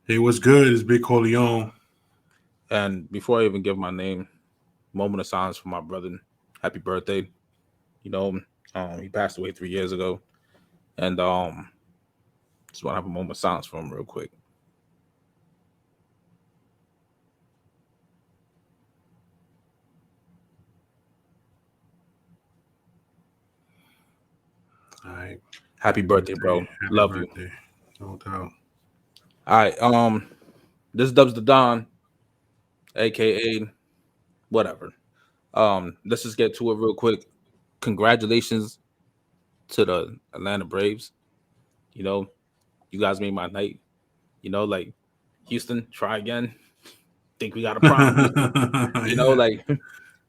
Hey, what's good? It's Big Corleone. And before I even give my name, moment of silence for my brother. Happy birthday. You know, he passed away 3 years ago. And just want to have a moment of silence for him real quick. All right. Happy birthday, bro. Happy Love you. birthday. No doubt. All right. This Dubs the Don, aka whatever. Let's just get to it real quick. Congratulations to the Atlanta Braves. You know, you guys made my night. Like Houston, try again. Think we got a problem.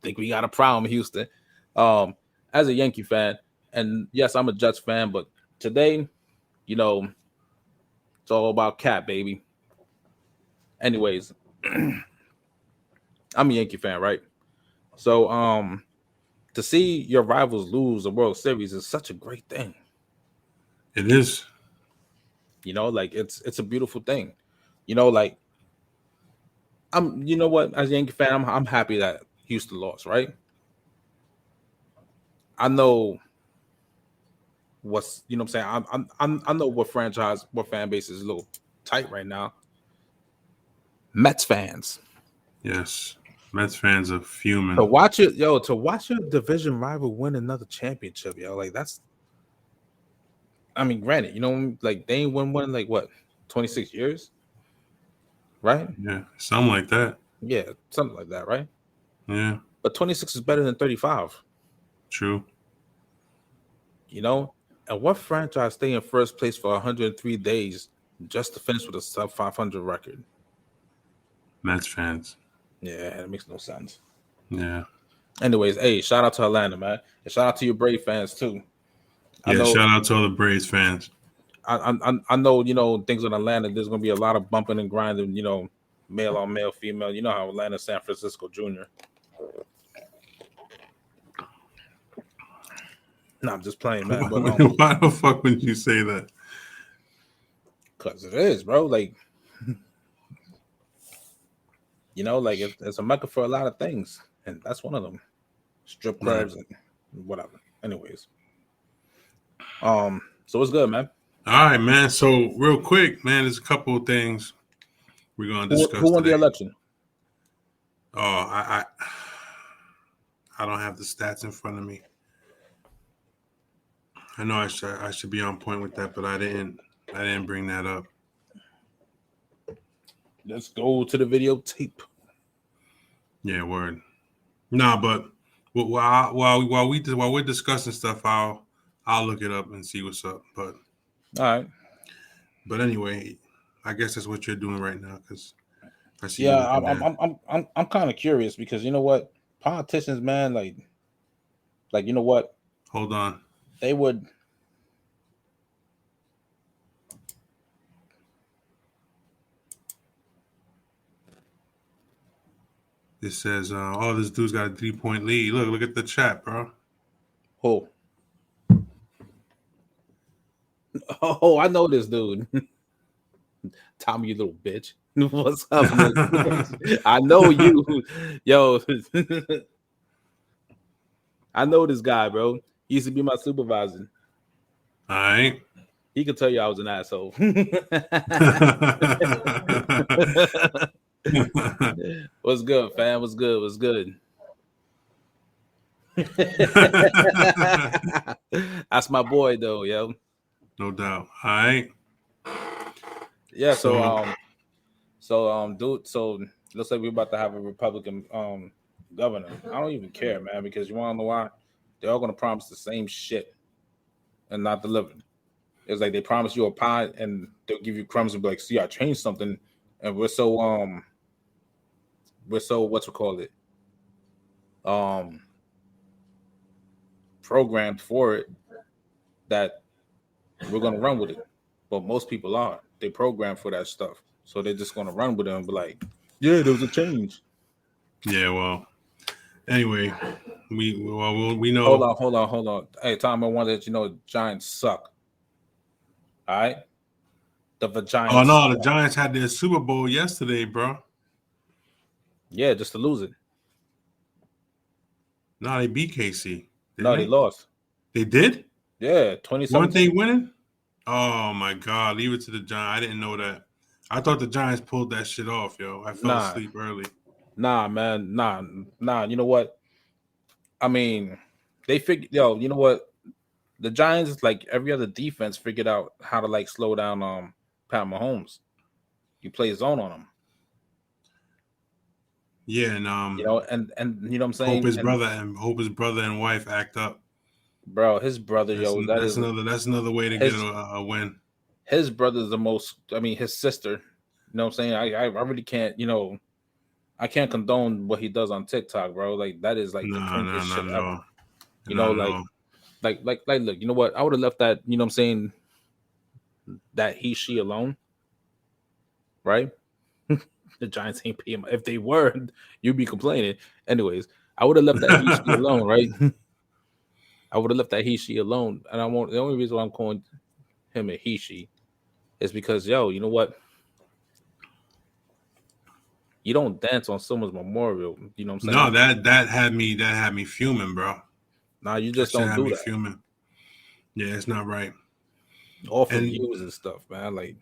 Think we got a problem, Houston. As a Yankee fan, and yes, I'm a Jets fan, but today, it's all about Cat, baby. Anyways, I'm a Yankee fan, right? So, to see your rivals lose the World Series is such a great thing. It is. It's a beautiful thing. Like what? As a Yankee fan, I'm happy that Houston lost, right? I know what's what I'm saying. I know what fan base is a little tight right now. Mets fans. Yes. Mets fans are fuming. To watch your division rival win another championship, like that's. I mean, granted, like they ain't won one like what, 26 years, right? Yeah, something like that. Yeah, something like that, right? Yeah. But 26 is better than 35. True. And what franchise stay in first place for 103 days just to finish with a sub 500 record? Mets fans. Yeah, it makes no sense. Yeah. Anyways, hey, shout out to Atlanta, man. And shout out to your Brave fans too. Yeah, shout out to all the Braves fans. I know, things in Atlanta, there's gonna be a lot of bumping and grinding, male on male, female. You know how Atlanta, San Francisco Jr. No, I'm just playing, man. But why the fuck would you say that? Because it is, bro. Like, it's a mecca for a lot of things, and that's one of them. Strip clubs and whatever. Anyways, so what's good, man? All right, man. So real quick, man, there's a couple of things we're gonna discuss. Who won today. the election? Oh, I don't have the stats in front of me. I know I should be on point with that, but I didn't bring that up. Let's go to the videotape. Yeah, word. Nah, but while we're discussing stuff, I'll look it up and see what's up. But all right. But anyway, I guess that's what you're doing right now because I see. Yeah, I'm kind of curious because you know what, politicians, man, like you know what? Hold on. They would. It says, "Oh, this dude's got a 3-point lead." Look at the chat, bro. Oh, I know this dude. Tommy, you little bitch. What's up? I know you, yo. I know this guy, bro. He used to be my supervisor. All right. He could tell you I was an asshole. What's good, fam? What's good? What's good? That's my boy, though, yo. No doubt. All right. Yeah. Dude. So looks like we're about to have a Republican governor. I don't even care, man, because you want to know why? They're all gonna promise the same shit and not deliver. It's like they promise you a pie and they'll give you crumbs and be like, "See, I changed something," and we're so what's we call it programmed for it that we're gonna run with it. But most people aren't. They programmed for that stuff, so they're just gonna run with it and be like, "Yeah, there was a change." Yeah. Well. Anyway, we know. Hold on. Hey, Tom, I want to let you know Giants suck. All right. The Oh Giants. no, the Giants had their Super Bowl yesterday, bro. Yeah, just to lose it. No, they beat KC, didn't No, they they? lost. They did? Yeah, Weren't they 2017. winning? Oh my God, leave it to the Giants. I didn't know that. I thought the Giants pulled that shit off, yo. I fell Nah, asleep early. nah, man, nah. You know what? I mean, they figured. Yo, you know what? The Giants, like every other defense, figured out how to like slow down Pat Mahomes. You play zone on him. Yeah, and And you know what I'm saying? And Hope his brother and wife act up. bro, his brother, yo, that is That's another way to get his a win. his brother's the most. I mean, his sister. You know what I'm saying? I really can't. I can't condone what he does on TikTok, bro. Like that is like the No, no, cringiest not shit at ever. all. You know, Not at like all. look, you know what? I would have left that, you know what I'm saying, that he she alone, right? The Giants ain't pay him. If they were, you'd be complaining. Anyways, I would have left that he she alone, right? I would have left that he she alone. And I won't the only reason why I'm calling him a he she is because you know what? You don't dance on someone's memorial. You know what I'm No, saying? that had me fuming, bro. Nah, you That just shit don't had do me that. fuming. Yeah, it's not right. Off of And views and stuff, man. Like,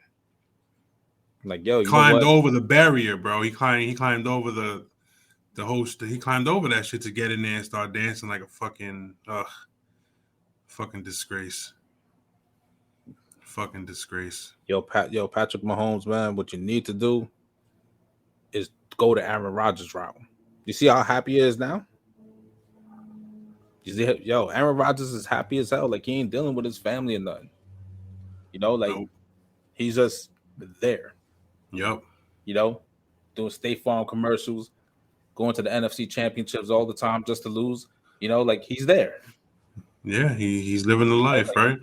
yo, you know climbed what? over the barrier, bro. He climbed over the host. He climbed over that shit to get in there and start dancing like a fucking disgrace. Fucking disgrace. Patrick Mahomes, man, what you need to do is go to Aaron Rodgers route. You see how happy he is now? You see, Aaron Rodgers is happy as hell. Like he ain't dealing with his family or nothing. Like Nope. he's just there. Yep. You know, doing State Farm commercials, going to the NFC Championships all the time just to lose. Like he's there. Yeah, he's living the life, Like right?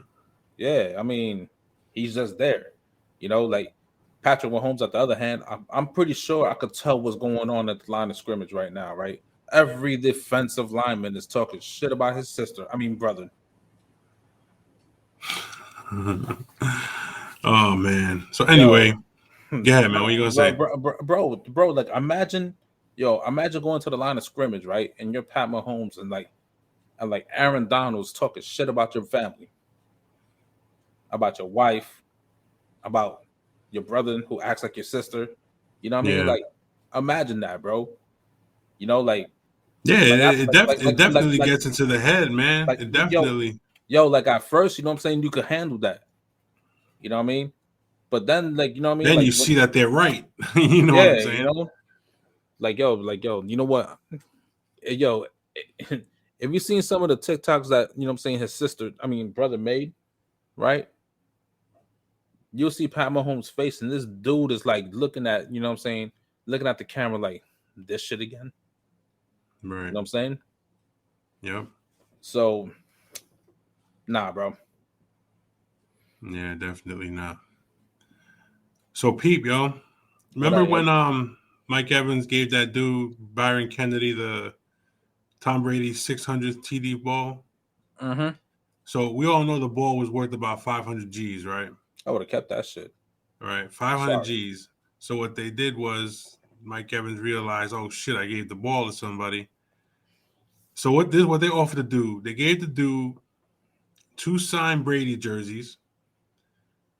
yeah, I mean, he's just there. Like Patrick Mahomes. At the other hand, I'm pretty sure I could tell what's going on at the line of scrimmage right now. Right, every defensive lineman is talking shit about his sister. I mean, brother. Oh man. So Yo, anyway, go ahead, man. What you gonna say? bro, like imagine going to the line of scrimmage, right? And you're Pat Mahomes and Aaron Donald's talking shit about your family, about your wife, about your brother who acts like your sister. You know what I mean? Yeah. Like, imagine that, bro. Like, Yeah, it definitely like, gets into the head, man. like, It definitely. like at first, you know what I'm saying? You could handle that. You know what I mean? But then, like, you know what I mean? Then Like, you see that they're right. You know what I'm yeah, saying? you know what? Yo, if you seen some of the TikToks that, you know what I'm saying, his sister, I mean, brother made, right? You'll see Pat Mahomes' face, and this dude is like looking at, you know what I'm saying, looking at the camera like, this shit again. You Right. know what I'm saying? Yep. So, nah, bro. Yeah, definitely not. So peep, yo. What Remember I yo? when Mike Evans gave that dude Byron Kennedy the Tom Brady 600th TD ball? Mm-hmm. So we all know the ball was worth about 500 G's, right? I would have kept that shit. Right, 500 Sorry. G's. So what they did was Mike Evans realized, oh shit, I gave the ball to somebody. So what they offered to do? They gave the dude 2 signed Brady jerseys,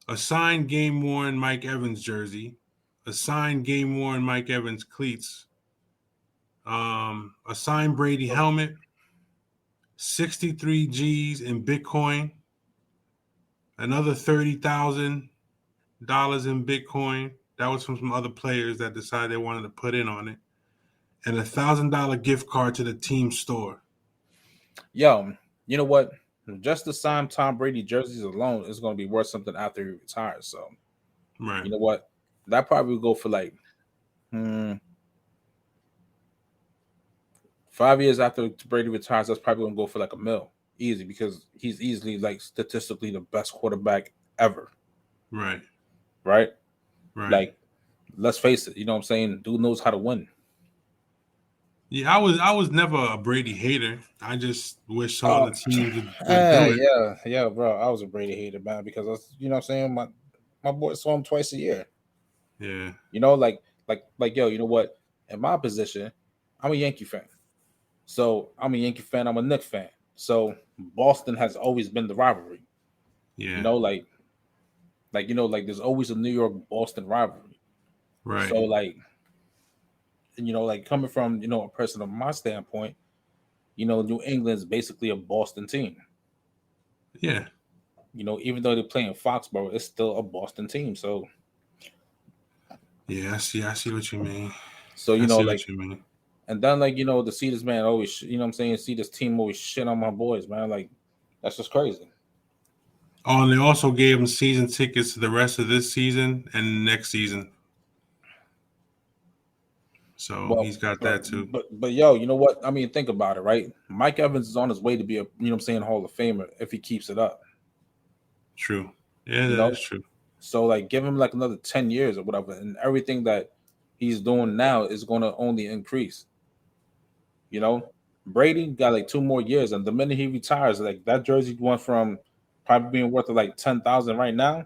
a signed game worn Mike Evans jersey, a signed game worn Mike Evans cleats, a signed Brady helmet, 63 G's in Bitcoin, another $30,000 in Bitcoin. That was from some other players that decided they wanted to put in on it, and $1,000 gift card to the team store. Yo, you know what? Just the sign Tom Brady jerseys alone is going to be worth something after he retires. So, Right. you know what? That probably will go for like 5 years after Brady retires. That's probably going to go for like $1 million. Easy, because he's easily like statistically the best quarterback ever. Right. Right? Right. Like, let's face it, you know what I'm saying? Dude knows how to win. Yeah, I was never a Brady hater. I just wish some other teams would do it. Yeah, bro. I was a Brady hater, man, because that's, you know what I'm saying? my boys saw him twice a year. Yeah. You know, like yo, you know what? In my position, I'm a Yankee fan. So I'm a Yankee fan. I'm a Knicks fan. So Boston has always been the rivalry. You Yeah. know, like you know, like there's always a New York Boston rivalry. Right. So like you know, like coming from a person of my standpoint, New England's basically a Boston team. Yeah. Even though they play in Foxborough, it's still a Boston team. Yeah. I see what you mean. So I see like, what you mean. and then like to see this man always, what I'm saying, see this team always shit on my boys, man. Like that's just crazy. Oh, and they also gave him season tickets to the rest of this season and next season. So Well, he's got that too. but yo, you know what? I mean, think about it, right? Mike Evans is on his way to be a Hall of Famer if he keeps it up. True. Yeah, You that know, is true. so like give him like another 10 years or whatever, and everything that he's doing now is going to only increase. You know, Brady got like 2 more years, and the minute he retires, like that jersey went from probably being worth like 10,000 right now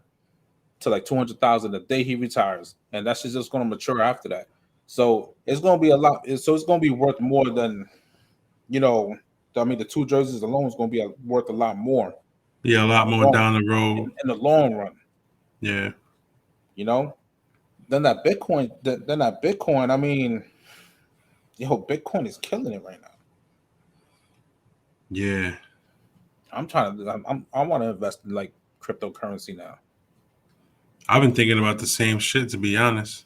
to like 200,000 the day he retires, and that's just going to mature after that. So it's going to be a lot. So it's going to be worth more than you know. I mean, the two jerseys alone is going to be worth a lot more Yeah, a in lot the more long down the road. in the long run. Yeah. You know, then that Bitcoin, I mean, Bitcoin is killing it right now. Yeah. I'm trying to, I want to invest in like cryptocurrency now. I've been thinking about the same shit, to be honest.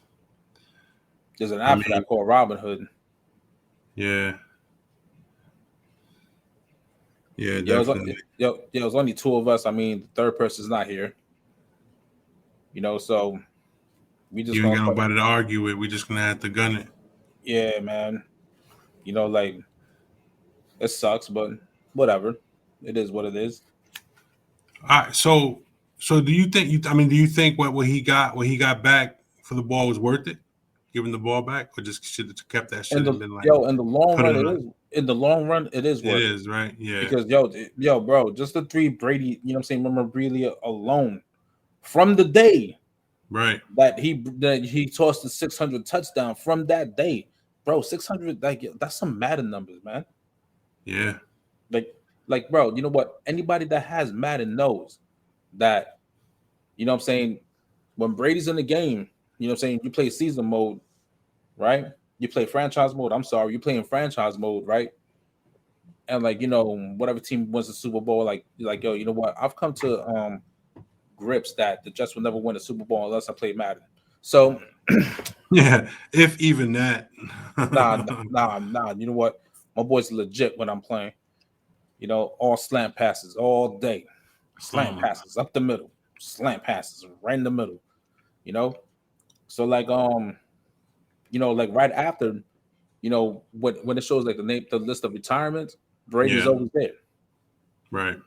There's an I app for mean, that called Robinhood. yeah. Yeah, definitely. It's only two of us. I mean, the third person's not here. So we just You ain't gonna got put, nobody to argue with. We just gonna have to gun it. yeah, man. Like it sucks, but whatever. It is what it is. All right. So do you think do you think what he got back for the ball was worth it? Giving the ball back, or just should have kept that shit and been like In the long put it run, it on? is. In the long run, it is It worth it is, right? Yeah. because bro, just the three Brady, memorabilia alone from the day Right. that he tossed the 600 touchdown from that day, bro. 600, like that's some Madden numbers, man. Yeah. Like, bro, you know what? Anybody that has Madden knows that, what I'm saying, when Brady's in the game, you play season mode, right? You play franchise mode. I'm sorry, you play in franchise mode, right? And like, whatever team wins the Super Bowl, like, yo, you know what? I've come to grips that the Jets will never win a Super Bowl unless I play Madden. So Yeah. If even that. nah. You know what? My boy's legit when I'm playing. All slant passes all day. Slant passes up the middle. Slant passes right in the middle. You know? So like like right after, when it shows like the list of retirements, Brady's Yeah. always there. Right.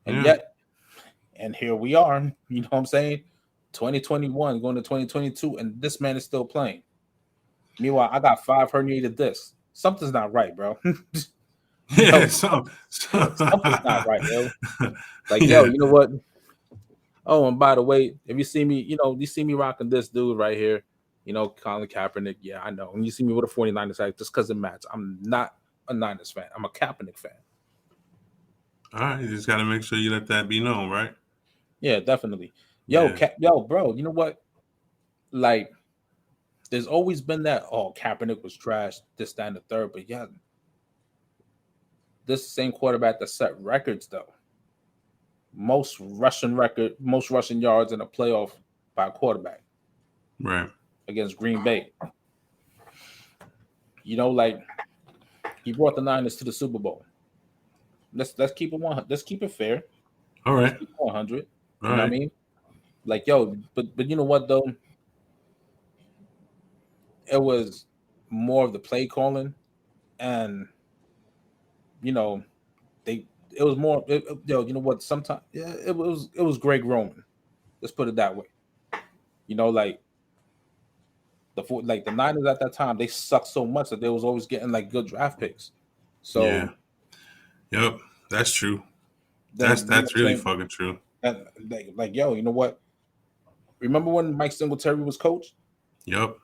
And Yeah. yet, and here we are, you know what I'm saying? 2021 going to 2022, and this man is still playing. Meanwhile, I got 5 herniated discs. Something's not right, bro. Yeah. Something's not right, yo. Like, yo, Yeah. you know what? Oh, and by the way, if you see me, you see me rocking this dude right here, Colin Kaepernick. Yeah, I know. And you see me with a 49ers hat just because it matters. I'm not a Niners fan. I'm a Kaepernick fan. All right. You just got to make sure you let that be known, right? Yeah, definitely. Yeah. Yo, bro, you know what? Like, there's always been that, oh, Kaepernick was trash, this, that, and the third. But yeah, this same quarterback that set records, though. Most rushing yards in a playoff by a quarterback Right. against Green Bay. Like he brought the Niners to the Super Bowl. Let's keep it 100. Let's keep it fair. All Let's right. keep it 100. All You know what I right. mean? Like, yo, but you know what though? It was more of the play calling, and they. It was more. You know what? Sometimes, yeah, it was Greg Roman. Let's put it that way. Like the Niners at that time, they sucked so much that they was always getting like good draft picks. Yeah. So Yep. That's true. then That's what I'm really saying? fucking true. And like yo, you know what? Remember when Mike Singletary was coach? Yep.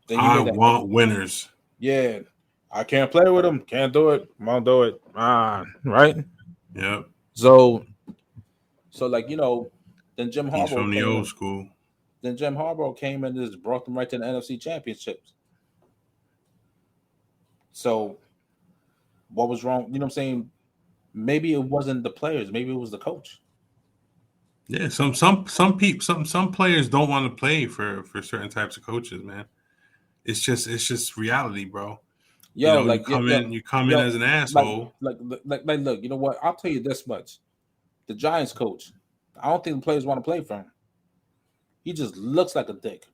Then you I made that. want winners. Yeah, I can't play with him. Can't do it. Won't do it. Right. Yep. So like then Jim He's Harbaugh from the came old in. school. Then Jim Harbaugh came and just brought them right to the NFC Championships. So what was wrong? You know what I'm saying? Maybe it wasn't the players. Maybe it was the coach. Yeah, some people some players don't want to play for certain types of coaches, man. It's just reality, bro. You Yo, know, like you come in yo, as an like asshole. look. You know what? I'll tell you this much: the Giants coach. I don't think the players want to play for him. He just looks like a dick.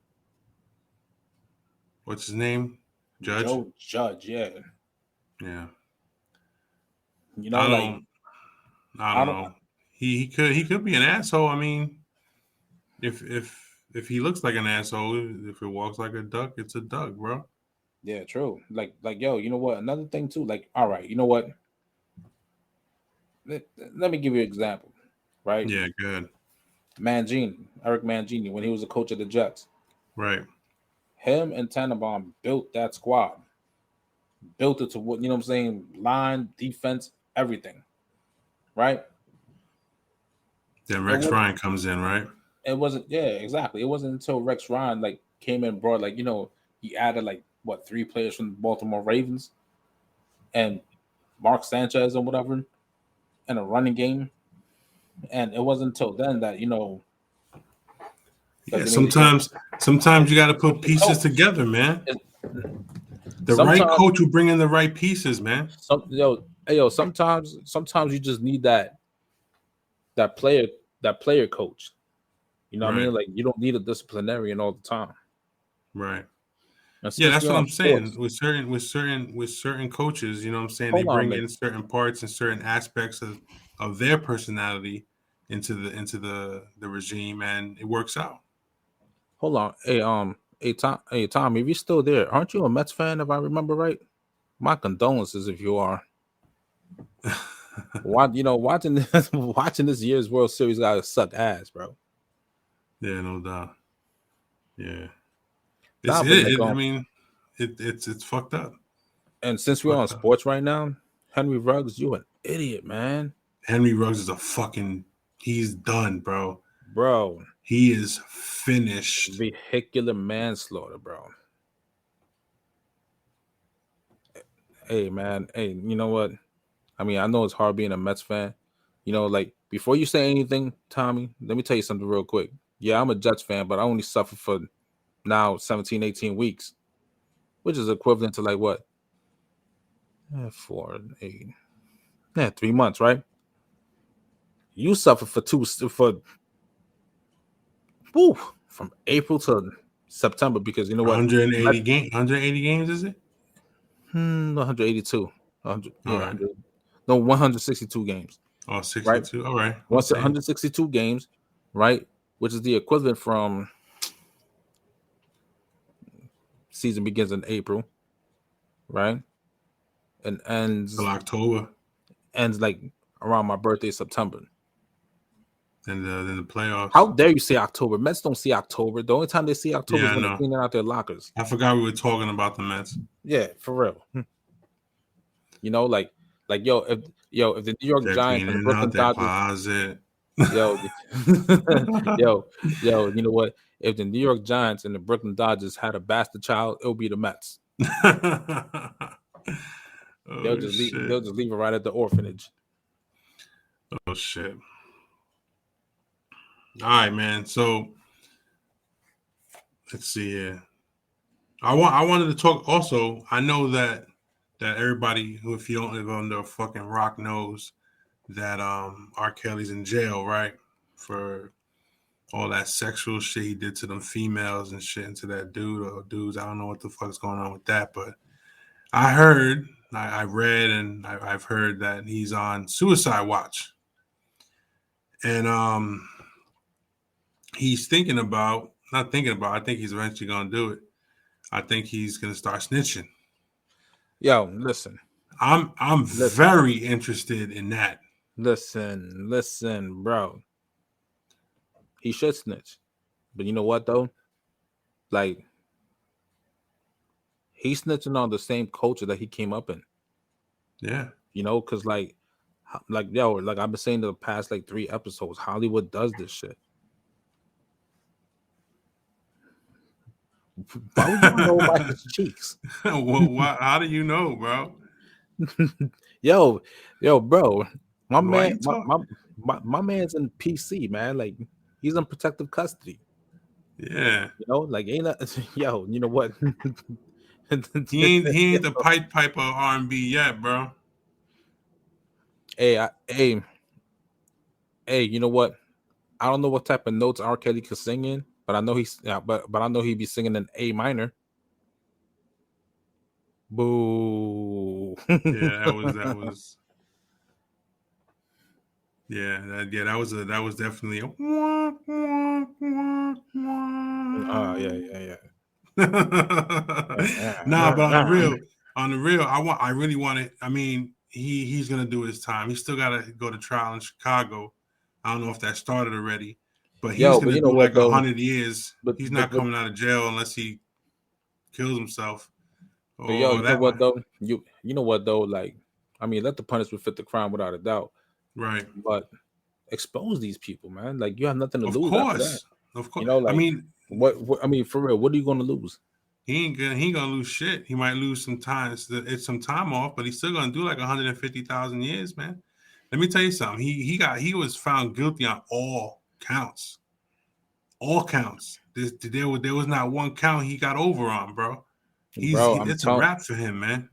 What's his name? Judge? Joe Judge, yeah. Yeah. I Like don't I I don't don't. know. He could be an asshole. I mean, if he looks like an asshole, if it walks like a duck, it's a duck, bro. Yeah, true. Yo, you know what? Another thing too. Like, all right, you know what? Let me give you an example. Right, Yeah, good. Eric Mangini, when he was a coach of the Jets, Right. him and Tannenbaum built that squad, built it to what you know. What I'm saying line, defense, everything. Right. Then It Rex was. Ryan comes in, right? It wasn't. Yeah, exactly. It wasn't until Rex Ryan like came in, brought he added like what 3 players from the Baltimore Ravens and Mark Sanchez and whatever and a running game. And it wasn't until then that Yeah, they made the sometimes you got to put it's the pieces coach. together, man. It's, The right sometimes coach will bring in the right pieces, man. sometimes you just need that player coach. You know what I Right. mean? Like you don't need a disciplinarian all the time. Right. And Yeah, since that's we're what on I'm saying. sports, With certain coaches, you know what I'm saying, they hold on, bring mate. in certain parts and certain aspects of their personality into the regime, and it works out. Hold on. Hey Tom, if you're still there, aren't you a Mets fan if I remember right? My condolences if you are. Watching this watching this year's World Series gotta suck ass, bro. Yeah, no doubt. Yeah. Nah, but I mean, it's fucked up. and It's since we're on fucked up. sports right now, Henry Ruggs, you an idiot, man. Henry Ruggs is a fucking he's done, bro. Bro, He is finished. vehicular manslaughter, bro. Hey man, hey, you know what? I mean, I know it's hard being a Mets fan. Like before you say anything, Tommy, let me tell you something real quick. Yeah, I'm a Jets fan, but I only suffer for now 17, 18 weeks, which is equivalent to like what? 4, 8, 3 months, right? You suffer for woo, from April to September because you know what? 180 games, is it? 182. 100, All yeah, right. 100. No, 162 games, Oh, right? 62. All right. We'll Once say it. 162 games, right? Which is the equivalent from season begins in April, right? And Till October. ends like around my birthday, September. Then the playoffs. How dare you say October? Mets don't see October. The only time they see October Yeah, is I when they're know. cleaning out their lockers. I forgot we were talking about the Mets. Yeah, for real. Like if the New York They're Giants and the cleaning out Brooklyn their Dodgers, closet. yo, you know what? If the New York Giants and the Brooklyn Dodgers had a bastard child, it'll be the Mets. Oh shit. They'll just leave it right at the orphanage. Oh shit. All right, man. So let's see here. I wanted to talk also. I know that everybody who, if you don't live under a fucking rock, knows that R. Kelly's in jail, right? For all that sexual shit he did to them females and shit, and to that dude or dudes. I don't know what the fuck's going on with that, but I read, and I've heard that he's on suicide watch, and he's not thinking about. I think he's eventually gonna do it. I think he's gonna start snitching. Yo, listen, I'm listen, very interested in that. listen, bro. He should snitch. But you know what though? Like he's snitching on the same culture that he came up in. Yeah. You know, because like yo, like I've been saying the past like 3 episodes, Hollywood does this shit. Why would you want to know about his cheeks? Well, how do you know, bro? yo, bro, my Why man, you talk? my man's in PC, man. Like he's in protective custody. Yeah. You know, like ain't that, yo, you know what? He ain't the Pied Piper R&B yet, bro. hey, hey, you know what? I don't know what type of notes R. Kelly could sing in, but I know but I know he'd be singing in A minor. Boo. Yeah, that was yeah, that was definitely a Yeah, yeah, yeah. nah, but on the real, I really want it. I mean, he's gonna do his time. He's still gotta go to trial in Chicago. I don't know if that started already, but he's Yo, but gonna you know do what like though? 100 years. He's not But coming out of jail unless he kills himself yo, or you know that what one. though? You know what though? Like, I mean, let the punishment fit the crime without a doubt. Right. But expose these people, man. Like you have nothing to Of lose after that. course. Of You course. know, I like mean, what I mean, for real, what are you gonna lose? he ain't gonna lose shit. He might lose some time. It's some time off, but he's still gonna do like 150,000 years, man. Let me tell you something. He was found guilty on all counts. All counts. There was not one count he got over on, bro. Bro, It's a wrap for him, man.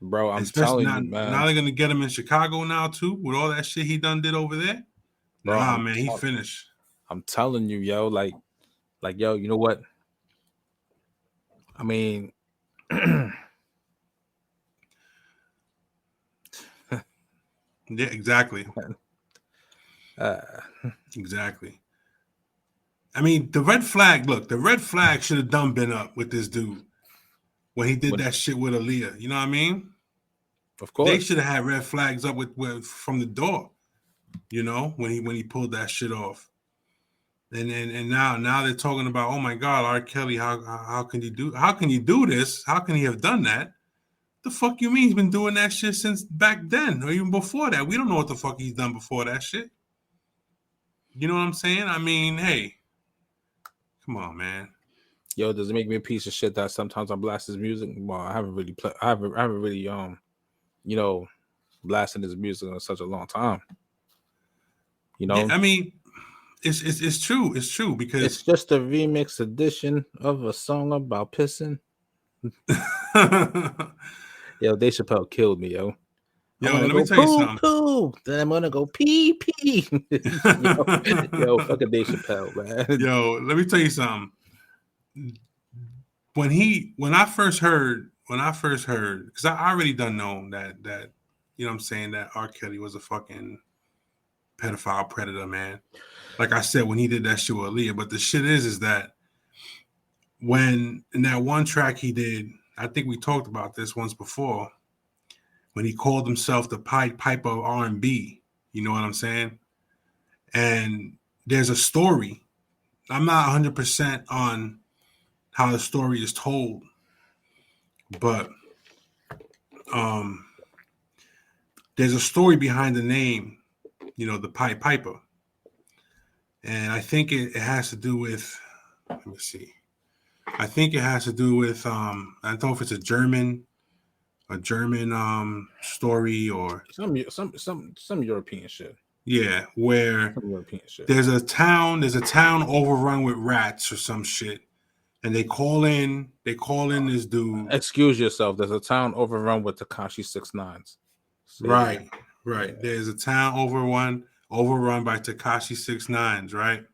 I'm Especially telling now, you, now man. they're gonna get him in Chicago now too, with all that shit he done did over there. Bro, Nah, man, he finished. I'm telling you, yo, like yo, you know what? I mean, Yeah, exactly. uh, Exactly. I mean, the red flag. Look, the red flag should have done been up with this dude when he did when, that shit with Aaliyah. You know what I mean? of They course, should have had red flags up with from the door. You know, when he pulled that shit off. And now they're talking about, oh my God, R. Kelly, how can you do this? How can he have done that? The fuck you mean he's been doing that shit since back then or even before that? We don't know what the fuck he's done before that shit. You know what I'm saying? I mean, hey, come on, man. yo, does it make me a piece of shit that sometimes I blast his music? Well, I haven't really I haven't really you know, blasted his music in such a long time. You Yeah, know, I mean, it's true. It's true it's because just a remix edition of a song about pissing. Yo, Dave Chappelle killed me, yo. I'm yo, gonna let me go tell you poo something. poo, then I'm gonna go pee pee. Fucking Dave Chappelle, man. Yo, let me tell you something. When I first heard, because I already done know that you know what I'm saying, that R. Kelly was a fucking pedophile predator, man. Like I said, when he did that shit with Aaliyah. But the shit is that when in that one track he did, I think we talked about this once before, when he called himself the Pied Piper of R&B. You know what I'm saying? And there's a story. I'm not 100% on how the story is told, but um, there's a story behind the name, the Pied Piper. And I think it has to do with, let me see. I think it has to do with, I don't know if it's a German story or, Some European shit. yeah, where Some European shit. there's a town overrun with rats or some shit. And they call in this dude. Excuse yourself. There's a town overrun with Takashi 6 9s. Say it Right, again. right. Yeah. There's a town overrun by Takashi 6 9s, right?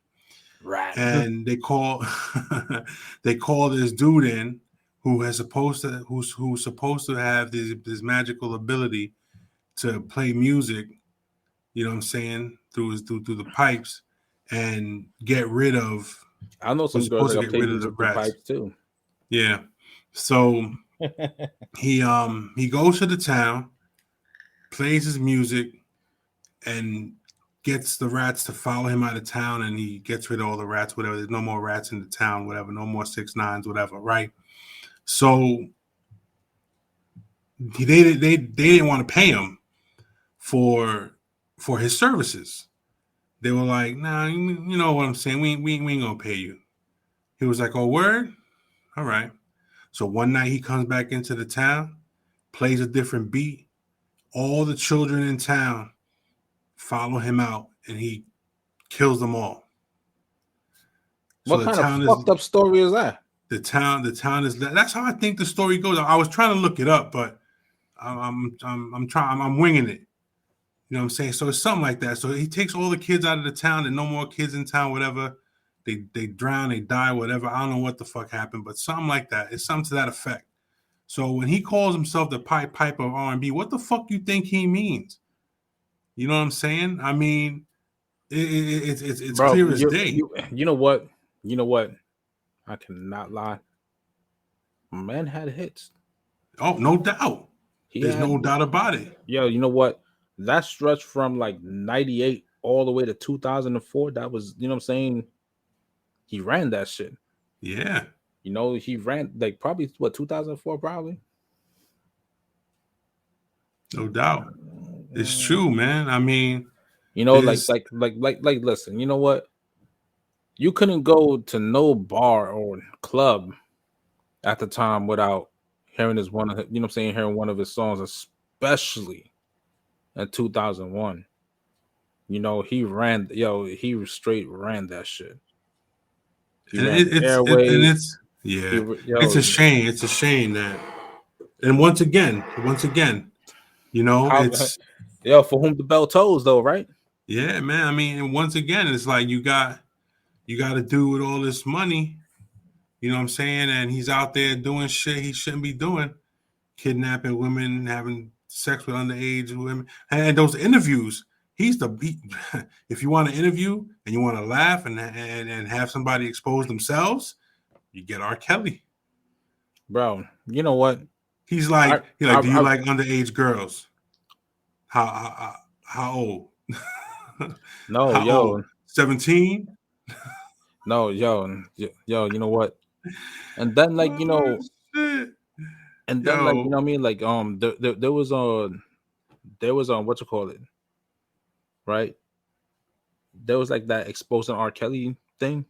Right. And they call they call this dude in who's supposed to have this magical ability to play music, you know what I'm saying, through the pipes and get rid of I know who's some girls supposed that to can get play rid of the music through rats. pipes too. Yeah. So he goes to the town, plays his music, and gets the rats to follow him out of town, and he gets rid of all the rats, whatever. There's no more rats in the town, whatever. No more 6ix9ines, whatever, right? So they didn't want to pay him for his services. They were like, nah, you know what I'm saying? We ain't gonna pay you. He was like, oh, word? All right. So one night he comes back into the town, plays a different beat. All the children in town follow him out, and he kills them all. So What the kind of town is fucked up story is that? the town is that's how I think the story goes. I was trying to look it up, but I'm winging it. You know what I'm saying? So it's something like that. So he takes all the kids out of the town, and no more kids in town, whatever. They drown, they die, whatever. I don't know what the fuck happened, but something like that. It's something to that effect. So when he calls himself the Piper of R&B, what the fuck you think he means? You know what I'm saying? I mean, it's Bro, clear as day. you know what? You know what? I cannot lie. Man had hits. Oh, no doubt. There's no doubt about it. Yo, you know what? That stretch from like 98 all the way to 2004, that was, you know what I'm saying? He ran that shit. Yeah. You know, he ran like probably what 2004, probably. No doubt. It's true, man. I mean, you know, like listen, you know what? You couldn't go to no bar or club at the time without hearing his one of you know what I'm saying, hearing one of his songs, especially in 2001. You know, he straight ran that shit. He and ran the airways. it's it's a shame. It's a shame that, and once again, you know, it's for whom the bell tolls, though, right? Yeah, man. I mean, and once again, it's like you got to do with all this money. You know what I'm saying? And he's out there doing shit he shouldn't be doing, kidnapping women, having sex with underage women, and those interviews. He's the if you want to interview and you want to laugh and have somebody expose themselves, you get R. Kelly. Bro, you know what? He's like, do you like underage girls? How old? No, How old? 17? No, yo, you know what? And then like, you know, shit. and then like, you know what I mean? Like, there was what you call it, right? There was like that exposing R. Kelly thing.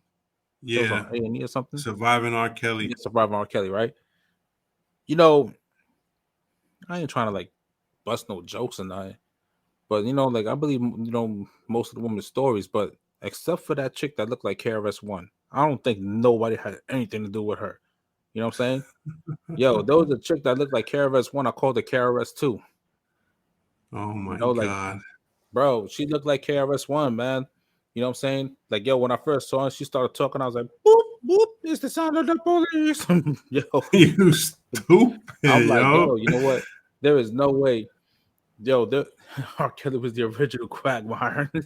Yeah. A&E or something. Surviving R. Kelly. Yeah, Surviving R. Kelly, right? You know, I ain't trying to like bust no jokes or nothing, but you know, like I believe, you know, most of the women's stories, but except for that chick that looked like KRS-One, I don't think nobody had anything to do with her. You know what I'm saying? Yo, there was a chick that looked like KRS-One. I called her KRS-2. Oh my God. like, bro, she looked like KRS-One, man. You know what I'm saying? Like, yo, when I first saw her, she started talking. I was like, boop, boop, it's the sound of the police. Yo, you stupid. I'm like, yo, you know what? There is no way. Yo, R. Kelly was the original Quagmire. Yo,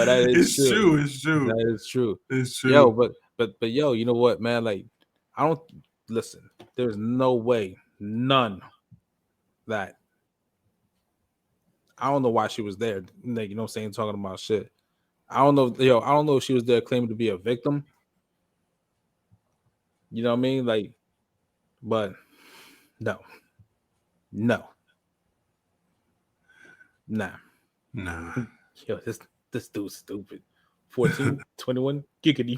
that is true. It's true. That is true. It's true. Yo, but yo, you know what, man? Like, I don't listen. There's no way, none that. I don't know why she was there. Like, you know what I'm saying? Talking about shit. I don't know. Yo, I don't know if she was there claiming to be a victim. You know what I mean? Like, but no. Nah. Yo, this dude's stupid. 14, 21, giggity.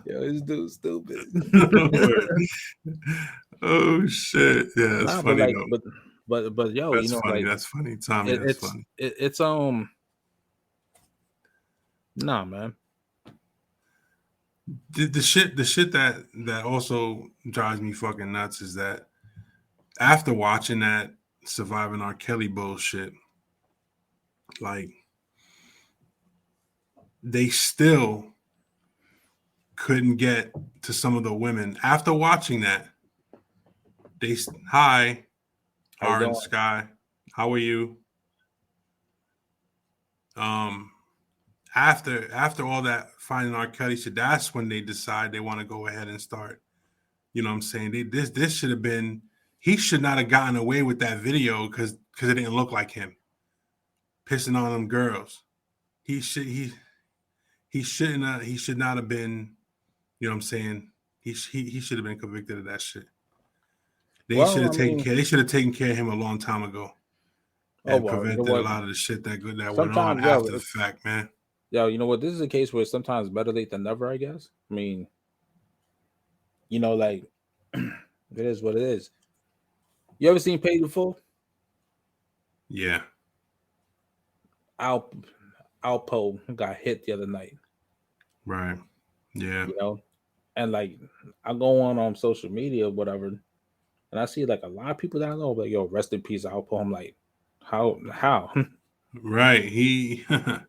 Yo, this dude's stupid. Oh shit! Yeah, that's funny. But yo, that's you know, funny. like That's funny, Tommy. That's funny. It's nah, man. The shit that also drives me fucking nuts is that after watching that Surviving R. Kelly bullshit, like they still couldn't get to some of the women after watching that. Hi, R and Sky, how are you? After all that finding R. Kelly shit, that's when they decide they want to go ahead and start. You know what I'm saying? This should have been he should not have gotten away with that video because it didn't look like him pissing on them girls. He should not have been. You know what I'm saying? He should have been convicted of that shit. They should Well, have I taken mean, care. They should have taken care of him a long time ago oh and well, you know prevented a what? lot of the shit that went on Sometimes, after the fact, man. you know what? This is a case where sometimes better late than never. I guess. I mean, like it is what it is. You ever seen Paid in Full? Yeah. Alpo got hit the other night. Right. Yeah. And like I go on social media or whatever, and I see like a lot of people that I know like, yo, rest in peace, Alpo. I'm like, how, Right. He.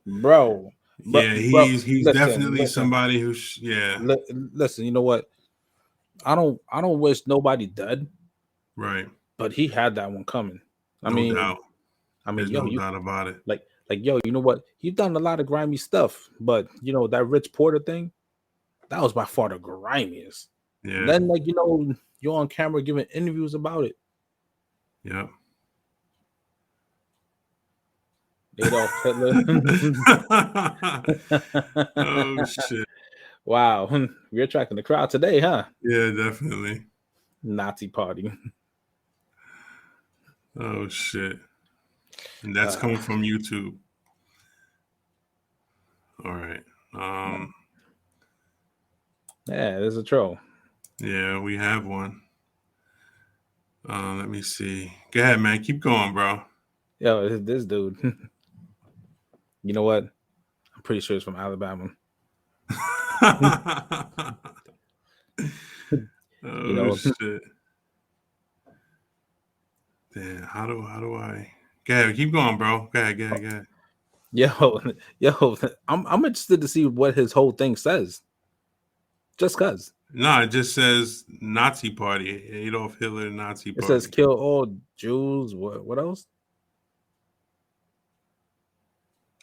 bro, Yeah. bro. He's definitely somebody who's. Yeah. Listen. You know what? I don't wish nobody dead. Right. But he had that one coming. No doubt. There's Yo, no doubt about it. like yo, you know what? You've done a lot of grimy stuff, but that Rich Porter thing, that was by far the grimiest. Yeah. And then you're on camera giving interviews about it. Yep. Adolf Hitler. Oh shit. Wow. We're attracting the crowd today, huh? Yeah, definitely. Nazi party. Oh shit. And that's coming from YouTube. All right. Yeah, there's a troll. Yeah, we have one. Let me see. Go ahead, man. Keep going, bro. Yo, this dude. You know what? I'm pretty sure it's from Alabama. Oh shit. Damn, how do I go ahead, keep going, bro. Go ahead. Yo, I'm interested to see what his whole thing says. Just cause. No, it just says Nazi party. Adolf Hitler Nazi party. It says kill all Jews. What else?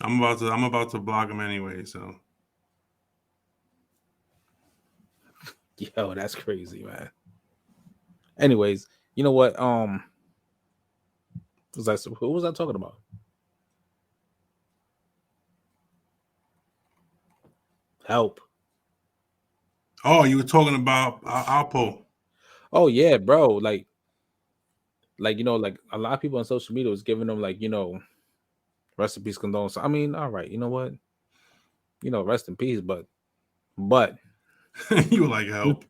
I'm about to block him anyway, so. Yo, that's crazy, man. Anyways, you know what? Who was I talking about? Help. Oh, you were talking about Alpo. Oh yeah, bro. Like a lot of people on social media was giving them rest in peace condolences. I mean, all right, you know what? Rest in peace, but you were like help.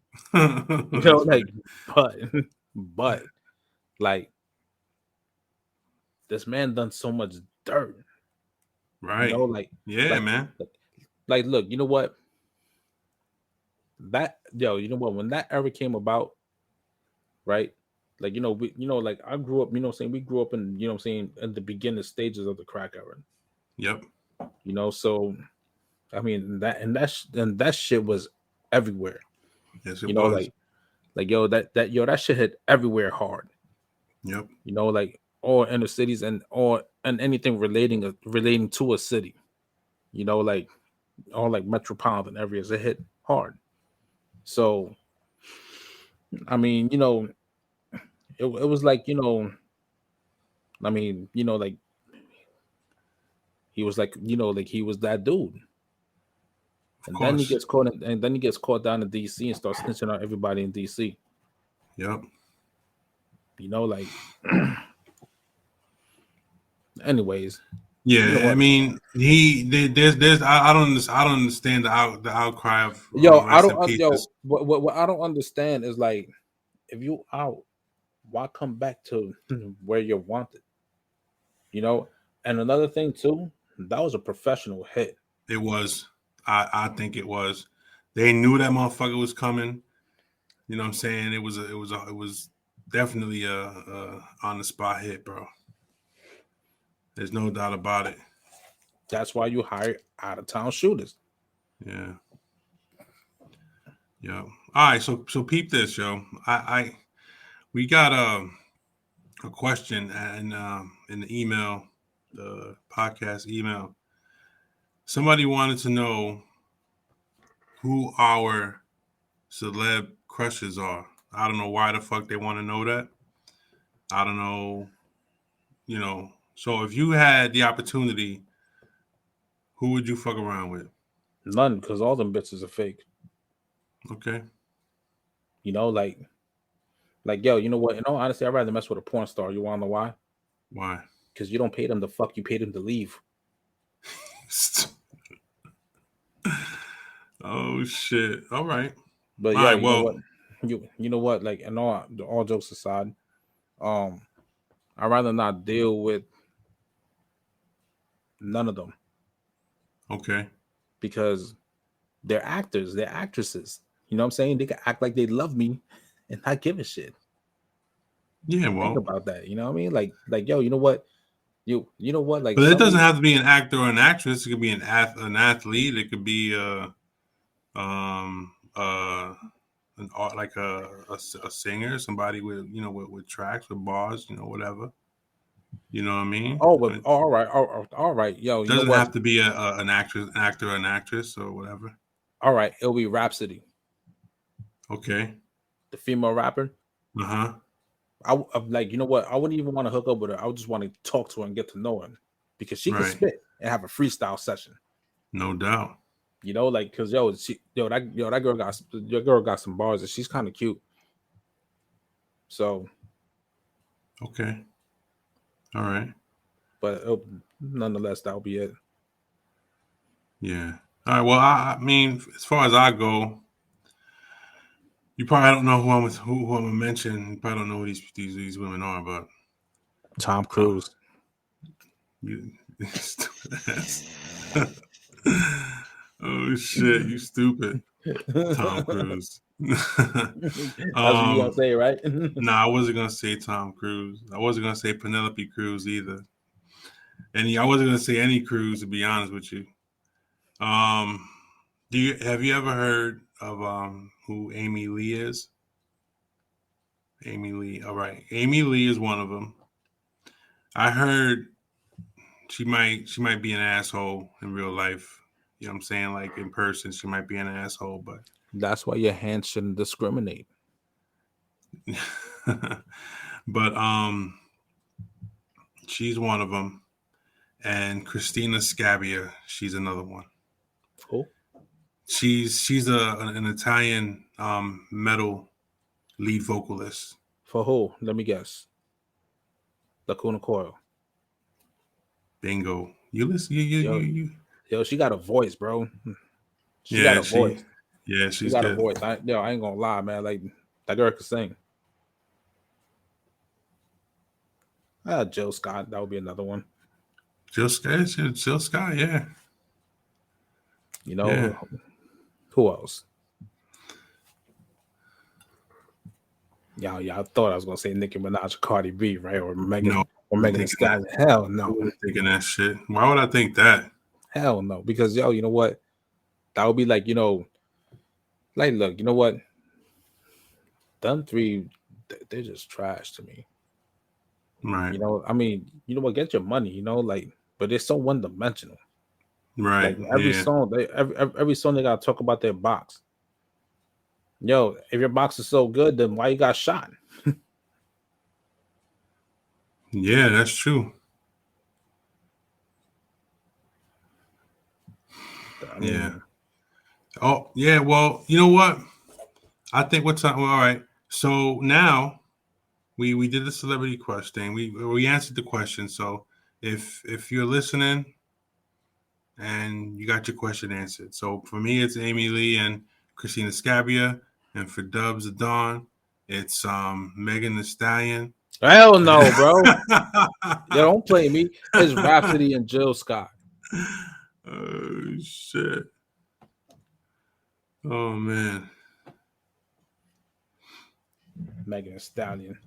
but like this man done so much dirt. Right. Man. Like, look, you know what? When that era came about, right? Like, I grew up, we grew up in, in the beginning stages of the crack era. Yep. So I mean that shit was everywhere. Yes, it was. That shit hit everywhere hard. Yep. All inner cities and anything relating to a city. All metropolitan areas, it hit hard. So I mean, it was like, he was like, he was that dude. And then he gets caught down in DC and starts snitching on everybody in DC. Yep. Anyways. Yeah, I mean, there's I don't understand the outcry of what I don't understand is like, if you out, why come back to where you're wanted? And another thing too, that was a professional hit. It was. I think it was. They knew that motherfucker was coming. You know what I'm saying? It was definitely a on the spot hit, bro. There's no doubt about it. That's why you hire out of town shooters. Yeah. Yeah. All right. So peep this, yo. We got a question in the email, the podcast email. Somebody wanted to know who our celeb crushes are. I don't know why the fuck they want to know that, I don't know, you know. So if you had the opportunity, who would you fuck around with? None, because all them bitches are fake. Okay. You know, like yo, you know what? In all honesty, I'd rather mess with a porn star. You wanna know why? Why? Because you don't pay them to fuck, you pay them to leave. Oh shit. All right. But All yo, right. you know Well, what? You know what? Like, and all jokes aside, um, I'd rather not deal with none of them okay. because they're actors, they're actresses. You know what I'm saying? They can act like they love me and not give a shit. Yeah. Think Well, about that. You know what I mean? Like yo, you know what? You know what? Like but it some of doesn't these, have to be an actor or an actress. It could be an athlete. It could be um an art like a singer, somebody with with tracks with bars, whatever. You know what I mean? oh, I but mean, all right, yo, you know doesn't what? have to be an actor, or an actress, or whatever. All right, it'll be Rhapsody, Okay. the female rapper. Uh huh. I'm like, you know what? I wouldn't even want to hook up with her. I would just want to talk to her and get to know her because she can Right. spit and have a freestyle session. No doubt. You know, like because that girl got your girl got some bars and she's kind of cute. So, Okay. All right. but nonetheless, that'll be it. Yeah. All right. Well, I mean, as far as I go, you probably don't know who I'm gonna mention. You probably don't know who these women are, but Tom uh, Cruise. you, oh shit, you stupid, Tom Cruise. That's what you gonna say, right? No, I wasn't gonna say Tom Cruise. I wasn't gonna say Penelope Cruz either, and I wasn't gonna say any Cruz to be honest with you. Um, have you ever heard of who Amy Lee is? Amy Lee. All right, Amy Lee is one of them. I heard she might be an asshole in real life. You know what I'm saying? Like in person, she might be an asshole, but That's why your hands shouldn't discriminate. but she's one of them, and Christina Scabbia, she's another one. Who? She's an Italian metal lead vocalist. For who? Let me guess. Lacuna Coil. Bingo. You listen. You. Yo, she got a voice, bro. She got Yeah, a voice. She she's got a good. voice. I ain't gonna lie, man. Like that girl could sing. Jill Scott, that would be another one. Jill Scott, yeah, You know yeah. who else? Yeah, I thought I was gonna say Nicki Minaj or Cardi B, right? Or No, Megan Thee thinking that. Stallion. Hell I no, wasn't thinking that shit. Why would I think that? hell no. Because yo, you know what? That would be like like look, you know what? Them three, they're just trash to me. Right, You know, I mean, you know what? Get your money, like, but they're so one dimensional. right, Like every yeah, song, every song they gotta talk about their box. Yo, if your box is so good, then why you got shot? yeah. That's true. I Yeah. mean, Oh, yeah. Well, you know what? I think what's up. Well, all right. So now we did the celebrity question. We answered the question. So if you're listening and you got your question answered, so for me it's Amy Lee and Christina Scabbia, and for Dubs the Dawn, it's Megan Thee Stallion. hell no, bro. Yo, don't play me. It's Rhapsody and Jill Scott. Oh shit. Oh man. Megan Thee Stallion.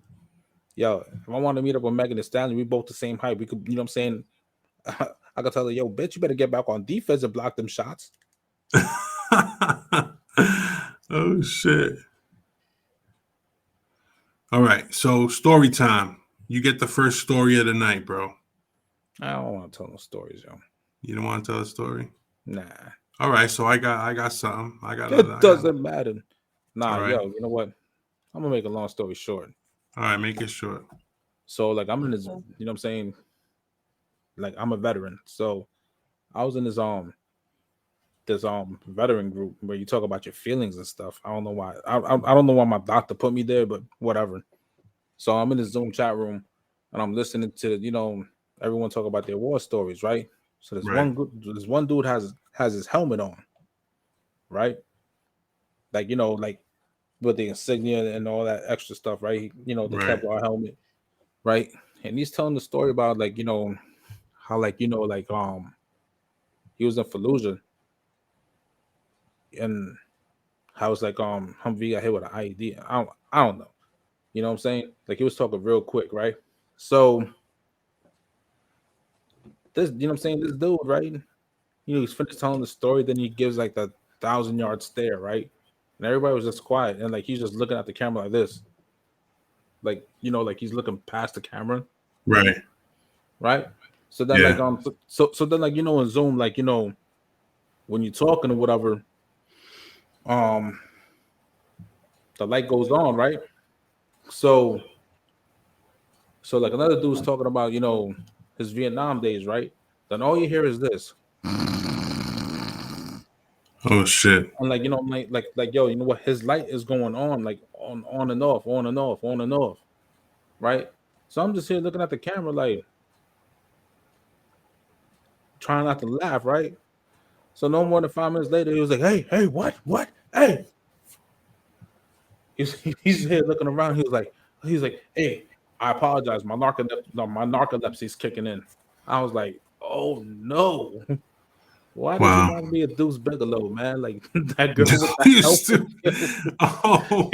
Yo, if I want to meet up with Megan Thee Stallion, we both the same height. We could, you know what I'm saying? I could tell her, yo, bitch, you better get back on defense and block them shots. Oh shit. All right. So story time. You get the first story of the night, bro. I don't want to tell no stories, yo. You don't want to tell a story? Nah. All right. So I got something. It I got doesn't matter. Nah, all right. yo, you know what? I'm gonna make a long story short. All right, make it short. So like I'm in this, you know what I'm saying? Like I'm a veteran. So I was in this veteran group where you talk about your feelings and stuff. I don't know why. I don't know why my doctor put me there, but whatever. So I'm in the Zoom chat room and I'm listening to, everyone talk about their war stories, right? So Right. this one dude has his helmet on, right? Like, like with the insignia and all that extra stuff, right? The Right. Kevlar helmet, right? And he's telling the story about like, how like, he was in Fallujah and how it's like Humvee got hit with an IED. I don't know. You know what I'm saying? Like he was talking real quick, right? So this, you know what I'm saying, this dude, right? He's finished telling the story, then he gives like the 1,000-yard stare, right? And everybody was just quiet, and like he's just looking at the camera like this, like like he's looking past the camera, Right. right? So then like Yeah. so then like in Zoom, like when you're talking or whatever, um the light goes on, right? So like another dude's talking about his Vietnam days, right? Then all you hear is this. Oh shit. And like like yo, you know what? His light is going on, like on and off, on and off, on and off, right? So I'm just here looking at the camera, like trying not to laugh, right? So no more than 5 minutes later, he was like, "Hey, what? Hey!" He's here looking around. He's like, "Hey, I apologize. My narcolepsy's kicking in." I was like, "Oh no." Why did you Wow. want to be a Deuce Bigelow, man? Like that girl with the You helmet. still. Oh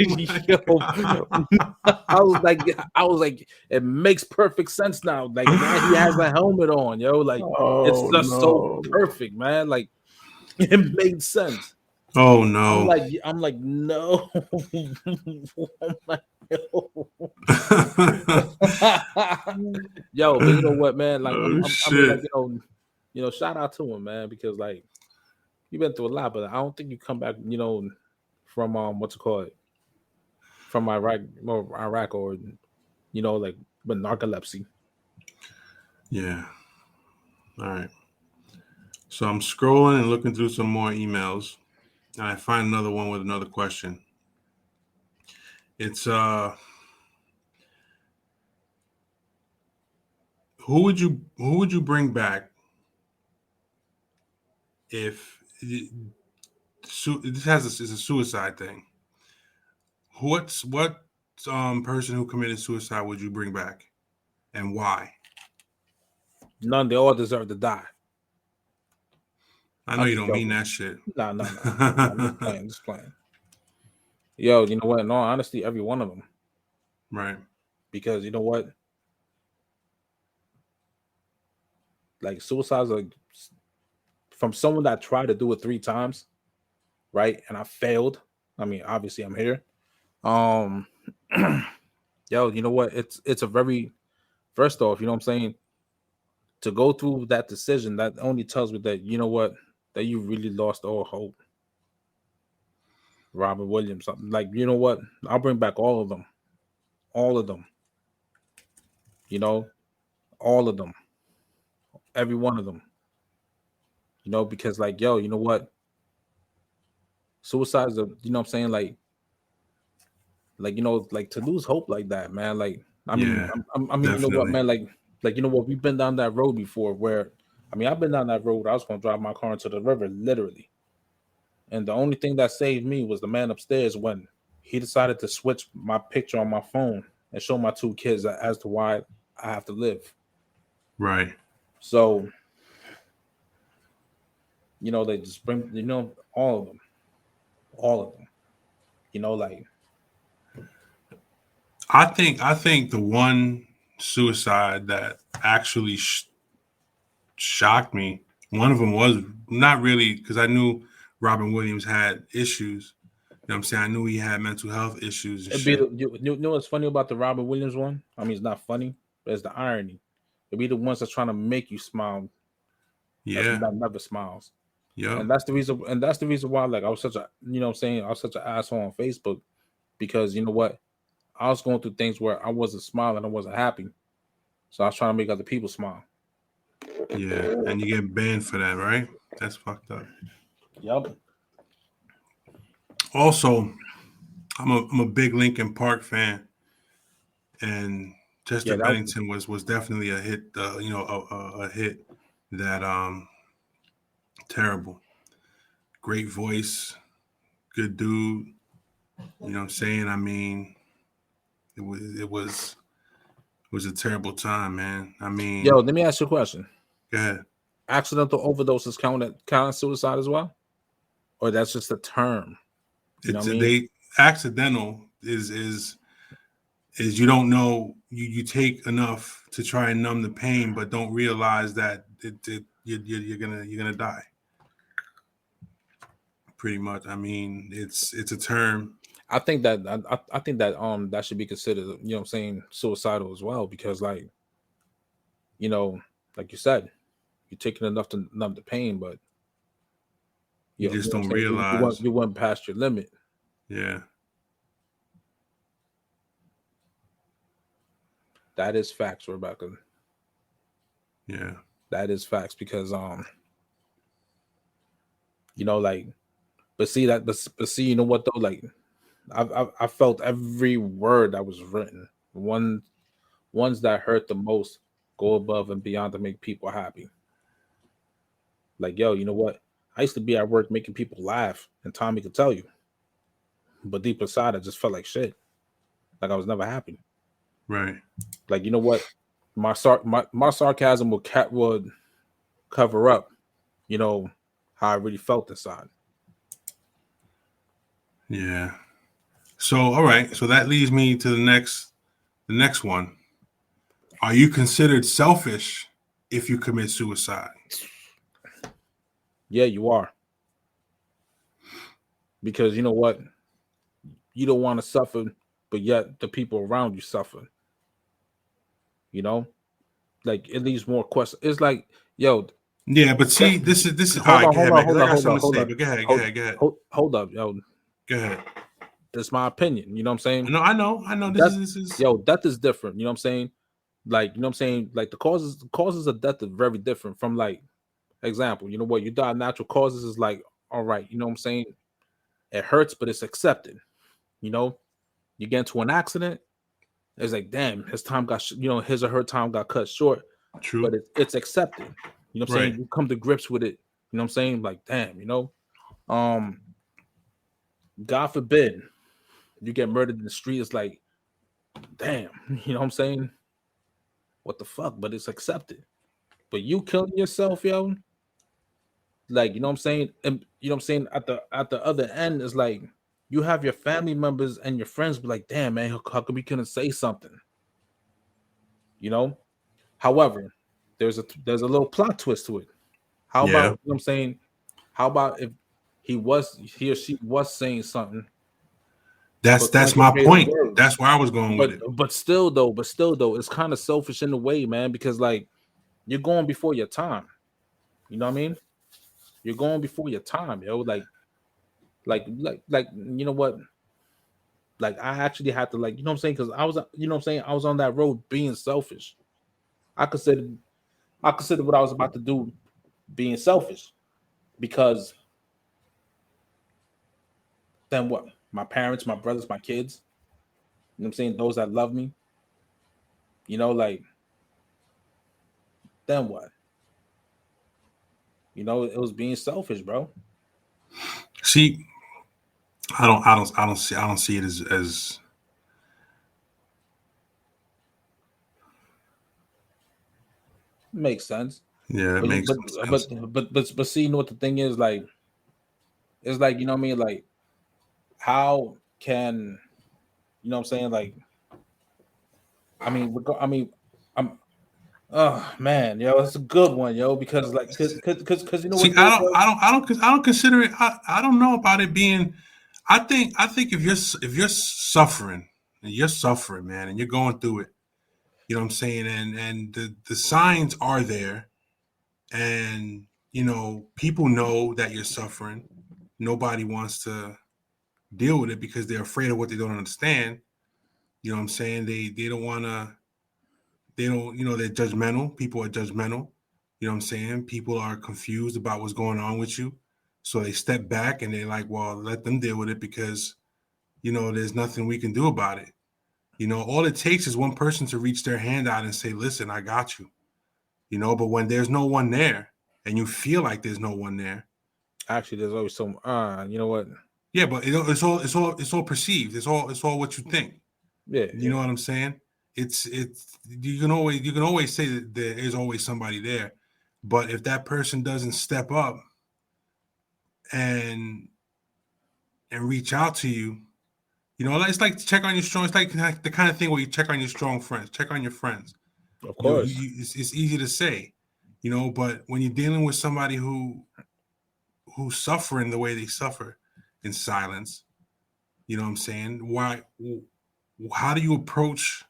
my Yo, god. I was like, it makes perfect sense now. Like why he has a helmet on, yo. Like it's Oh just so no. perfect, man. Like it made sense. Oh I'm no. like, no. I'm like, no. Yo, but you know what, man? Like, Oh I mean, like, shit. shout out to him, man, because like you've been through a lot, but I don't think you come back, from what's it called, from Iraq, or like with narcolepsy. Yeah. All right. So I'm scrolling and looking through some more emails, and I find another one with another question. It's who would you bring back if this is a suicide thing? What person who committed suicide would you bring back, and why? None, they all deserve to die. I know I'm you just don't mean joking. that shit. No. I'm just playing, just playing. Yo, you know what? In all honesty, every one of them, Right. because you know what? Like suicides are from someone that tried to do it 3 times, right? And I failed. I mean, obviously, I'm here. Um, yo, you know what? It's a very first off, you know what I'm saying? To go through that decision, that only tells me that you know what, that you really lost all hope. Robert Williams, like you know what? I'll bring back all of them. You know, all of them, every one of them. Because like yo, you know what? Suicide is you know what I'm saying, like like to lose hope like that, man. Like I mean, Yeah. I mean, you know what, Definitely. man? Like you know what? We've been down that road before. Where I mean, I've been down that road. I was gonna drive my car into the river, literally, and the only thing that saved me was the man upstairs when he decided to switch my picture on my phone and show my 2 kids as to why I have to live. Right. So they just bring all of them. Like I think the one suicide that actually shocked me. One of them was not really because I knew Robin Williams had issues. You know what I'm saying? I knew he had mental health issues and it'd be shit. you know what's funny about the Robin Williams one? I mean, it's not funny, but it's the irony. It'd be the ones that's trying to make you smile. Yeah. That never smiles. Yep. And that's the reason why like I was such a what I'm saying, I was such an asshole on Facebook because you know what? I was going through things where I wasn't smiling, I wasn't happy. So I was trying to make other people smile. Yeah, and you get banned for that, right? That's fucked up. Yep. Also, I'm a big Linkin Park fan, and Chester Yeah, that was Bennington was definitely a hit. A hit that terrible. Great voice, good dude. You know what I'm saying? I mean, it was a terrible time, man. I yo. mean, Let me ask you a question. go ahead. Accidental overdoses count as suicide as well, or that's just a term? You know It's what I mean? they accidental is you don't know you take enough to try and numb the pain, but don't realize that you're gonna die. Pretty much. I mean, it's a term. I think that I think that that should be considered, you know what I'm saying, suicidal as well, because like, you know, like you said, you're taking enough to numb the pain, but You you just know what I'm don't saying, realize. you went past your limit. Yeah, That is facts, Rebecca. yeah. That is facts because you know, like, but see that, but see, you know what though, like, I felt every word that was written. Ones that hurt the most go above and beyond to make people happy. Like, yo, you know what? I used to be at work making people laugh, and Tommy could tell you. But deep inside, I just felt like shit. Like I was never happy. Right. Like, you know what? My sarcasm would cover up, you know, how I really felt inside. Yeah. So all right. So that leads me to the next one. Are you considered selfish if you commit suicide? Yeah, you are. Because you know what? You don't want to suffer, but yet the people around you suffer. You know? Like it leaves more questions. It's like, yo, Yeah, but that, see, this is all hold right. on, Go ahead, man. Because I got hold something up, to hold say. up. But go ahead, go ahead, go ahead, Hold up, yo. go ahead. That's my opinion. You know what I'm saying? I know. This Death, is yo, death is different. You know what I'm saying? Like, you know what I'm saying? Like the causes of death are very different from like example. You know what? You die of natural causes is like, all right, you know what I'm saying? It hurts, but it's accepted. You know, you get into an accident, it's like, damn, his or her time got cut short, true. but it's accepted. You know what I'm saying? Right. You come to grips with it. You know what I'm saying? Like, damn, um, God forbid you get murdered in the street. It's like, damn, you know what I'm saying? What the fuck? But it's accepted. But you killing yourself, yo, like, you know what I'm saying? And you know what I'm saying? At the other end, is like you have your family members and your friends be like, damn man, how come we couldn't say something? You know? However, there's a little plot twist to it. How about, Yeah. you know what I'm saying? How about if he or she was saying something, That's but couldn't that's my convey the point. words? That's where I was going with But it. but still though, it's kind of selfish in a way, man, because like you're going before your time. You know what I mean? You're going before your time, yo. Like you know what? Like I actually had to, like, you know what I'm saying, because I was, you know what I'm saying, I was on that road being selfish. I considered I considered what I was about to do being selfish, because then what? My parents, my brothers, my kids, you know what I'm saying, those that love me, like, then what? It was being selfish, bro. See, I don't see it as Makes sense. yeah, it But makes some sense. see, what the thing is, like, it's like, you know what I mean, like, how can, you know what I'm saying, like, I mean, I'm oh man, yo, it's a good one, yo, because like, cause you know See, what it is, yo? I don't consider it. I don't know about it being. I think if you're suffering and you're suffering, man, and you're going through it, you know what I'm saying, and the signs are there, and people know that you're suffering. Nobody wants to deal with it because they're afraid of what they don't understand. You know what I'm saying? They don't want to they don't, they're judgmental. People are judgmental. You know what I'm saying? People are confused about what's going on with you. So they step back and they're like, well, let them deal with it because, there's nothing we can do about it. All it takes is one person to reach their hand out and say, listen, I got you. But when there's no one there and you feel like there's no one there. Actually, there's always some, you know what? Yeah, but it's all perceived. It's all what you think. Yeah. You know what I'm saying? It's you can always say that there is always somebody there, but if that person doesn't step up and reach out to you, it's like check on your strong. It's like the kind of thing where you check on your strong friends, check on your friends. Of course. It's easy to say, but when you're dealing with somebody who's suffering the way they suffer in silence, you know what I'm saying? How do you approach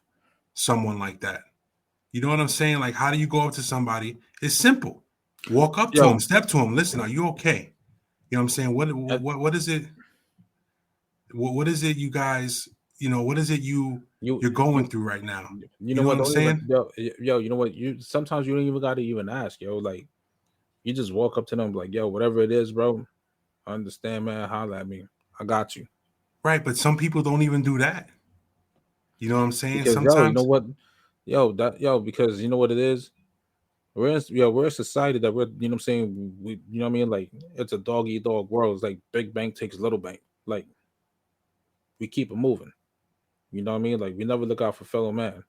someone like that? You know what I'm saying? Like, how do you go up to somebody? It's simple. Walk up to Yo, him, step to him. Listen, are you okay? You know what I'm saying? uh, What is it? What is it, you guys? What is it you you're going you through right now? you know You know what what? I'm Don't even saying? yo. You know what? You sometimes you don't even gotta even ask, yo. Like you just walk up to them like, yo, whatever it is, bro. I understand, man. Holla at me. I got you. Right, but some people don't even do that. You know what I'm saying? Because yo, you know Sometimes, what? Because you know what it is. We're a society that we're, you know what I'm saying, you know what I mean, like it's a dog eat dog world. It's like big bank takes little bank. Like we keep it moving. You know what I mean? Like we never look out for fellow man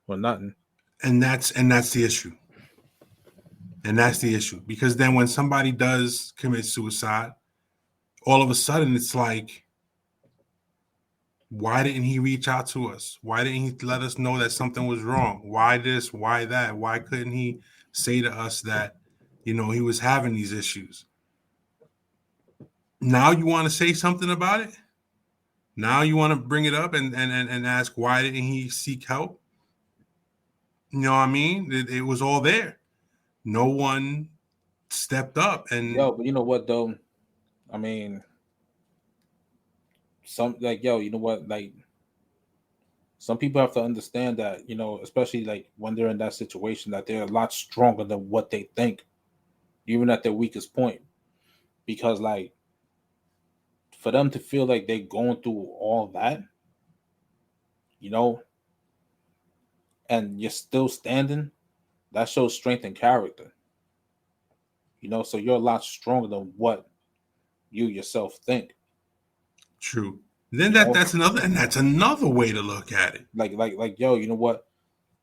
or nothing. and that's the issue. And that's the issue because then when somebody does commit suicide, all of a sudden it's like, why didn't he reach out to us? Why didn't he let us know that something was wrong? Why this? Why that? Why couldn't he say to us that, he was having these issues? Now you want to say something about it? Now you want to bring it up and ask why didn't he seek help? You know what I mean? It was all there. No one stepped up Yo, and but you know what though? I mean, some like yo, you know what? Like some people have to understand that, especially like when they're in that situation, that they're a lot stronger than what they think, even at their weakest point. Because like for them to feel like they're going through all that, you know, and you're still standing, that shows strength and character. So you're a lot stronger than what you yourself think. true. Then You know, that's another way to look at it. like yo, you know what?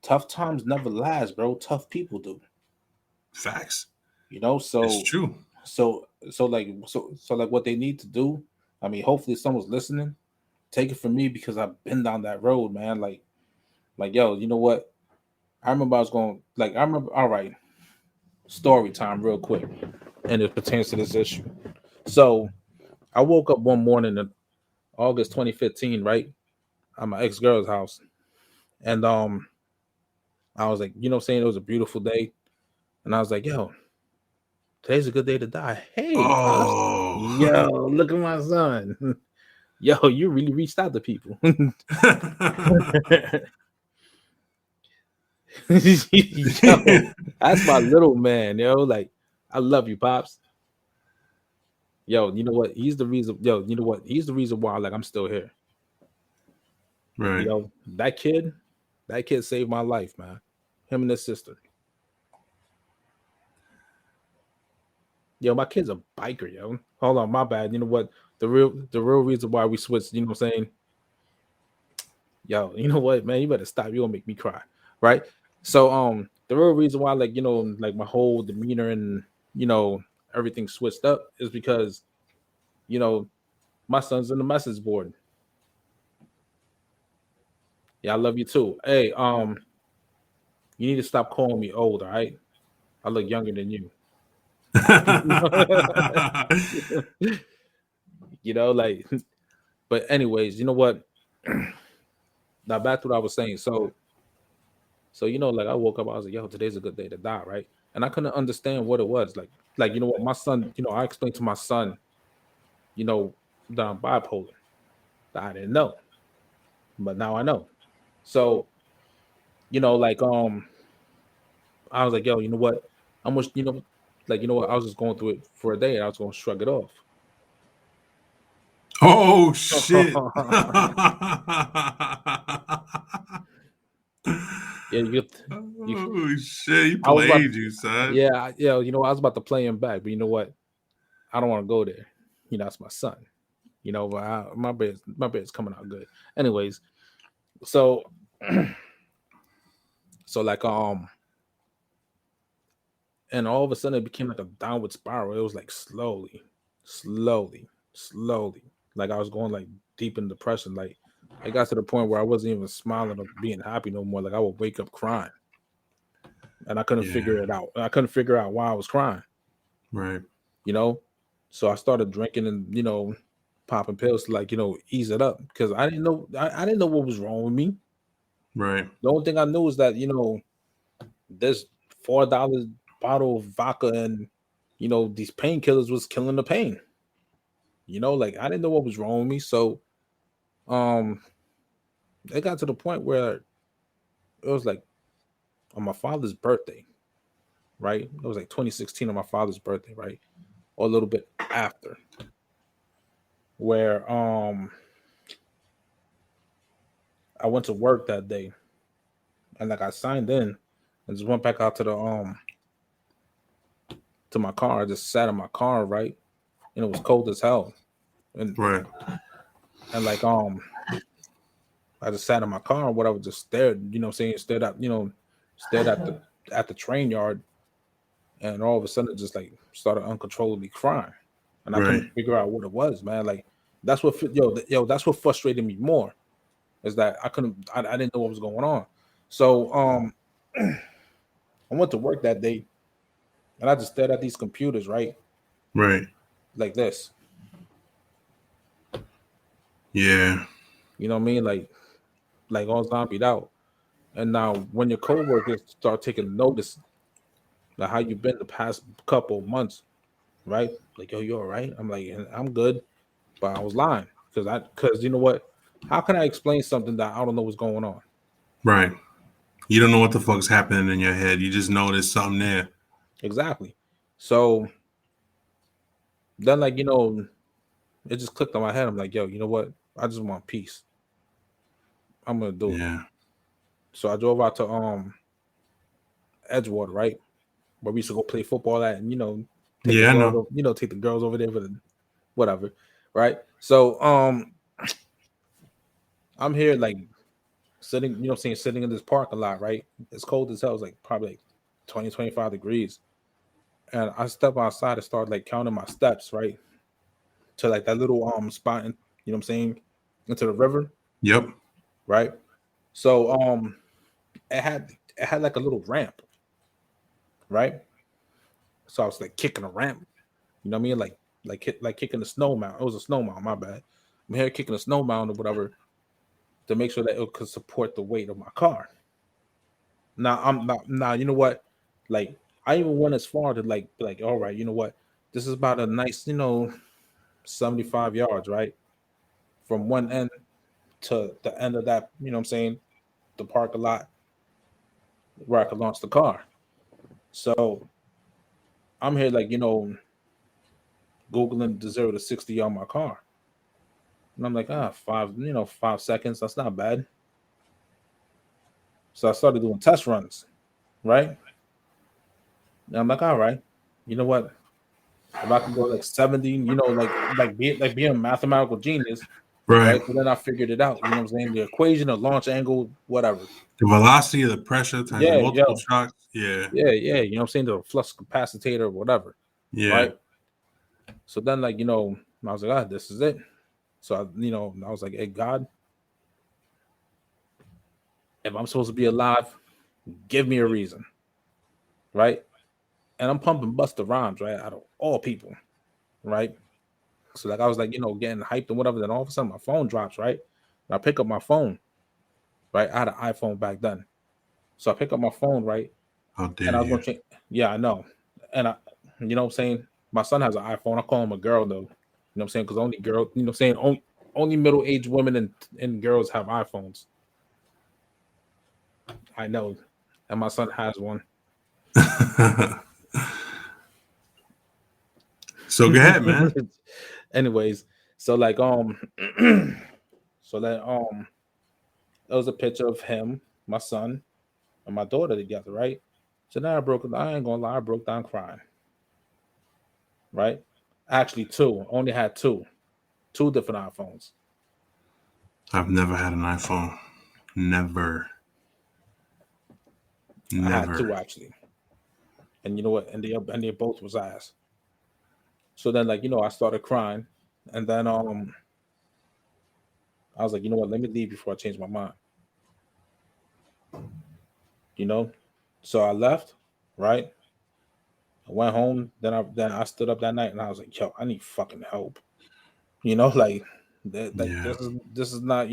Tough times never last, bro. Tough people do. Facts. You know, It's so true. so like what they need to do. I mean, hopefully someone's listening. Take it from me because I've been down that road, man. Like yo, you know what? I remember I was going like I remember. All right, story time, real quick, and it pertains to this issue. So I woke up one morning in August 2015, right, at my ex girl's house, and I was like, what I'm saying, it was a beautiful day, and I was like, yo, today's a good day to die. Hey, pops, Oh. yo, look at my son. Yo, you really reached out to people. Yo, that's my little man, yo. Like, I love you, pops. Yo, you know what? He's the reason. Yo, you know what? He's the reason why, like, I'm still here. Right. That kid saved my life, man. Him and his sister. Yo, my kid's a biker, yo. Hold on, my bad. You know what? The real reason why we switched, you know what I'm saying? Yo, you know what, man? You better stop. You gonna make me cry. Right? So the real reason why, like, like my whole demeanor and everything switched up is because, you know, my son's in the message board. Yeah, I love you too. Hey, you need to stop calling me old, all right? I look younger than you. Like, but anyways, you know what? Now back to what I was saying. So like I woke up, I was like, yo, today's a good day to die, right? And I couldn't understand what it was. Like, you know what, my son, I explained to my son, you know, that I'm bipolar. That I didn't know. But now I know. So, like I was like, yo, you know what? How much, like, you know what? I was just going through it for a day and I was going to shrug it off. Oh shit! Yeah, you, Oh shit! He I was about, played you, son. yeah, I was about to play him back, but you know what? I don't want to go there. It's my son. But my bed's coming out good. Anyways, so like and all of a sudden it became like a downward spiral. It was like slowly. Like I was going like deep in depression. Like it got to the point where I wasn't even smiling or being happy no more. Like I would wake up crying, and I couldn't figure it out. I couldn't figure out why I was crying. Right. So I started drinking and popping pills to like ease it up because I didn't know I didn't know what was wrong with me. Right. The only thing I knew is that this $4 bottle of vodka and these painkillers was killing the pain. Like I didn't know what was wrong with me. So it got to the point where it was like on my father's birthday, right? It was like 2016 on my father's birthday, right? Or a little bit after. Where I went to work that day and like I signed in and just went back out to my car. I just sat in my car, right? And it was cold as hell. And Right. like I just sat in my car or whatever, just stared, stared at the train yard, and all of a sudden it just like started uncontrollably crying. And I couldn't Right. figure out what it was, man. Like that's what that's what frustrated me more is that I didn't know what was going on. So I went to work that day and I just stared at these computers, right? Right. Like this. Yeah. You know what I mean? Like all zombied out. And now when your coworkers start taking notice of how you've been the past couple of months, right? Like, yo, you all right? I'm like, I'm good. But I was lying. Because you know what? How can I explain something that I don't know what's going on? Right. You don't know what the fuck's happening in your head. You just know there's something there. Exactly. So then like, it just clicked on my head. I'm like, yo, you know what? I just want peace. I'm gonna do it. Yeah. So I drove out to Edgewater, right? Where we used to go play football at and take the Yeah, I girls know. take the girls over there for the whatever. Right. So I'm here like sitting, sitting in this parking lot, right? It's cold as hell. It's like probably like 20, 25 degrees. And I step outside and start like counting my steps, right? To like that little spot in, into the river, Yep. right? So it had like a little ramp, right? So I was like kicking a ramp, you know what I mean? Like kicking a snow mound. It was a snow mound, my bad. I'm here kicking a snow mound or whatever to make sure that it could support the weight of my car. Now you know what? Like I even went as far to like be like, all right, you know what? This is about a nice, 75 yards, right? From one end to the end of that, the parking lot where I could launch the car. So I'm here like, Googling the 0 to 60 on my car. And I'm like, 5 seconds, that's not bad. So I started doing test runs, right? And I'm like, all right, you know what? If I can go like 70, being a mathematical genius, Right. right? So then I figured it out. You know what I'm saying? The equation of launch angle, whatever. The velocity of the pressure times the Yeah, multiple yo, shocks. Yeah. yeah. You know what I'm saying? The flux capacitor, whatever, Yeah. right? So then, like, I was like, this is it. So I was like, hey, God, if I'm supposed to be alive, give me a reason, right? And I'm pumping Busta Rhymes, right? Out of all people, right? So like I was like, getting hyped and whatever. Then all of a sudden my phone drops, right? And I pick up my phone, right? I had an iPhone back then. So I pick up my phone, right? How And dare I was gonna you? change. Yeah, I know. And you know what I'm saying? My son has an iPhone. I call him a girl though. You know what I'm saying? Because only girl, you know what I'm saying? Only middle-aged women and girls have iPhones. I know. And my son has one. So go ahead, man. Anyways, so like so that it was a picture of him, my son, and my daughter together, right? So now I ain't gonna lie, I broke down crying, right? Actually, two. I only had two different iPhones. I've never had an iPhone. Never. I had Never. two actually, and you know what? And they both was ass. So then, like I started crying, and then I was like, you know what? Let me leave before I change my mind. You know, so I left, right? I went home. Then I stood up that night, and I was like, yo, I need fucking help. Like like Yeah. this is not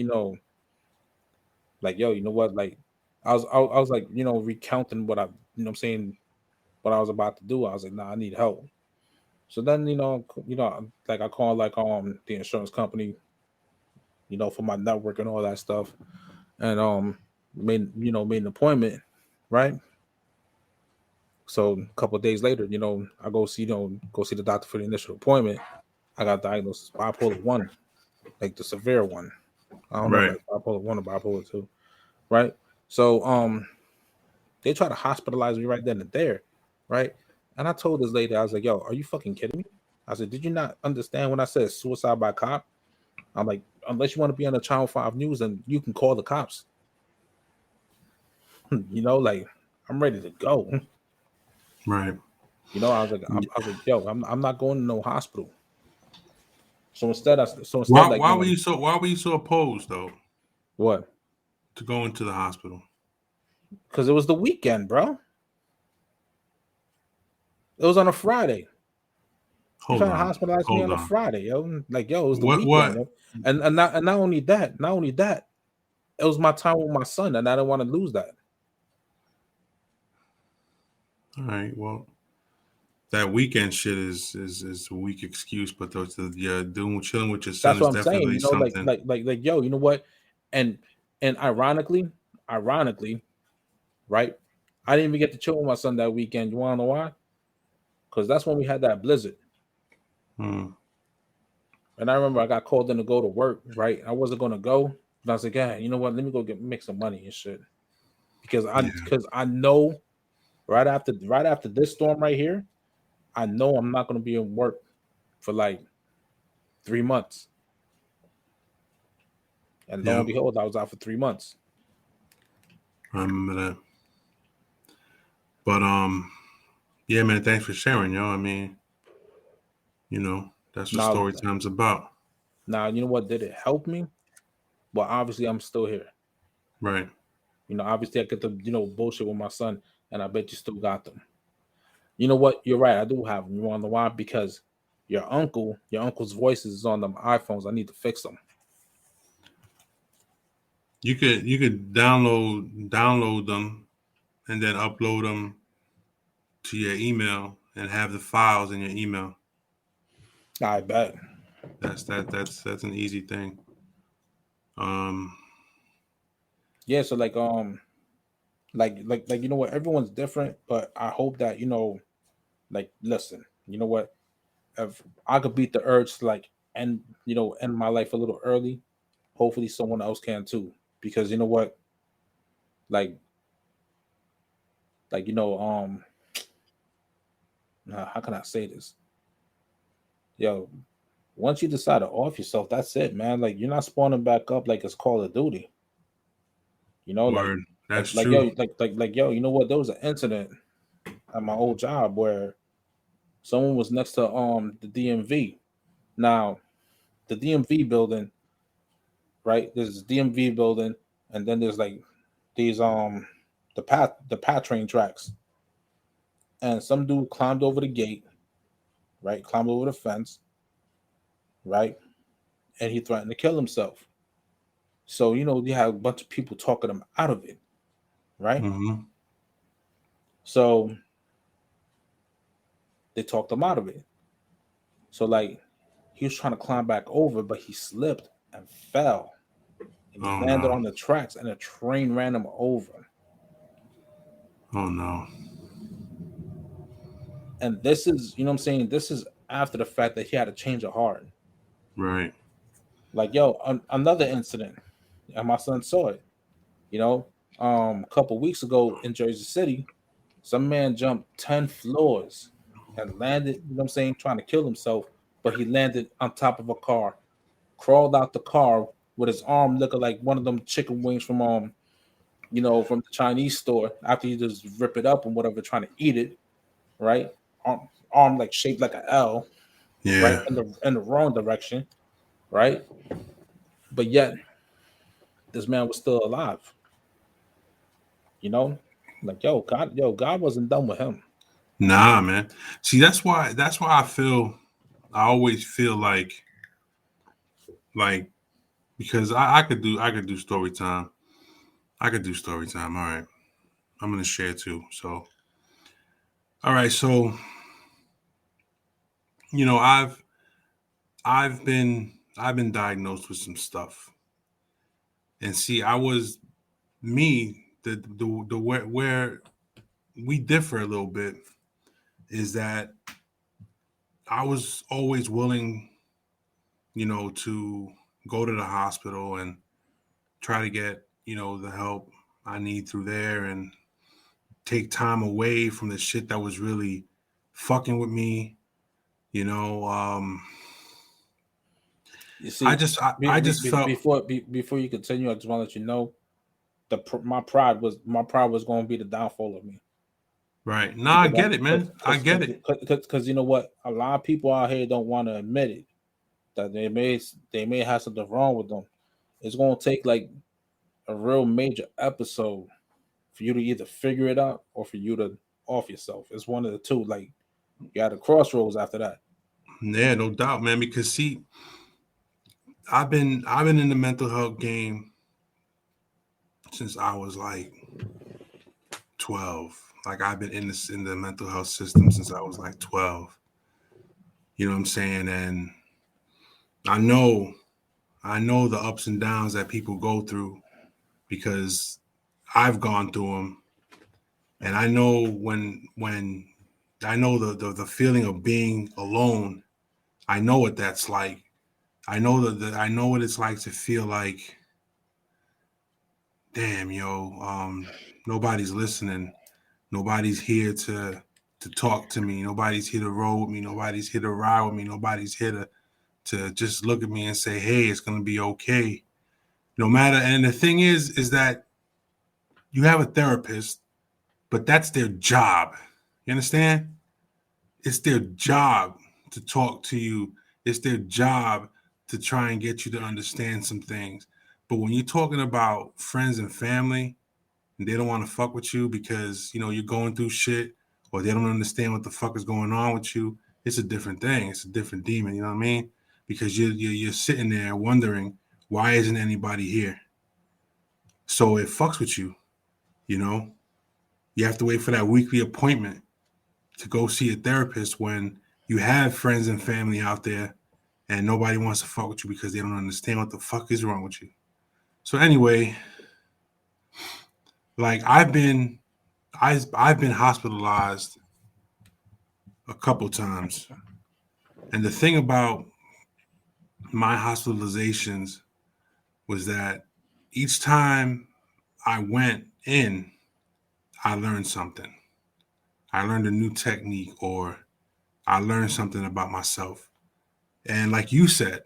like yo, you know what? Like I was like recounting what I what I'm saying what I was about to do. I was like, nah, I need help. So then like I called like the insurance company, for my network and all that stuff, and made an appointment, right? So a couple of days later, I go see the doctor for the initial appointment. I got diagnosed as bipolar one, like the severe one. I don't know if Right. that's bipolar one or bipolar two, right? So they try to hospitalize me right then and there, right? And I told this lady, I was like, yo, are you fucking kidding me? I said, did you not understand when I said suicide by cop? I'm like, unless you want to be on the Channel 5 news, then you can call the cops. Like I'm ready to go. Right. I was like, yo, I'm not going to no hospital. So instead, like, Why were you so opposed though what? to go into the hospital? Because it was the weekend, bro. It was on a Friday. You Hold trying to on. hospitalize me Hold on a on. Friday, yo? Like, yo, it was the weekend, What yo. And not only that, it was my time with my son, and I didn't want to lose that. all right, well, that weekend shit is a weak excuse, but yeah, doing chilling with your son That's what is I'm saying. definitely Like, something. yo, you know what? And ironically, right? I didn't even get to chill with my son that weekend. You want to know why? Because that's when we had that blizzard. Hmm. And I remember I got called in to go to work, right? I wasn't gonna go, but I was like, yeah, you know what? Let me go make some money and shit. Because I Yeah. because I know right after this storm right here, I know I'm not gonna be in work for like 3 months. And lo and Yep. behold, I was out for 3 months. I remember that. But yeah, man. Thanks for sharing, yo. I mean, that's what Now story time's about. now you know what? Did it help me? Well, obviously I'm still here. Right. Obviously I get the bullshit with my son, and I bet you still got them. You know what? You're right. I do have them. You want to know why? Because your uncle's voices is on them iPhones. I need to fix them. You could download them and then upload them to your email and have the files in your email. I bet. That's an easy thing. Um, Yeah. So like you know what? Everyone's different, but I hope that like listen. You know what? If I could beat the urge to like end my life a little early, hopefully someone else can too. Because you know what? Like how can I say this? Yo, once you decide to off yourself, that's it, man. Like you're not spawning back up like it's Call of Duty. Like word. That's yo, true. yo, you know what? There was an incident at my old job where someone was next to the DMV. Now, the DMV building, right? There's this DMV building, and then there's like these the path train tracks. And some dude climbed over the gate, right? Climbed over the fence, right? And he threatened to kill himself. So, you have a bunch of people talking him out of it, right? Hmm. So they talked him out of it. So like he was trying to climb back over, but he slipped and fell. And he Oh landed no. on the tracks and a train ran him over. Oh no. And this is, you know what I'm saying? This is after the fact that he had a change of heart. Right. Like, yo, another incident, and my son saw it. You know, a couple weeks ago in Jersey City, some man jumped 10 floors and landed. You know what I'm saying? Trying to kill himself, but he landed on top of a car, crawled out the car with his arm looking like one of them chicken wings from from the Chinese store. After you just rip it up and whatever, trying to eat it, right? Arm like shaped like an L, right Yeah. in the wrong direction, right? But yet this man was still alive. You know, like God wasn't done with him. Nah, man. See, that's why I always feel like because I could do story time. I could do story time. All right. I'm gonna share too. So all right, so you know, I've been diagnosed with some stuff. And see, I was me, the where we differ a little bit is that I was always willing, to go to the hospital and try to get, the help I need through there and take time away from the shit that was really fucking with me, you know. You I see, just I just felt before you continue, I just want to let you know my pride was going to be the downfall of me. right. Nah, I Because get it, man. I get it. you know what, a lot of people out here don't want to admit it, that they may have something wrong with them. It's going to take like a real major episode for you to either figure it out or for you to off yourself. It's one of the two. Like, you got a crossroads after that. Yeah, no doubt, man. Because see, I've been in the mental health game since I was like 12. Like I've been in the mental health system since I was like 12. You know what I'm saying? And I know I know the ups and downs that people go through because I've gone through them, and I know when I know the feeling of being alone. I know what that's like. I know I know what it's like to feel like, damn, nobody's listening. Nobody's here to talk to me. Nobody's here to roll with me. Nobody's here to ride with me. Nobody's here to just look at me and say, hey, it's gonna be okay. No matter. And the thing is that you have a therapist, but that's their job. You understand? It's their job to talk to you. It's their job to try and get you to understand some things. But when you're talking about friends and family, and they don't want to fuck with you because you're going through shit, or they don't understand what the fuck is going on with you, it's a different thing. It's a different demon. You know what I mean? Because you're sitting there wondering, why isn't anybody here? So it fucks with you. You know, you have to wait for that weekly appointment to go see a therapist when you have friends and family out there, and nobody wants to fuck with you because they don't understand what the fuck is wrong with you. So anyway, like I've been hospitalized a couple times. And the thing about my hospitalizations was that each time I went in, I learned something. I learned a new technique, or I learned something about myself. And like you said,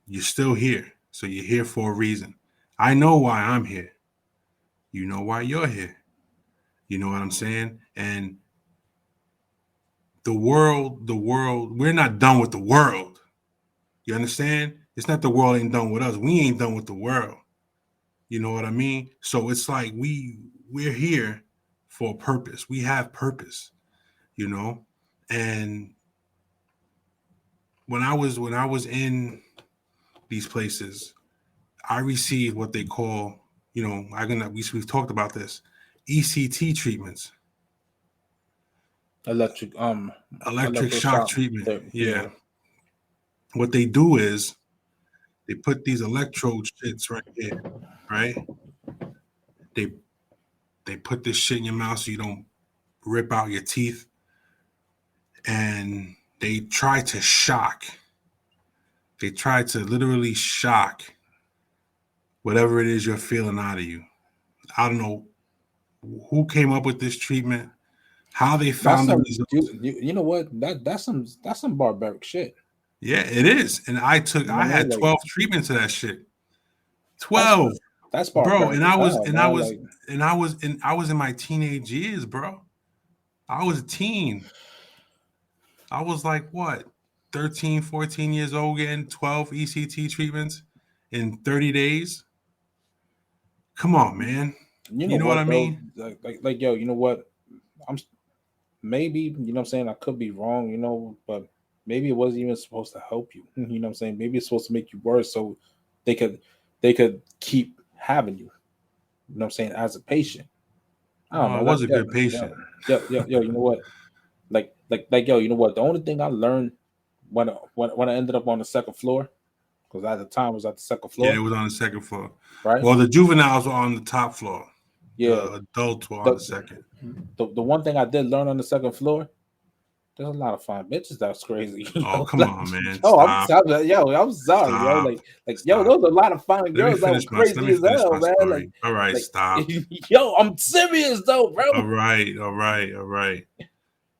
you're still here. So you're here for a reason. I know why I'm here. You know why you're here. You know what I'm saying? And the world, we're not done with the world. You understand? It's not the world ain't done with us. We ain't done with the world. You know what I mean? So it's like we're here for a purpose. We have purpose, you know? And when I was in these places, I received what they call, we've talked about this, ECT treatments, Electric electric shock electroshock treatment. therapy. Yeah. Yeah. What they do is they put these electrode shits right here, right? They they put this shit in your mouth so you don't rip out your teeth, and they try to shock. They try to literally shock whatever it is you're feeling out of you. I don't know who came up with this treatment, how they That's found the some results. you know what? That's some barbaric shit. Yeah, it is. And You know I what I mean? had Like 12 treatments of that shit. that's 12, that's bro. barbaric as hell, man. Like I was in my teenage years, bro. I was a teen. I was like what? 13, 14 years old getting 12 ECT treatments in 30 days. Come on, man. you know You know what what I though? mean? Like yo, you know what? I'm maybe, you know what I'm saying, I could be wrong, you know, but maybe it wasn't even supposed to help you. You know what I'm saying? Maybe it's supposed to make you worse so they could they could keep having you. You know what I'm saying, as a patient. I Oh, don't I know. That was a yo, good yo, patient. yo, you know what? Like yo, you know what? The only thing I learned when I ended up on the second floor, because at the time I was at the second Yeah, it floor, was on the second floor. right? Well, the juveniles were on the top floor. Yeah. The adults were on the The second. the one thing I did learn on the second floor, there's a lot of fine bitches. That's crazy. You Oh, know, come like on, man. yo, Stop. I'm sorry, yo. Stop. Yo, Stop. those are a lot of fine girls that were Let crazy me as finish hell, my man. story. All right, Like, stop. yo, I'm serious though, bro. All right, all right, all right,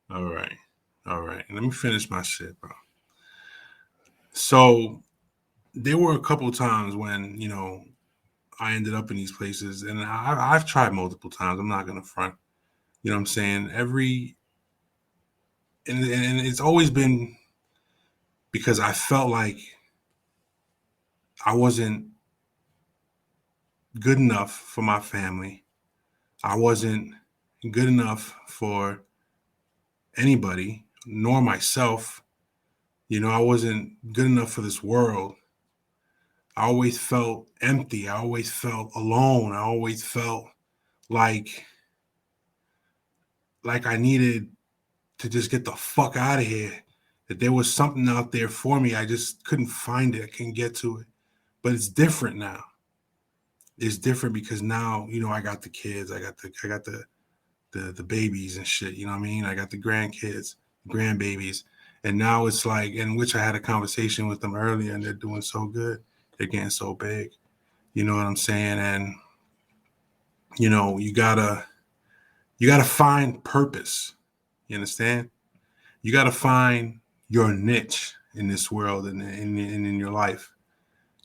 all right, all right. Let me finish my shit, bro. So there were a couple times when, I ended up in these places, and I've tried multiple times. I'm not gonna front. You know what I'm saying? And it's always been because I felt like I wasn't good enough for my family. I wasn't good enough for anybody, nor myself. I wasn't good enough for this world. I always felt empty. I always felt alone. I always felt like I needed to just get the fuck out of here. That there was something out there for me. I just couldn't find it. I couldn't get to it. But it's different now. It's different because now, I got the kids. I got the babies and shit. You know what I mean? I got the grandkids, grandbabies. And now it's like, in which I had a conversation with them earlier, and they're doing so good. They're getting so big. You know what I'm saying? And you gotta find purpose. You understand? You gotta find your niche in this world and in your life.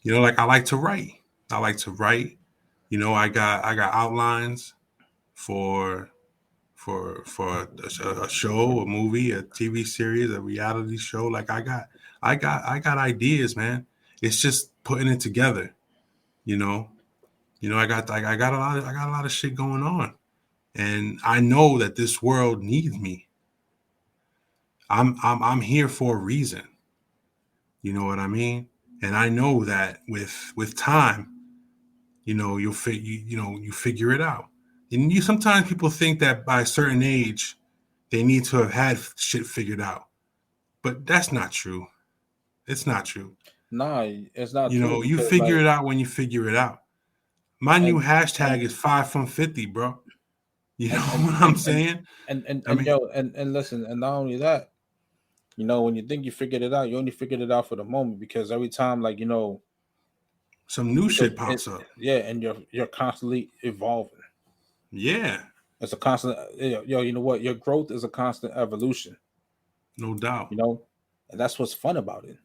Like I like to write. I like to write. I got outlines for a show, a movie, a TV series, a reality show. Like I got ideas, man. It's just putting it together. You know, I got a lot of shit going on, and I know that this world needs me. I'm here for a reason. You know what I mean? And I know that with time, you figure it out. And sometimes people think that by a certain age they need to have had shit figured out, but that's not true. It's not true. Nah, it's not true You because figure like it out when you figure it out. My new and hashtag and is 5 from 50, bro. You know and and what I'm and and saying? I and mean, yo and listen, and not only that, you know, when you think you figured it out, you only figured it out for the moment because every time, like, you know, some new because shit pops up. yeah, and you're constantly evolving. Yeah, It's a constant, yo, you know what? Your growth is a constant evolution, no doubt. you know, and that's what's fun about it,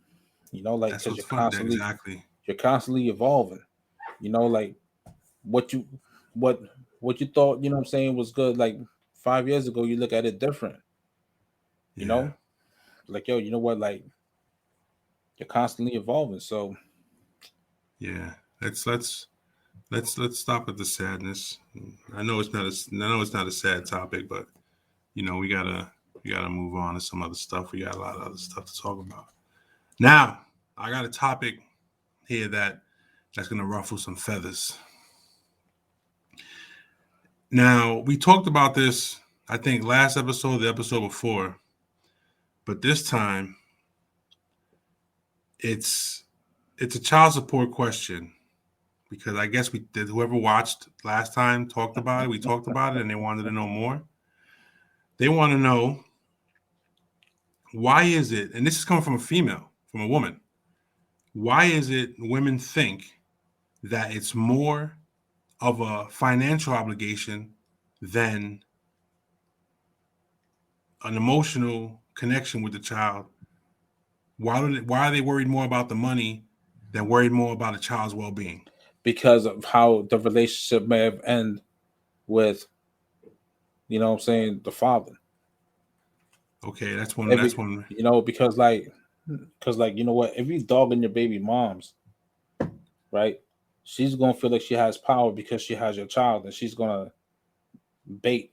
you know, like That's because what's fun. Exactly. you're constantly evolving, you know, like what you what what you thought, you know, what I'm saying was good like 5 years ago, you look at it different, you Yeah, know, like yo, you know what, like you're constantly evolving, so yeah. Let's stop at the sadness. I know it's not a sad topic, but we gotta move on to some other stuff. We got a lot of other stuff to talk about. Now, I got a topic here that's gonna ruffle some feathers. Now, we talked about this, I think, last episode, the episode before, but this time it's it's a child support question because I guess we did. Whoever watched last time talked about it. We talked about it, and they wanted to know more. They want to know why is it, and this is coming from a female, from a woman, why is it women think that it's more of a financial obligation than an emotional connection with the child? Why are they worried more about the money than worried more about a child's well-being? Because of how the relationship may have ended with, the father. Okay, that's one. Every, That's one. because you know what, if you dogging your baby moms, right, she's gonna feel like she has power because she has your child, and she's gonna bait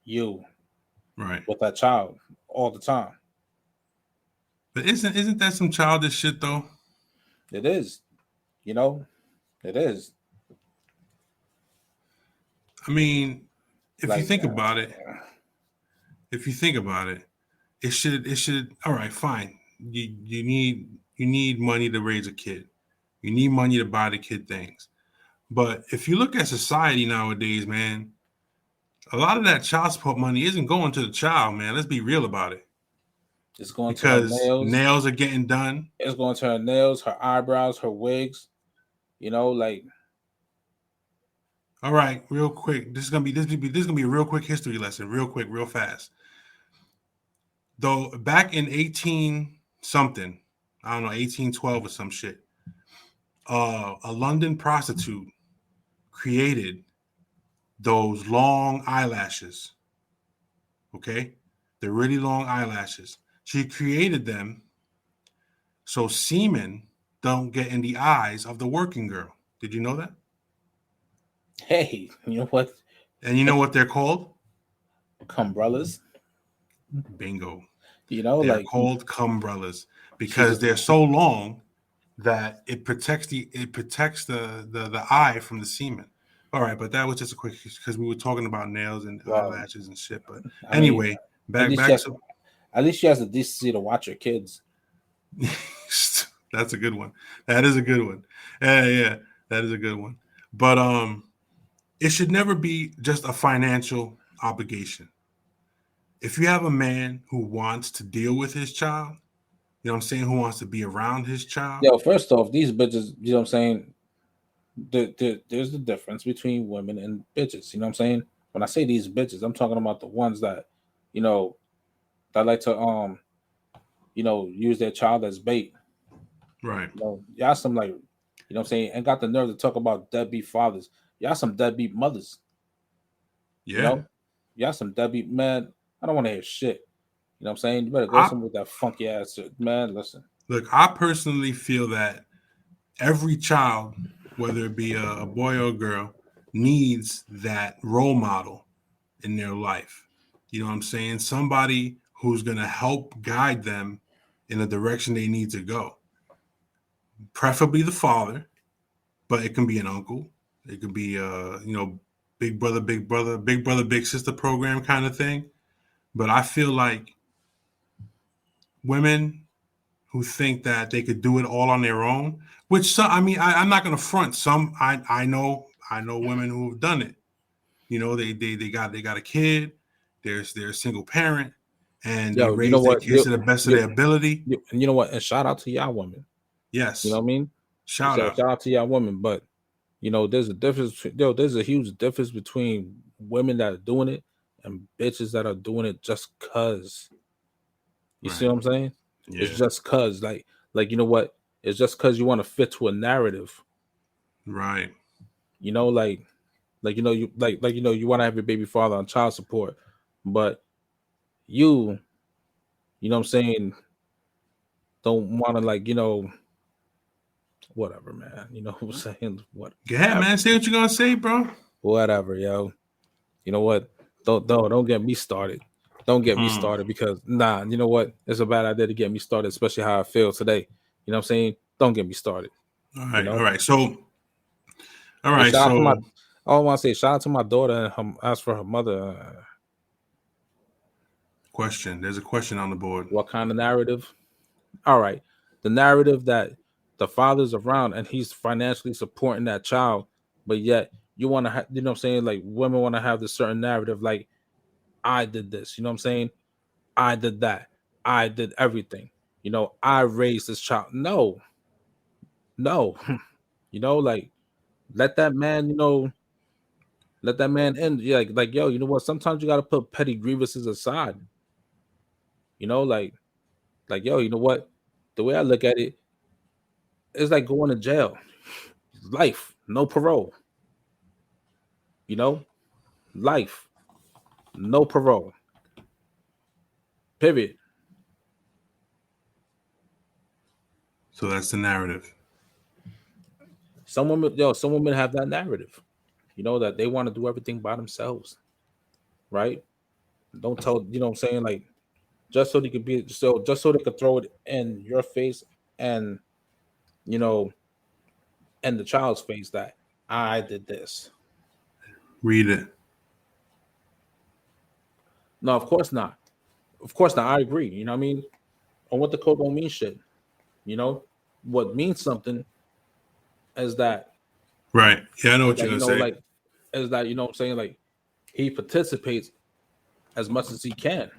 you Right. with that child all the time. But isn't that some childish shit though? It is, you know, it is. I mean, if you Like, think about it, if you think about it, it should. All right, fine. You need money to raise a kid. You need money to buy the kid things. But if you look at society nowadays, man, a lot of that child support money isn't going to the child, man. Let's be real about it. it's going to her Because nails. nails are getting done. It's going to her nails, her eyebrows, her wigs. Like, All right, real quick. This is gonna be a real quick history lesson, real quick, real fast. Though back in 18 something, I don't know, 1812 or some shit, a London prostitute created those long eyelashes. Okay, the really long eyelashes. She created them so semen don't get in the eyes of the working girl. Did you know that? hey, you know what? And you know what they're called? Cumbrellas. Bingo. They are Like, called cumbrellas she because just they're so long that it protects the eye from the semen. All right, but that was just a quick because we were talking about nails and well, eyelashes and shit. But I mean, anyway, at back least she back has, to at least she has the decency to watch her kids. that's a good one. That is a good one. Yeah, that is a good one. But it should never be just a financial obligation. If you have a man who wants to deal with his child, you know what I'm saying, who wants to be around his child, Yo, first off, these bitches, you know what I'm saying? There's the difference between women and bitches. You know what I'm saying? When I say these bitches, I'm talking about the ones that, you know, that like to use their child as bait. right? Y'all some like, what I'm saying, and got the nerve to talk about deadbeat fathers. Y'all some deadbeat mothers. You Yeah. know, y'all some deadbeat man. I don't want to hear shit. You know what I'm saying? You better go I somewhere with that funky ass shit. Man. Listen, Look, I personally feel that every child, whether it be a boy or a girl, needs that role model in their life. You know what I'm saying? Somebody who's going to help guide them in the direction they need to go. Preferably the father, but it can be an uncle. It could be big brother, big brother, big sister program kind of thing. But I feel like women who think that they could do it all on their own, which some, I mean, I'm not going to front. Some I know women who've done it. You know, they got a kid. They're a single parent, and they yo, you know raise their what? kids to the best of their ability. And you know what? And shout out to y'all women. You know Yes, what I mean? shout out. Shout out to y'all women. But there's a difference. There's a huge difference between women that are doing it and bitches that are doing it just cause. You see Right. what I'm saying? It's Yeah. just cause, you know what? It's just cause you want to fit to a narrative. Right. You want to have your baby father on child support, but you know what I'm saying, don't want to whatever, man. You know what I'm saying? Go ahead, man. Say what you're gonna say, bro. Whatever, yo. You know what? Don't get me started. Don't get me Hmm. started because you know what? It's a bad idea to get me started, especially how I feel today. You know what I'm saying? Don't get me started. All You right. All know? right. So. All Hey, right. shout out to my So. all I want to say, shout out to my daughter and ask for her mother. Question. There's a question on the board. What kind of narrative? All right. The narrative that the father's around and he's financially supporting that child, but yet you want to you know what I'm saying? Like women want to have this certain narrative, like I did this, you know what I'm saying? I did that. I did everything. I raised this child. No, no. Like let that man, let that man in. Yeah, like yo, you know what? Sometimes you gotta put petty grievances aside. Like yo, you know what? The way I look at it, it's like going to jail. Life, no parole. You know, life, no parole. Period. So that's the narrative. Some women have that narrative. That they want to do everything by themselves, right? Don't tell, what I'm saying, like just so they could just so they could throw it in your face and you know, and the child's face that I did this. Read it. No, of course not. Of course not. I agree. You know what I mean? On what the code don't mean shit. What means something is that Right. Yeah, I know is what that you're gonna say. like is that what I'm saying, like he participates as much as he can.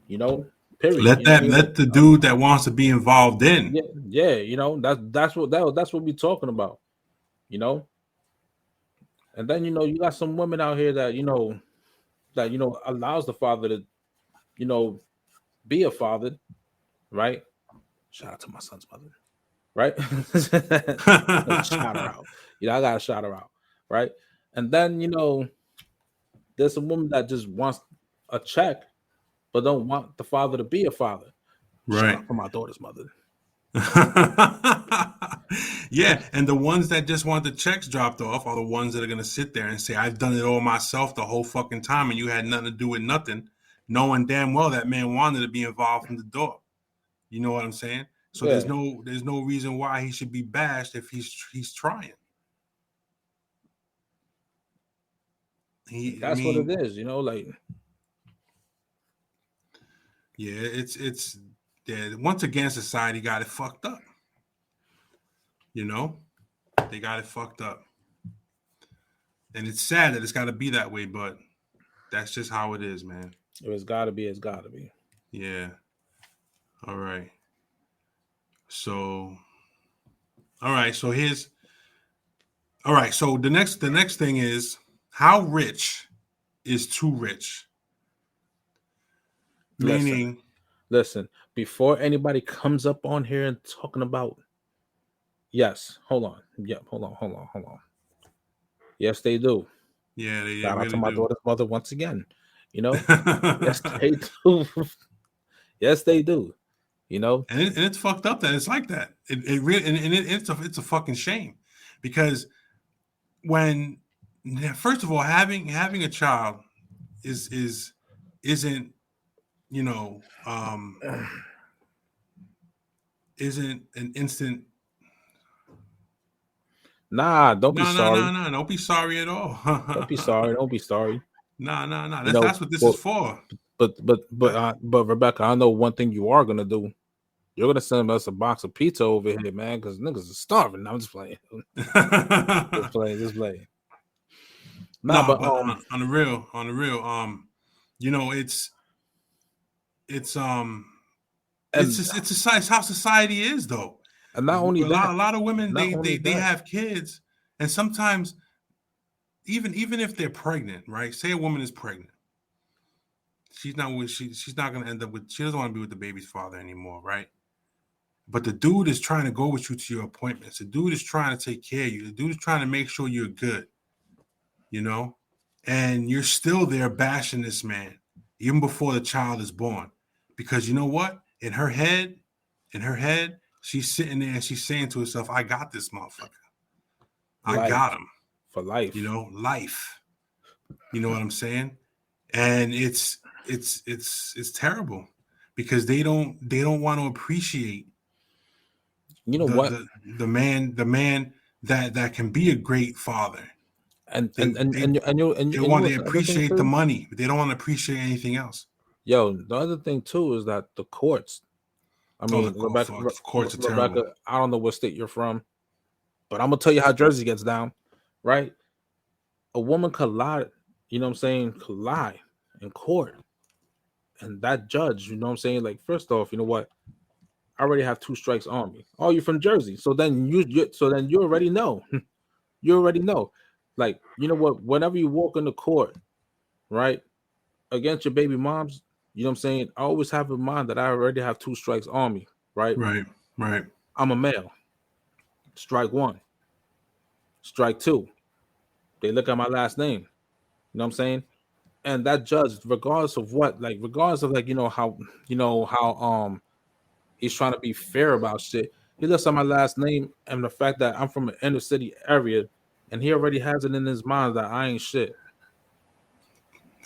You know, period. You know what I mean? Like Let the dude that wants to be involved in. yeah, yeah. That's what we're talking about. You know, and then you got some women out here that allows the father to you know be a father, right? Shout out to my son's mother, right? Shout her out. I gotta shout her out, right? And then there's a woman that just wants a check, but don't want the father to be a father. Shout Right. out to my daughter's mother. Yeah, and the ones that just want the checks dropped off are the ones that are gonna sit there and say, "I've done it all myself the whole fucking time, and you had nothing to do with nothing," knowing damn well that man wanted to be involved from the door. You know what I'm saying? So Yeah, there's no reason why he should be bashed if he's trying. I that's what it mean, is. Like yeah, it's yeah. Once again, society got it fucked up. You know, they got it fucked up, and it's sad that it's got to be that way, but that's just how it is, man. it's gotta be. It's gotta be. Yeah. All right. So, all right. So here's all right. So the next thing is how rich is too rich, Listen, meaning. listen. Before anybody comes up on here and talking about yes, hold on. Yep, hold on. Yes, they do. Yeah, they Shout out to really my do. daughter's mother once again. Yes, they do. Yes, they do. You know, And it's fucked up that it's like that. It really it's a fucking shame because when first of all having a child is isn't you know isn't an instant. nah, don't be No, no, no, sorry. no. Don't be sorry at all. Don't be sorry. Don't be sorry. No, no, no. You know, That's what this is but for. but Rebecca, I know one thing you are gonna do. You're gonna send us a box of pizza over here, man, because niggas are starving. I'm just playing. Just playing. Just playing. Nah, No, but but on the real, you know, it's it's and just it's how society is though. not only that, A lot of women not only they that. have kids, and sometimes even if they're pregnant, right? Say a woman is pregnant, she's not going to end up with she doesn't want to be with the baby's father anymore, right? But the dude is trying to go with you to your appointments. The dude is trying to take care of you. The dude is trying to make sure you're good, you know, and you're still there bashing this man even before the child is born, because you know what? In her head, she's sitting there and she's saying to herself, "I got this motherfucker. I got Life him." for You life. know, life. You know what I'm saying? And it's terrible because they don't want to appreciate You know what? the man that can be a great father. And They and and they and you and you and, they and you know want to what's the other thing appreciate the too? money, but they don't want to appreciate anything else. Yo, the other thing too is that the courts. I Oh, the mean, courts are Rebecca. terrible. I don't know what state you're from, but I'm gonna tell you how Jersey gets down. Right? A woman could lie. You know what I'm saying? Could lie in court And that judge, you know what I'm saying? Like, first off, you know what? I already have 2 strikes on me. Oh, you're from Jersey. So then you already know. You already know. Like, you know what? Whenever you walk into court, right, against your baby moms, you know what I'm saying? I always have in mind that I already have 2 strikes on me, right? Right. Right. I'm a male. Strike one. Strike two. They look at my last name. You know what I'm saying? And that judge, regardless of what, like, regardless of like, how he's trying to be fair about shit. He looks at my last name and the fact that I'm from an inner city area, and he already has it in his mind that I ain't shit.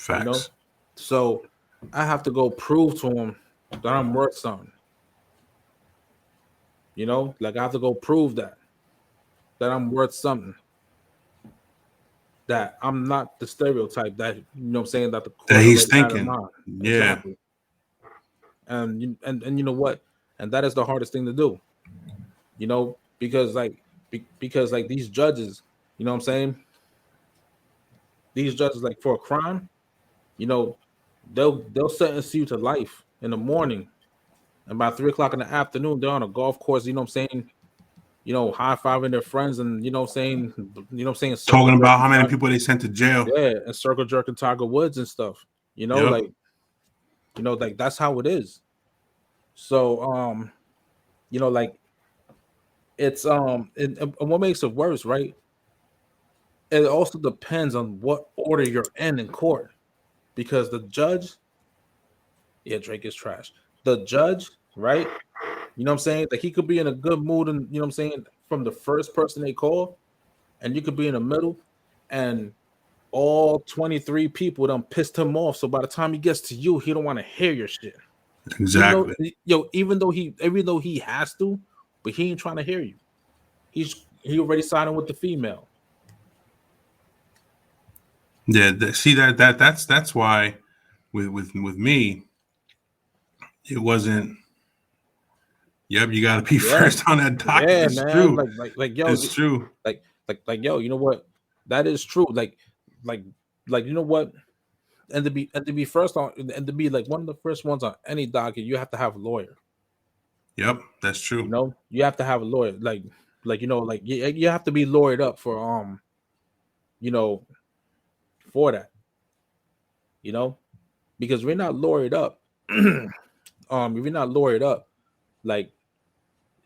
You know, Facts. so I have to go prove to him that I'm worth something. You know, like I have to go prove that I'm worth something. That I'm not the stereotype that I'm saying that the That court he's already had in thinking. mind. Yeah. Exactly. And you know what? And that is the hardest thing to do. You know, because like these judges, you know what I'm saying? These judges, like for a crime, you know, they'll sentence you to life in the morning, and by 3 o'clock in the afternoon, they're on a golf course. You know what I'm saying? High fiving their friends, and circle Talking about jerking, how many people they sent to jail. yeah, and circle jerking Tiger Woods and stuff. Yep. Like that's how it is. So, like it's and what makes it worse, right? It also depends on what order you're in court, because the judge, yeah, Drake is trash. The judge, right? You know what I'm saying? Like he could be in a good mood, and you know what I'm saying, from the first person they call, and you could be in the middle, and all 23 people done pissed him off. So by the time he gets to you, he don't want to hear your shit. Exactly. Even though he has to, but he ain't trying to hear you. He already siding with the female. Yeah. See that's why with me it wasn't. Yep. You got to be Yeah, first on that docket. yeah, It's man. true. Yo, It's true. yo, you know what? That is true. Like, you know what? And to be first on, and to be like one of the first ones on any docket, you have to have a lawyer. Yep. That's You true. know, you have to have a lawyer. Like you have to be lawyered up for you know, for that. You know, because we're not lawyered up. If you're not lawyered up, like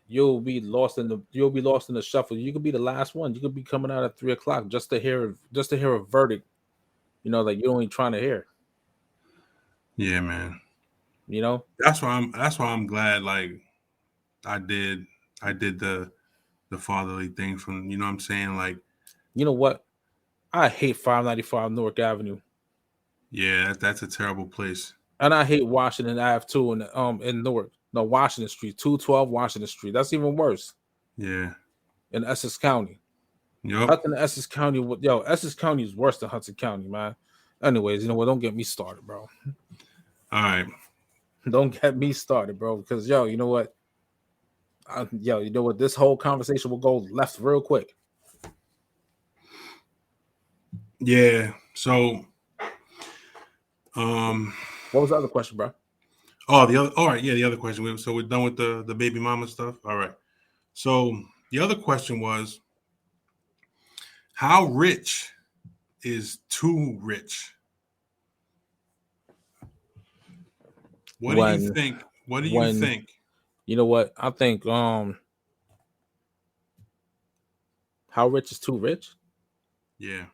you'll be lost in the shuffle. You could be the last one. You could be coming out at 3 o'clock just to hear a verdict. Like you only trying to hear. Yeah, man. You know, That's why I'm glad. Like I did. I did the fatherly thing from. You know what I'm saying? Like you know what? I hate 595 Newark Avenue, yeah, that's a terrible place. and I hate Washington Ave too. In Newark, no, Washington Street, 212 Washington Street. That's even worse Yeah. in Essex County. Yep. Hudson, Essex County. Essex County is worse than Hudson County, man. Anyways, you know what? Don't get me started, bro. All right. Don't get me started, bro. Because you know what? You know what? This whole conversation will go left real quick. Yeah. So, um, What was the other question, bro? oh, the other. All right. Yeah, the other question. So we're done with the baby mama stuff. All right. So the other question was, how rich is too rich? What do you When think? What do you when think? you know what? I think how rich is too rich? Yeah.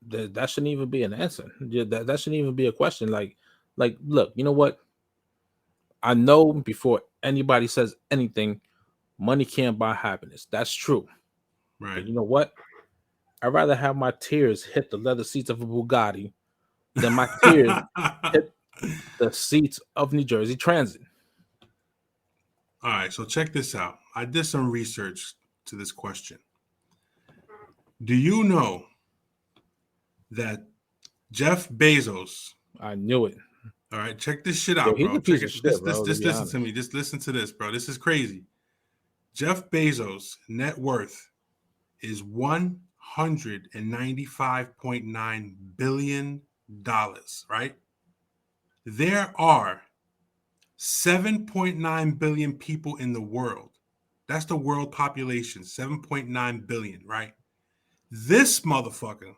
That shouldn't even be an answer. Yeah, that shouldn't even be a question. Look, you know what? I know before anybody says anything, money can't buy happiness. That's true. But Right. you know what? I'd rather have my tears hit the leather seats of a Bugatti than my tears hit the seats of New Jersey Transit. All right. So check this out. I did some research to this question. Do you know that Jeff Bezos? I knew it. All right, check this shit Yo, out, he's bro. a Check piece of it. shit, bro. To Just be listen to honest, me. Just listen to this, bro. This is crazy. Jeff Bezos' net worth is $195.9 billion. Right? There are 7.9 billion people in the world. That's the world population, 7.9 billion, right? This motherfucker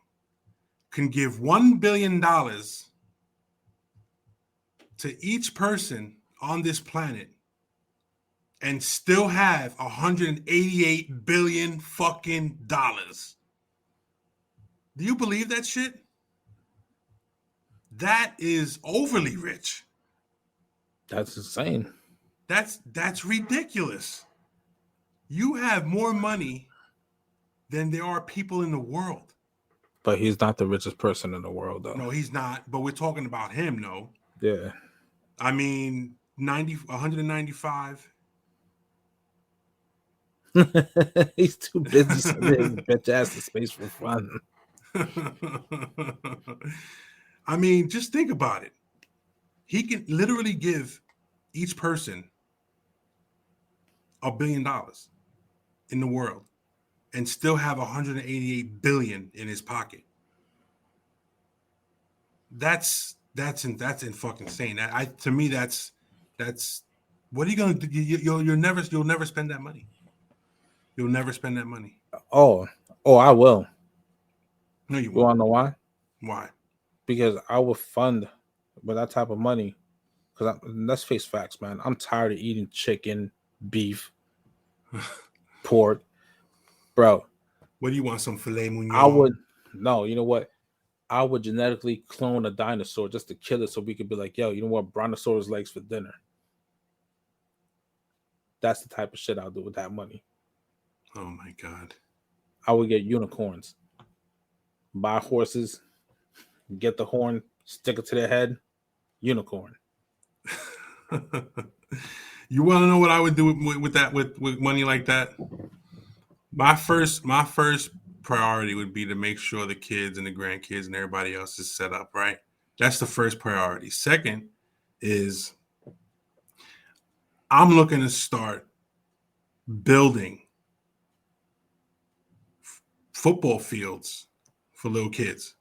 can give $1 billion to each person on this planet and still have 188 billion fucking dollars. Do you believe that shit? That is overly rich. That's insane. That's ridiculous. You have more money than there are people in the world. But he's not the richest person in the world, though. No, he's not. But we're talking about him, no. Yeah. I mean, 195. He's too busy sending his bitch ass to space for fun. I mean, just think about it. He can literally give each person $1 billion in the world and still have 188 billion in his pocket. That's in fucking insane. To me that's what are you gonna do? You'll never spend that money. You'll never spend that money. Oh, I will. No, you You won't. want to know why? Why? Because I would fund with that type of money. Because let's face facts, man. I'm tired of eating chicken, beef, pork, bro. What do you want? Some filet mignon? I would no. You know what? I would genetically clone a dinosaur just to kill it, so we could be like, yo, you know what? Brontosaurus legs for dinner. That's the type of shit I'll do with that money. Oh my god. I would get unicorns, buy horses, get the horn, stick it to their head, unicorn. You want to know what I would do with that with money like that? My first priority would be to make sure the kids and the grandkids and everybody else is set up right. That's the first priority. Second is I'm looking to start building football fields for little kids.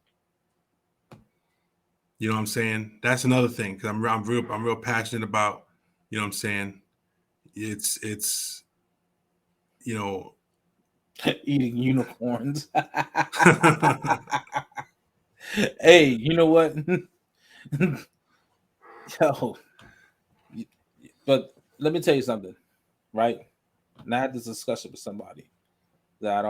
You know what I'm saying? That's another thing because I'm real passionate about. You know what I'm saying? It's you know eating unicorns. Hey, you know what? Yo, but let me tell you something, right? And I had this discussion with somebody that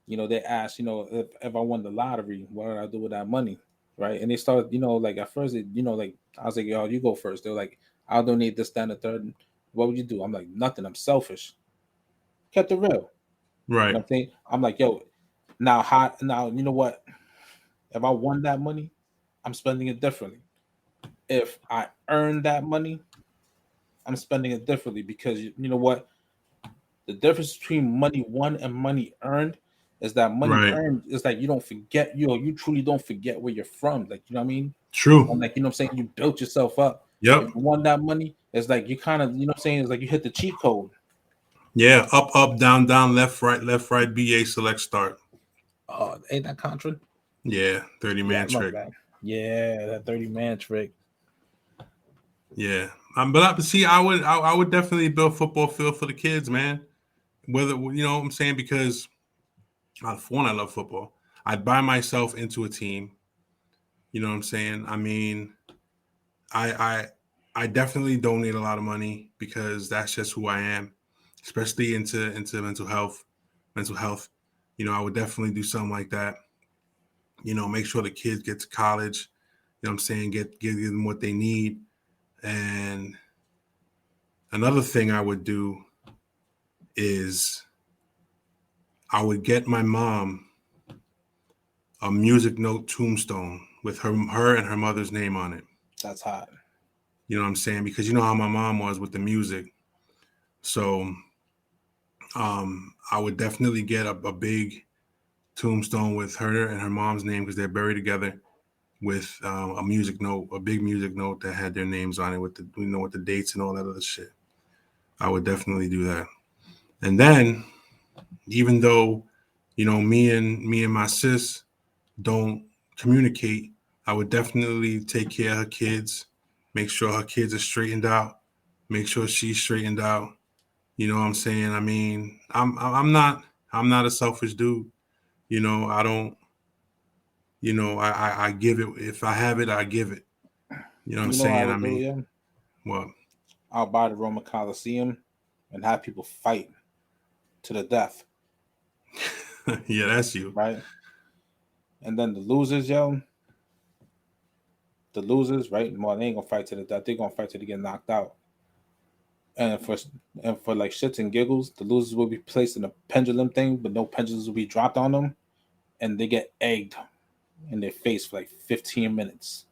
they asked, if I won the lottery, what would I do with that money? Right. And they started, like at first, like I was like, yo, you go first. They're like, I'll donate this, that, and the third. What would you do? I'm like, nothing. I'm selfish. Kept it real. right. You know what I'm saying? I'm like, yo, now, you know what? If I won that money, I'm spending it differently. If I earned that money, I'm spending it differently because you know what? The difference between money won and money earned is that money Right. earned is like you don't forget, you truly don't forget where you're from. Like, you know what I mean? True. And like, you know what I'm saying? You built yourself up. Yep. If you won that money, it's like you kind of, you know what I'm saying? It's like you hit the cheat code. Yeah. Up, down, left, right, BA, select, start. Oh, ain't that Contra? Yeah. 30-man trick. Yeah, that 30-man trick. Yeah. But see, I would definitely build football field for the kids, man. Whether, you know what I'm saying? Because for one, I love football. I'd buy myself into a team. You know what I'm saying? I mean, I definitely donate a lot of money because that's just who I am, especially into mental health. You know, I would definitely do something like that. You know, make sure the kids get to college. You know what I'm saying? Give them what they need. And another thing I would do is I would get my mom a music note tombstone with her and her mother's name on it. That's hot. You know what I'm saying? Because you know how my mom was with the music. So I would definitely get a big tombstone with her and her mom's name because they're buried together with a music note, a big music note that had their names on it with the, with the dates and all that other shit. I would definitely do that. And then, even though, me and my sis don't communicate I would definitely take care of her kids, make sure her kids are straightened out, make sure she's straightened out. You know what I'm saying? I mean, I'm not a selfish dude. I don't. I give it. If I have it, I give it. You know what I'm You know what I saying? I would do, mean, yeah? well, I'll buy the Roman Coliseum and have people fight to the death, yeah, that's you. right? And then the losers, right? Well, they ain't gonna fight to the death. They're gonna fight till they get knocked out. And for like shits and giggles, the losers will be placed in a pendulum thing, but no pendulums will be dropped on them, and they get egged in their face for like 15 minutes.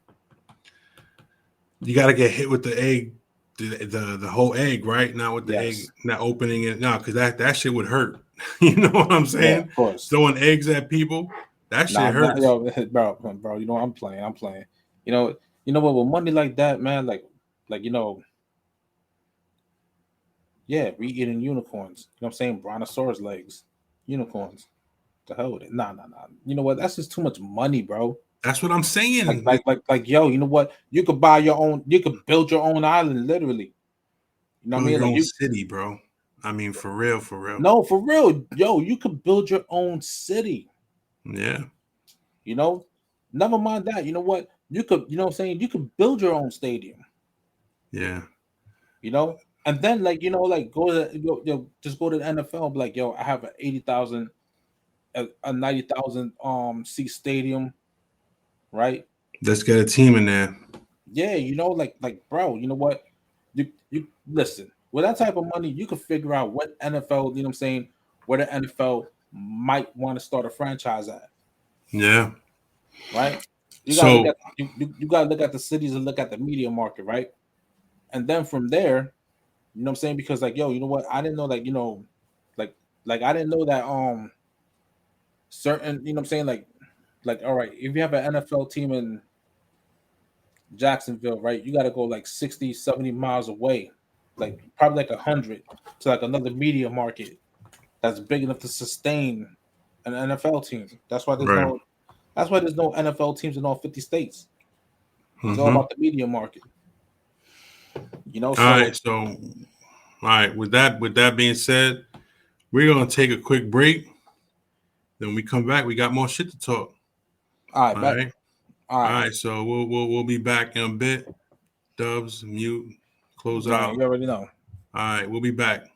You got to get hit with the egg, the whole egg, right? Not with the egg, Yes. not opening it. No, because that shit would hurt. You know what I'm Yeah, saying? of course. Throwing eggs at people, that shit Nah, hurts. yo, bro. You know I'm playing. I'm playing. You know what? With money like that, man, like yeah, we eating unicorns. You know what I'm saying? Brontosaurus legs, unicorns. The hell with it. Nah. You know what? That's just too much money, bro. That's what I'm Like, saying. like, like, like, yo, you know what? You could buy your own. You could build your own island, literally. You know what I Build mean? your Like own you. city, bro. I mean, for real, for real. No, for real, yo. You could build your own city. Yeah, You know. Never mind that. You know what? You could. You know what I'm saying? You could build your own stadium. yeah. You know. And then, like, like just go to the NFL and be like, yo, I have an 80,000, a 90,000 seat stadium, right? Let's get a team in there. Yeah, like bro, you know what? You listen, with that type of money, you can figure out what NFL, you know what I'm saying, where the NFL might want to start a franchise at, Yeah. right? You gotta look So, at you gotta look at the cities and look at the media market, right? And then from there, you know what I'm saying? Because like, yo, you know what? I didn't know like, like I didn't know that certain, you know what I'm saying, like all right, if you have an NFL team in Jacksonville, right? You got to go like 60, 70 miles away, like probably like 100 to like another media market that's big enough to sustain an NFL team. right. That's why there's no NFL teams in all 50 states. It's all Mm-hmm. about the media market, All so right. So, all right. With that being said, we're gonna take a quick break. Then we come back. We got more shit to talk. I All bet. right. All All right, right. So we'll be back in a bit. Dubs, mute, close out. you already know. All right. We'll be back.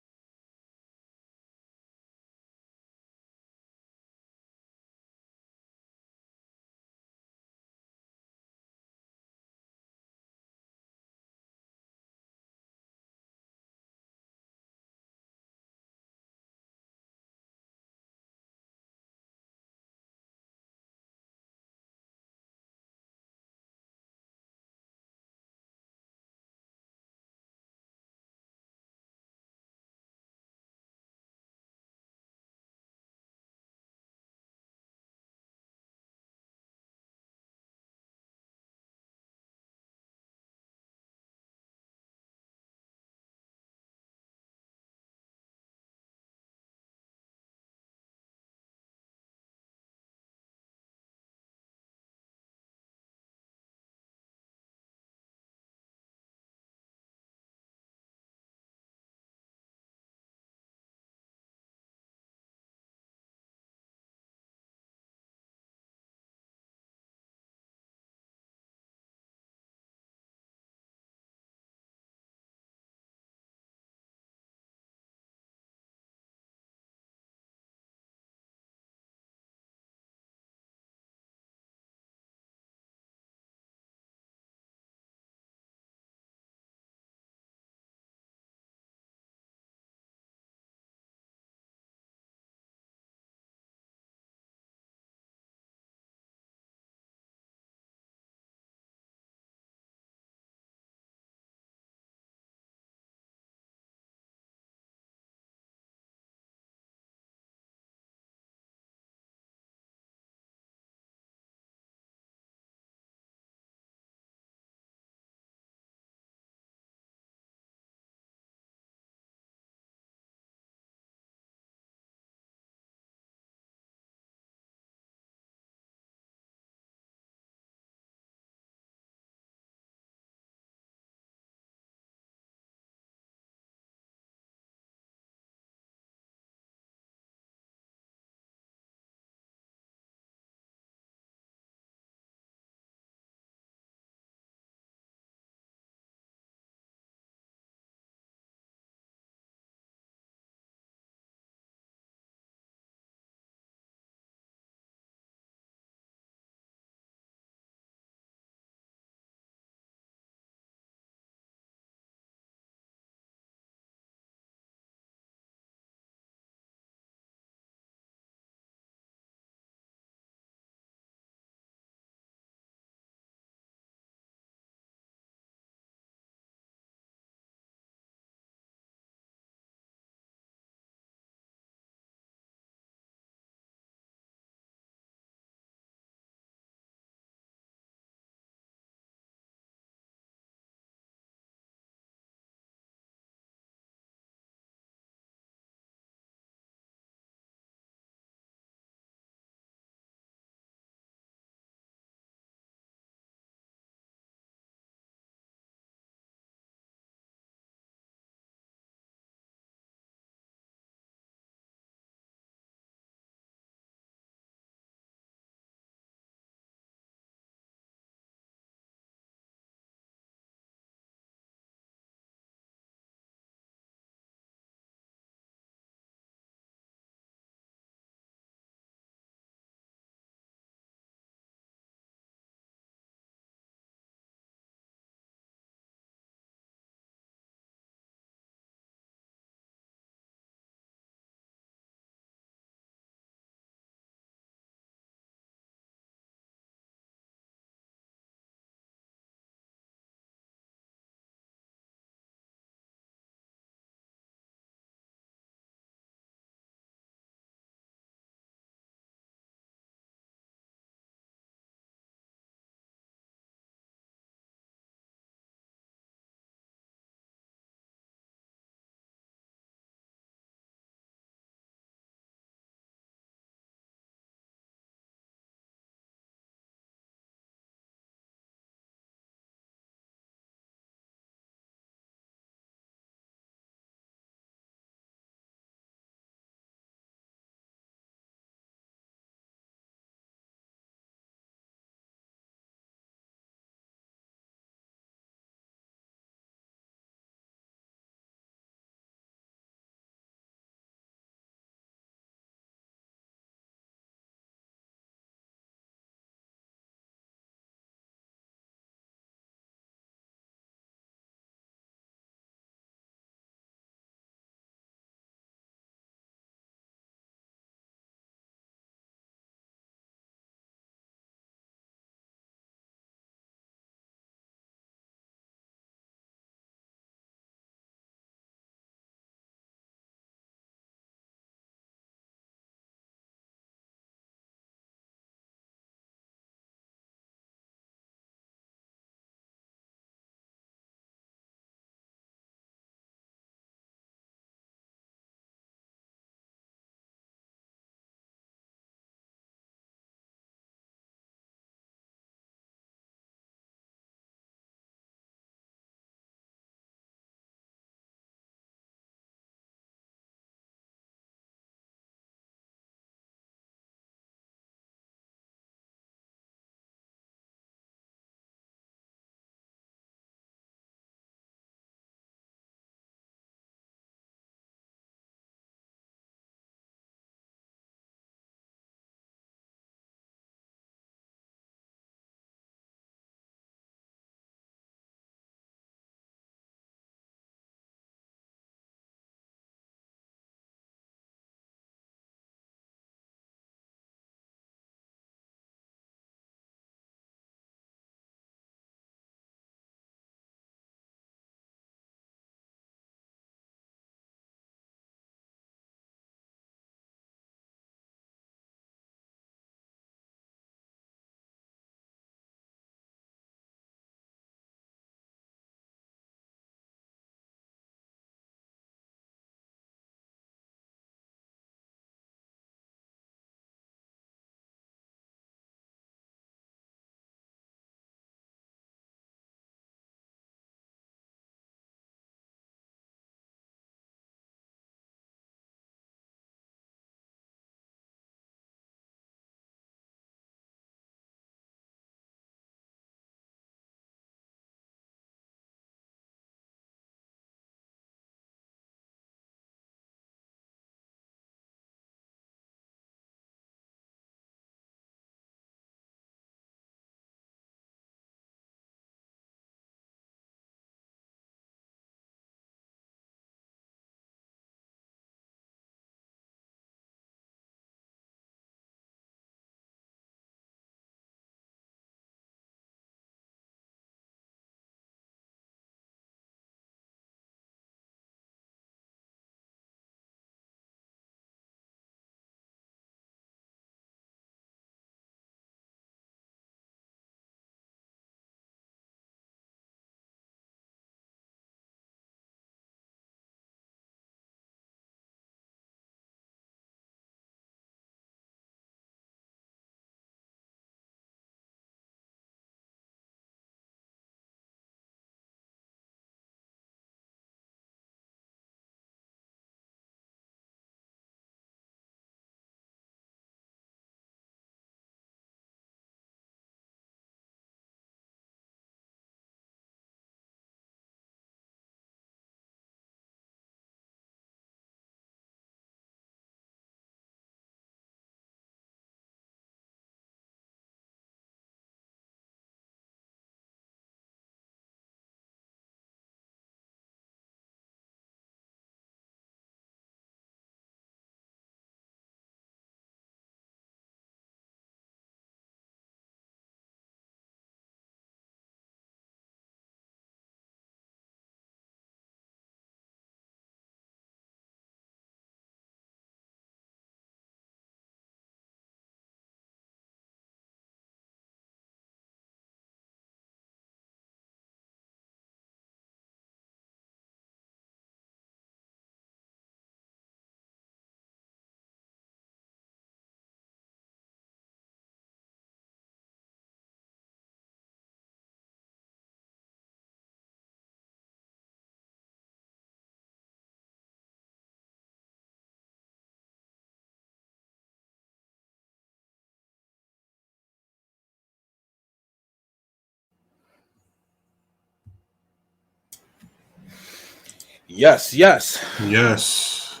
Yes, yes. Yes.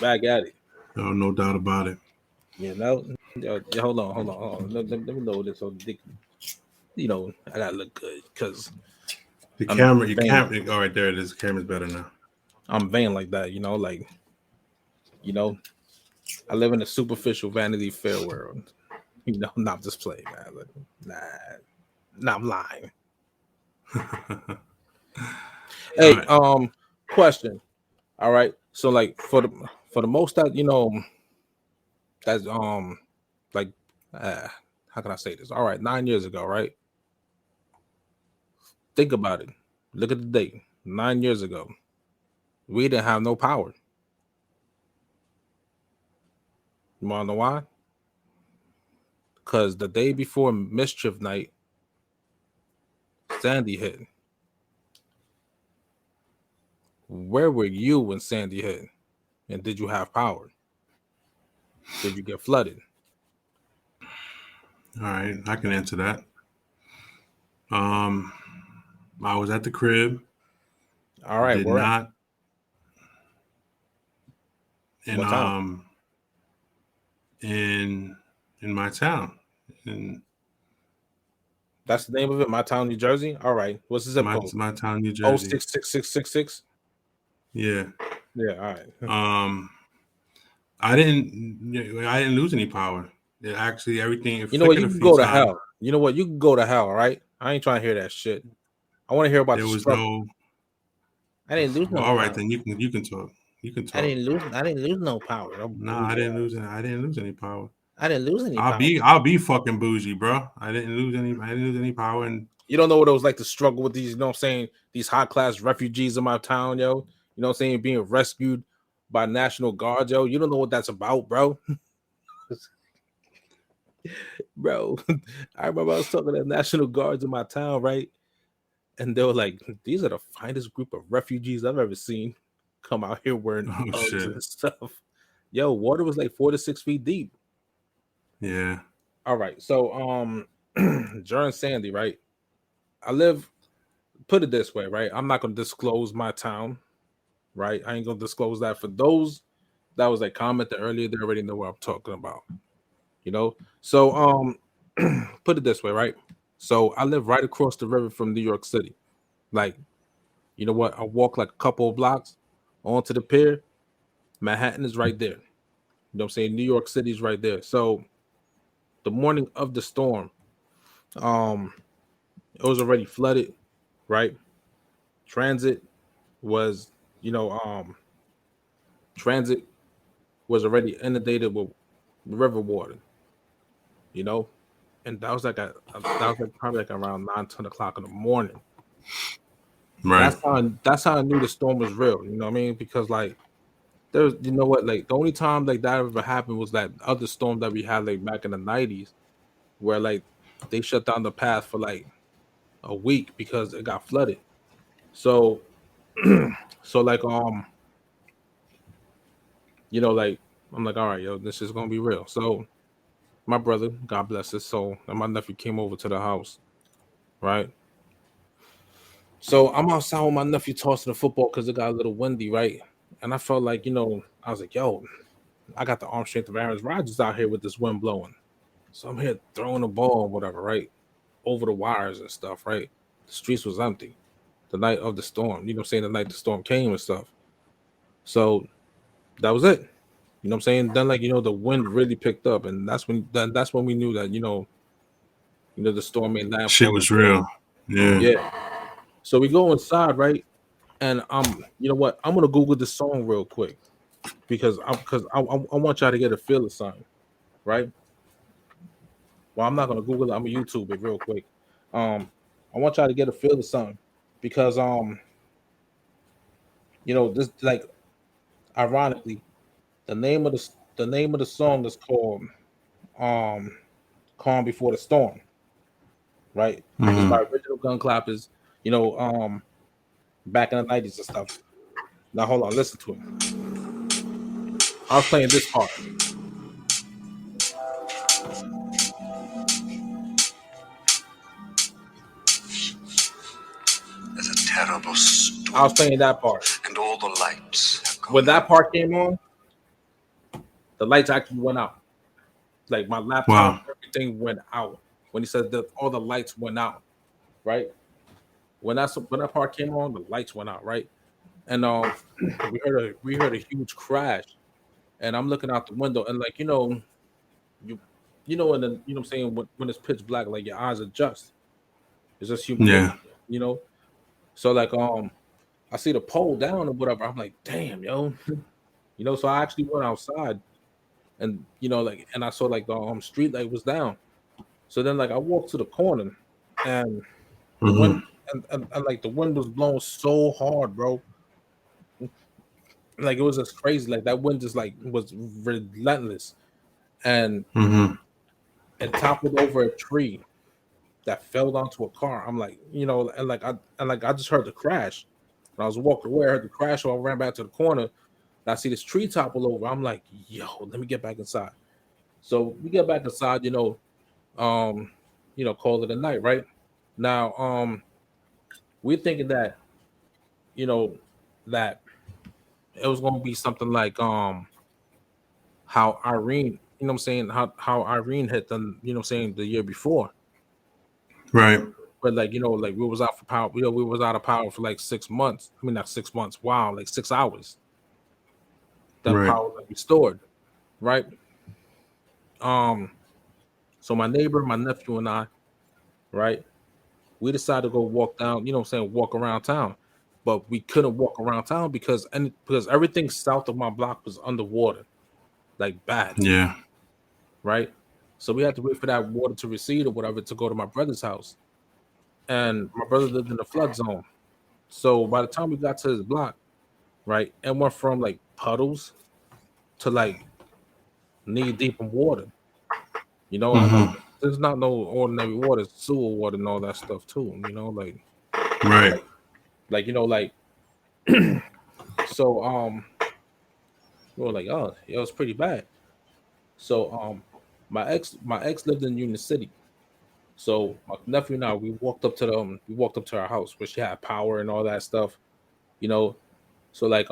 Back at it. No doubt about it. You know. Yeah, hold on. Let me know this so they, I gotta look good because The I'm camera, your vain. camera. All right, there it is. The camera's better now. I'm vain like that. You know, I live in a superficial Vanity Fair world. Not just play, man. Nah, I'm lying. All Hey, right. question. All right. So like for the most that that's like uh how can I say this? All right, 9 years ago, right? Think about it. Look at the date. 9 years ago. We didn't have no power. You wanna know why? Because the day before mischief night, Sandy hit. Where were you when Sandy hit? And did you have power? Did you get flooded? All right. I can answer that. Um, I was at the crib. All right, Did where at? not, and What town? in my town, in That's the name of it. My town, New Jersey. All right. What's the zip code? my town, New Oh Jersey. 66666. Yeah. Yeah. All right. Um, I didn't lose any power. It actually everything it You know what? flickered You a can few go to times. hell. You know what? You can go to hell. All right. I ain't trying to hear that shit. I want to hear about There the was struggle. no. I didn't lose Well, no all right, power. then you can talk. You can I talk. didn't lose. I didn't lose no power. No Nah, bougie ass. I didn't lose any power. I didn't lose any power. I'll be fucking bougie, bro. I didn't lose any power, and You don't know what it was like to struggle with these. You know what I'm saying? These high class refugees in my town, yo. You know what I'm saying? Being rescued by National Guard, yo. You don't know what that's about, bro. Bro, I remember I was talking to National Guards in my town, right? And they were like, "These are the finest group of refugees I've ever seen come out here wearing oh Uggs shit, and stuff." Yo, water was like 4 to 6 feet deep. yeah, All right, so during Sandy, right? I live. Put it this way, right? I'm not gonna disclose my town, right? I ain't gonna disclose that. For those that was like commented earlier, they already know what I'm talking about. So put it this way, right? So I live right across the river from New York City. Like, you know what? I walk like a couple of blocks onto the pier. Manhattan is right there. You know what I'm saying? New York City is right there. So the morning of the storm, um, it was already flooded, right? Transit was, you know, transit was already inundated with river water, you know, and that was that was like probably like around 9, 10 o'clock in the morning. right. That's how I knew the storm was real. You know what I mean? Because like there's, you know what, like the only time like that ever happened was that other storm that we had like back in the '90s, where like they shut down the path for like a week because it got flooded. So, so like like I'm like, all right, yo, this is gonna be real. So my brother, God bless his soul, and my nephew came over to the house, right? So I'm outside with my nephew tossing the football because it got a little windy, right? And I felt like, I was like, yo, I got the arm strength of Aaron Rodgers out here with this wind blowing. So I'm here throwing the ball or whatever, right? Over the wires and stuff, right? The streets was empty the night of the storm. You know what I'm saying? The night the storm came and stuff. So that was it. You know what I'm saying? Then like, the wind really picked up, and that's when we knew that, the storm made Shit landfall in was Jersey. real. Yeah. Yeah. So we go inside, right? And you know what? I'm gonna Google this song real quick because I want y'all to get a feel of something, right? Well, I'm not gonna Google it. I'm gonna YouTube it real quick. I want y'all to get a feel of something because this like ironically, the name of the song is called um "Calm Before the Storm," right? It's Mm-hmm. by original gun clappers, back in the '90s and stuff. Now hold on, listen to it. I was playing this part. There's a terrible storm, I was playing that part. and all the lights. When that part came on, the lights actually went out. Like my laptop, Wow. everything went out. When he said that all the lights went out, right? When that part came on, the lights went out, right? And we heard a huge crash, and I'm looking out the window, and like you and then you know what I'm saying when it's pitch black, like your eyes adjust. It's just human nature, Yeah. you know. So like I see the pole down or whatever. I'm like, damn, yo, So I actually went outside, and like, and I saw like the street light was down. So then like I walked to the corner, and the wind Mm-hmm. and like the wind was blowing so hard, bro. Like it was just crazy. Like that wind just like was relentless, and Mm-hmm. it toppled over a tree that fell onto a car. I'm like, and I just heard the crash. When I was walking away, I heard the crash, so I ran back to the corner. And I see this tree topple over. I'm like, yo, let me get back inside. So we get back inside, call it a night, right? Now, we're thinking that, you know, that it was gonna be something like how Irene, what I'm saying, how Irene hit them, what I'm saying, the year before. Right. But like, like we was out for power, we was out of power for like 6 months. I mean not 6 months, wow, like 6 hours. Then Right. power was restored, right? So my neighbor, my nephew, and I, right, we decided to go walk down, walk around town. But we couldn't walk around town because everything south of my block was underwater, like bad, Yeah. right? So we had to wait for that water to recede or whatever to go to my brother's house. And my brother lived in the flood zone. So by the time we got to his block, right, it went from like puddles to like knee deep in water. And like Mm-hmm. there's not no ordinary water, it's sewer water and all that stuff too. Right. Like so we were like, oh, it was pretty bad. So my ex lived in Union City. So my nephew and I we walked up to our house where she had power and all that stuff, you know. So like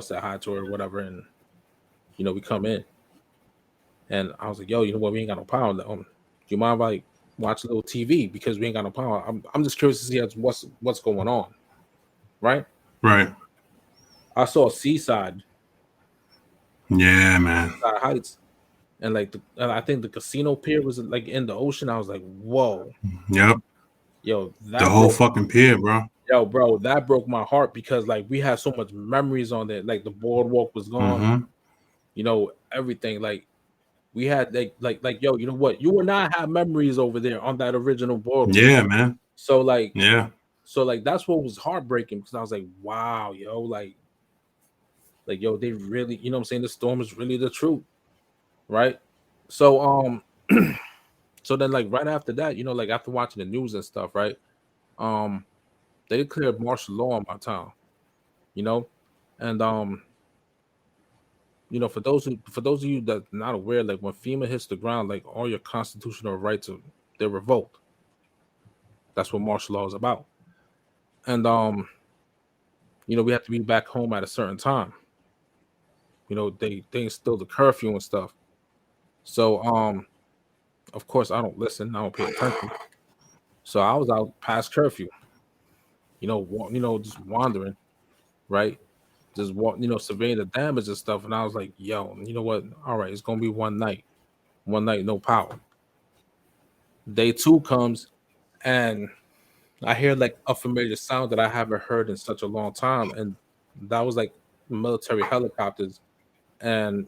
said hi to her or whatever, and we come in, and I was like, yo, you know what, we ain't got no power. Do you mind if I watch a little TV because we ain't got no power? I'm just curious to see what's going on, right? Right. I saw Seaside Yeah, man. Heights, and like and I think the casino pier was like in the ocean. I was like, whoa, Yep. yo, The whole fucking pier, bro. bro, that broke my heart because like we had so much memories on there. Like the boardwalk was gone, Mm-hmm. Everything. Like we had like yo, you know what? You and I have memories over there on that original boardwalk. Yeah, man. So like, Yeah. that's what was heartbreaking because I was like, wow, yo, like yo, they really, what I'm saying, the storm is really the truth, right? So so then like right after that, like after watching the news and stuff, right? They declared martial law in my town, you know, and for those of you that are not aware, like when FEMA hits the ground, like all your constitutional rights they're revoked. That's what martial law is about. And we have to be back home at a certain time. They instilled the curfew and stuff. So of course I don't listen, I don't pay attention. So I was out past curfew, just wandering, right? Just surveying the damage and stuff. And I was like, yo, you know what? All right, it's gonna be one night, no power. Day 2 comes, and I hear like a familiar sound that I haven't heard in such a long time, and that was like military helicopters and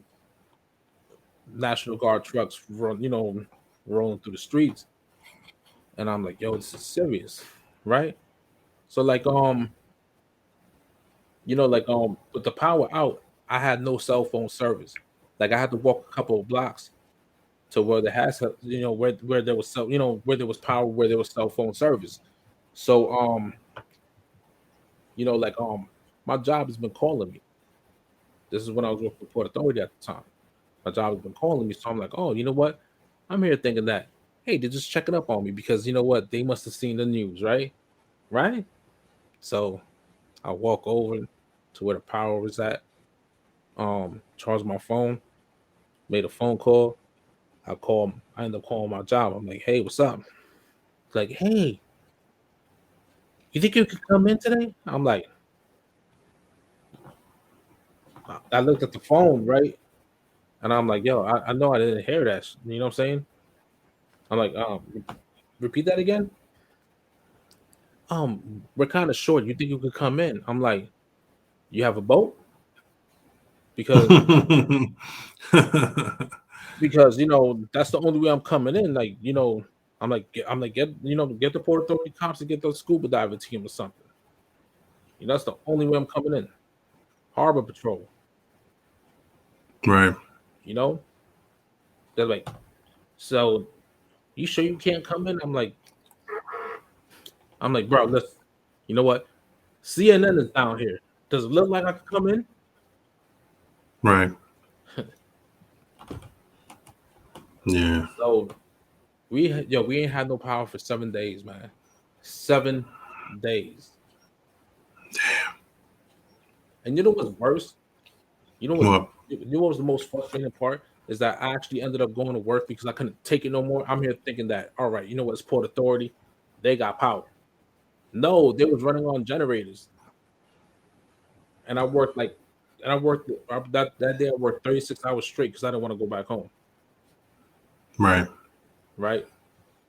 National Guard trucks rolling through the streets. And I'm like, yo, this is serious, right? So like with the power out, I had no cell phone service. Like I had to walk a couple of blocks to where there has where there was where there was power, where there was cell phone service. So my job has been calling me. This is when I was working for Port Authority at the time. My job has been calling me, so I'm like, oh, you know what? I'm here thinking that, hey, they're just checking up on me because you know what? They must have seen the news, right? Right? So I walk over to where the power was at. Charge my phone. Made a phone call. I end up calling my job. I'm like, hey, what's up? It's like, hey, you think you could come in today? I'm like, I looked at the phone, right? And I'm like, yo, I know I didn't hear that. You know what I'm saying? I'm like, repeat that again. We're kind of short. You think you could come in? I'm like, you have a boat? Because that's the only way I'm coming in. Like, I'm like, get the Port Authority cops to get the scuba diver team or something. That's the only way I'm coming in. Harbor Patrol. Right. You know, they're like, so you sure you can't come in? I'm like, bro, listen. You know what? CNN is down here. Does it look like I can come in? Right. Yeah. So we ain't had no power for 7 days, man. 7 days. Damn. And you know what's worse? You know What? what was the most frustrating part is that I actually ended up going to work because I couldn't take it no more. I'm here thinking that, all right, you know what? It's Port Authority. They got power. No, they was running on generators. And I worked that day. I worked 36 hours straight because I didn't want to go back home. Right. Right.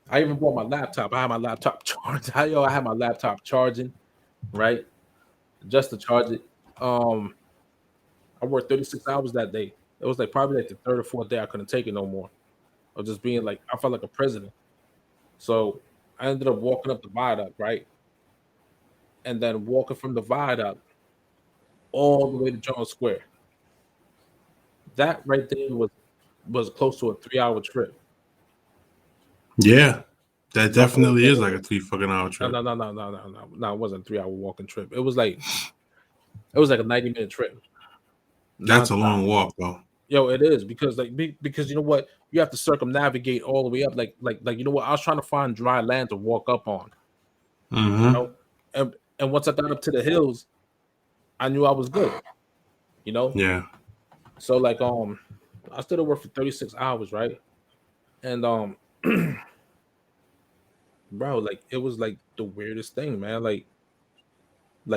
I even bought my laptop. I had my laptop charged. I had my laptop charging, right? Just to charge it. I worked 36 hours that day. It was like probably like the third or fourth day I couldn't take it no more. I was just being like, I felt like a prisoner. So I ended up walking up the viaduct, right? And then walking from the viaduct all the way to John Square. That right there was close to a 3-hour trip. Yeah. That No, definitely is like a 3 fucking hour trip. No. It wasn't a 3-hour walking trip. It was like a 90-minute trip. That's a Non-stop. long walk, though. Yo, it is because you know what? You have to circumnavigate all the way up. Like you know what? I was trying to find dry land to walk up on. Mm-hmm. You know, and once I got up to the hills, I knew I was good. You know, Yeah. so like I still at work for 36 hours, right? And bro, like it was like the weirdest thing, man. Like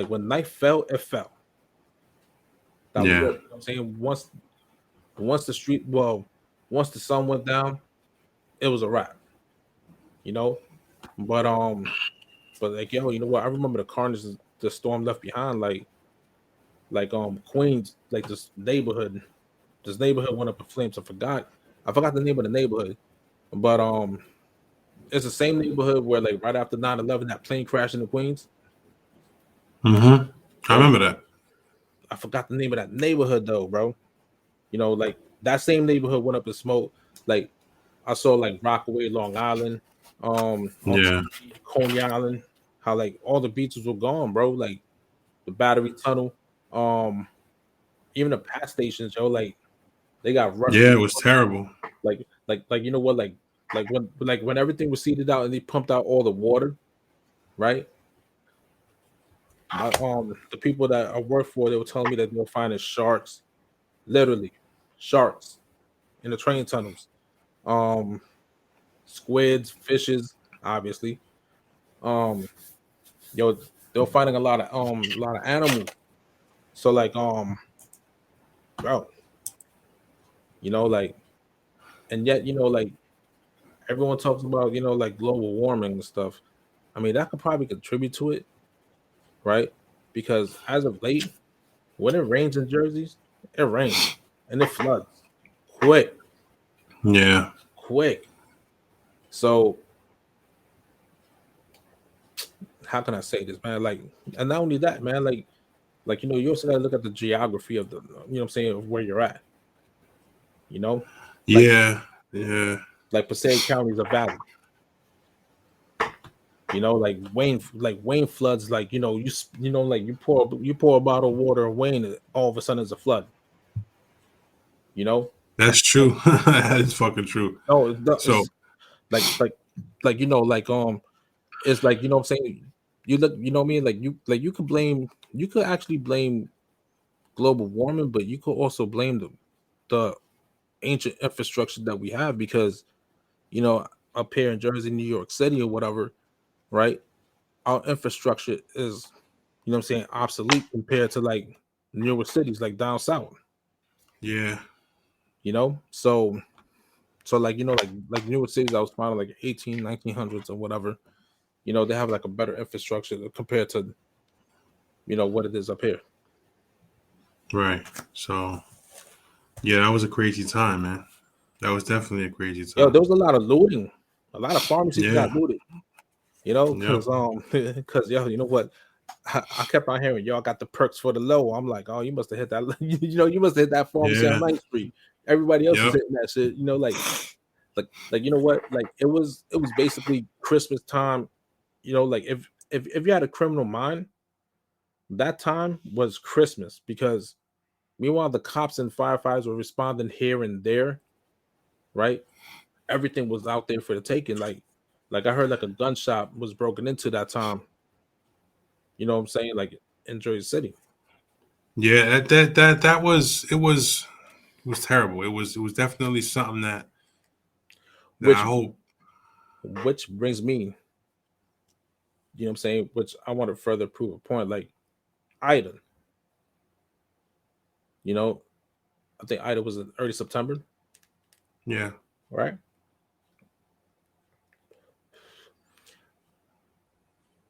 when night fell, it fell. That was it. Yeah. You know what I'm saying once once the sun went down, it was a wrap. You know, but like yo, you know what? I remember the carnage the storm left behind. Queens, like this neighborhood went up in flames. I forgot the name of the neighborhood, but it's the same neighborhood where like right after 9/11 that plane crashed into Queens. Mm-hmm. I Yo, remember that. I forgot the name of that neighborhood though, bro. You know, like that same neighborhood went up in smoke. Like I saw like Rockaway, Long Island, on Yeah. Coney Island, how like all the beaches were gone, bro. Like the Battery Tunnel, um, even the pass stations, yo, like they got rushed. Yeah, it was terrible. Like you know what, when everything was seeded out and they pumped out all the water, right? The people that I work for, they were telling me that they were finding sharks, literally sharks in the train tunnels. Um, Squids, fishes, obviously. Um, yo, they were finding a lot of animals. So like bro, you know, like, and yet like everyone talks about like global warming and stuff. I mean, that could probably contribute to it, right? Because as of late, when it rains in Jersey, it rains and it floods quick, Yeah. quick. So how can I say this, man? Like, and not only that, man, like you also gotta look at the geography of what I'm saying, of where you're at. You know, like Yeah. Yeah. like Passaic County is a valley. You know, like Wayne floods. Like like you pour a bottle of water in Wayne, and all of a sudden it's a flood. You know, That's true. That is fucking true. no, So it's like it's like what I'm saying. you look, you know what I mean? You could actually blame global warming, but you could also blame the ancient infrastructure that we have because you know up here in Jersey, New York City, or whatever, right? Our infrastructure is, you know what I'm saying, obsolete compared to like newer cities like down south, Yeah. you know? So like, you know, like newer cities I was finding like 18, 1900s or whatever, you know, they have like a better infrastructure compared to, you know, what it is up here. Right. So yeah, that was a crazy time, man. That was definitely a crazy Yo, time. there was a lot of looting. A lot of pharmacies Yeah. got looted, you know, Yep. because yo, you know what? I kept on hearing y'all got the perks for the low. I'm like, oh, you must have hit that, you know, you must have hit that pharmacy on Yeah. 9th Street. Everybody else was Yep. hitting that shit, you know, like you know what? Like it was basically Christmas time, you know, like if you had a criminal mind, that time was Christmas because meanwhile the cops and firefighters were responding here and there, right? Everything was out there for the taking. Like I heard like a gun shop was broken into that time. You know what I'm saying? Like in Jersey City. Yeah. That was it was terrible. It was definitely something that I Which hope. which brings me, you know what I'm saying, which I want to further prove a point. Like Ida, you know, I think Ida was in early September, Yeah. right?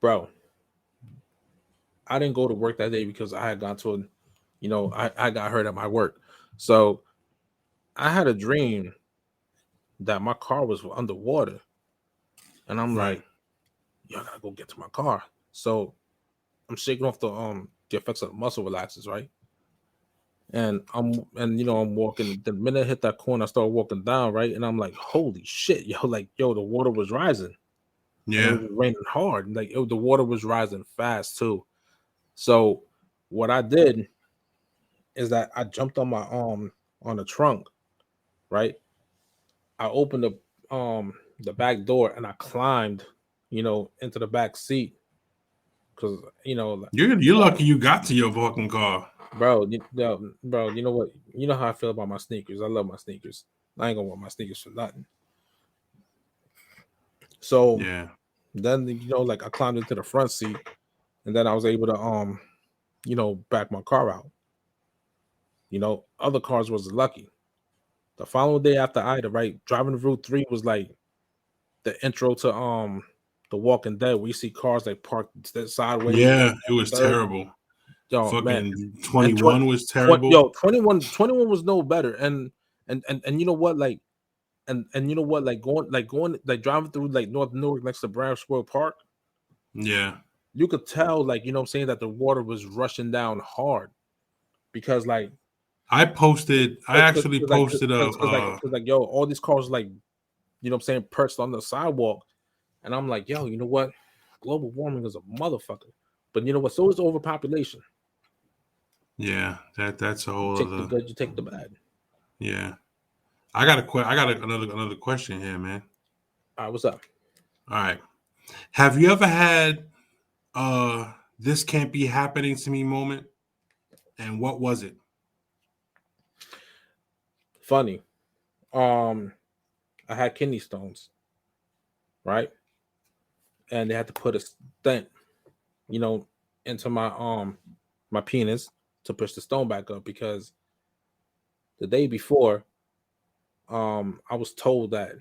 Bro, I didn't go to work that day because I had gone to a, you know, I got hurt at my work. So I had a dream that my car was underwater. And I'm Right. like, yo, I gotta go get to my car. So I'm shaking off the effects of the muscle relaxers, right? And you know, I'm walking. The minute I hit that corner, I start walking down, right? And I'm like, holy shit, yo, like, yo, the water was rising and it Yeah. was raining hard. Like the water was rising fast too. So what I did is that I jumped on the trunk, right? I opened the back door and I climbed, you know, into the back seat because you know, like, You're lucky you got to your fucking car. bro, you know what? You know how I feel about my sneakers. I love my sneakers. I ain't gonna want my sneakers for nothing. So Yeah. then you know, like I climbed into the front seat, and then I was able to you know, back my car out. You know, other cars was lucky. The following day after Ida, right, driving Route 3 was like the intro to The Walking Dead. We see cars like parked sideways, Yeah. It was third. terrible. Yo, man, Fucking and 21 was terrible. 21 was no better. And you know what, like, and you know what, like going like driving through like North Newark next to Brown Square Park, Yeah. you could tell, like, you know what I'm saying, that the water was rushing down hard because like I actually like posted a because like yo, all these cars like, you know what I'm saying, perched on the sidewalk, and I'm like, yo, you know what, global warming is a motherfucker, but you know what, so is overpopulation. yeah, that's a You whole take the other. good, you take the bad. Yeah. Another question here, man. All right, what's up? All right. Have you ever had this can't be happening to me moment? And what was it? Funny. I had kidney stones, right? And they had to put a stent, you know, into my penis to push the stone back up because the day before, I was told that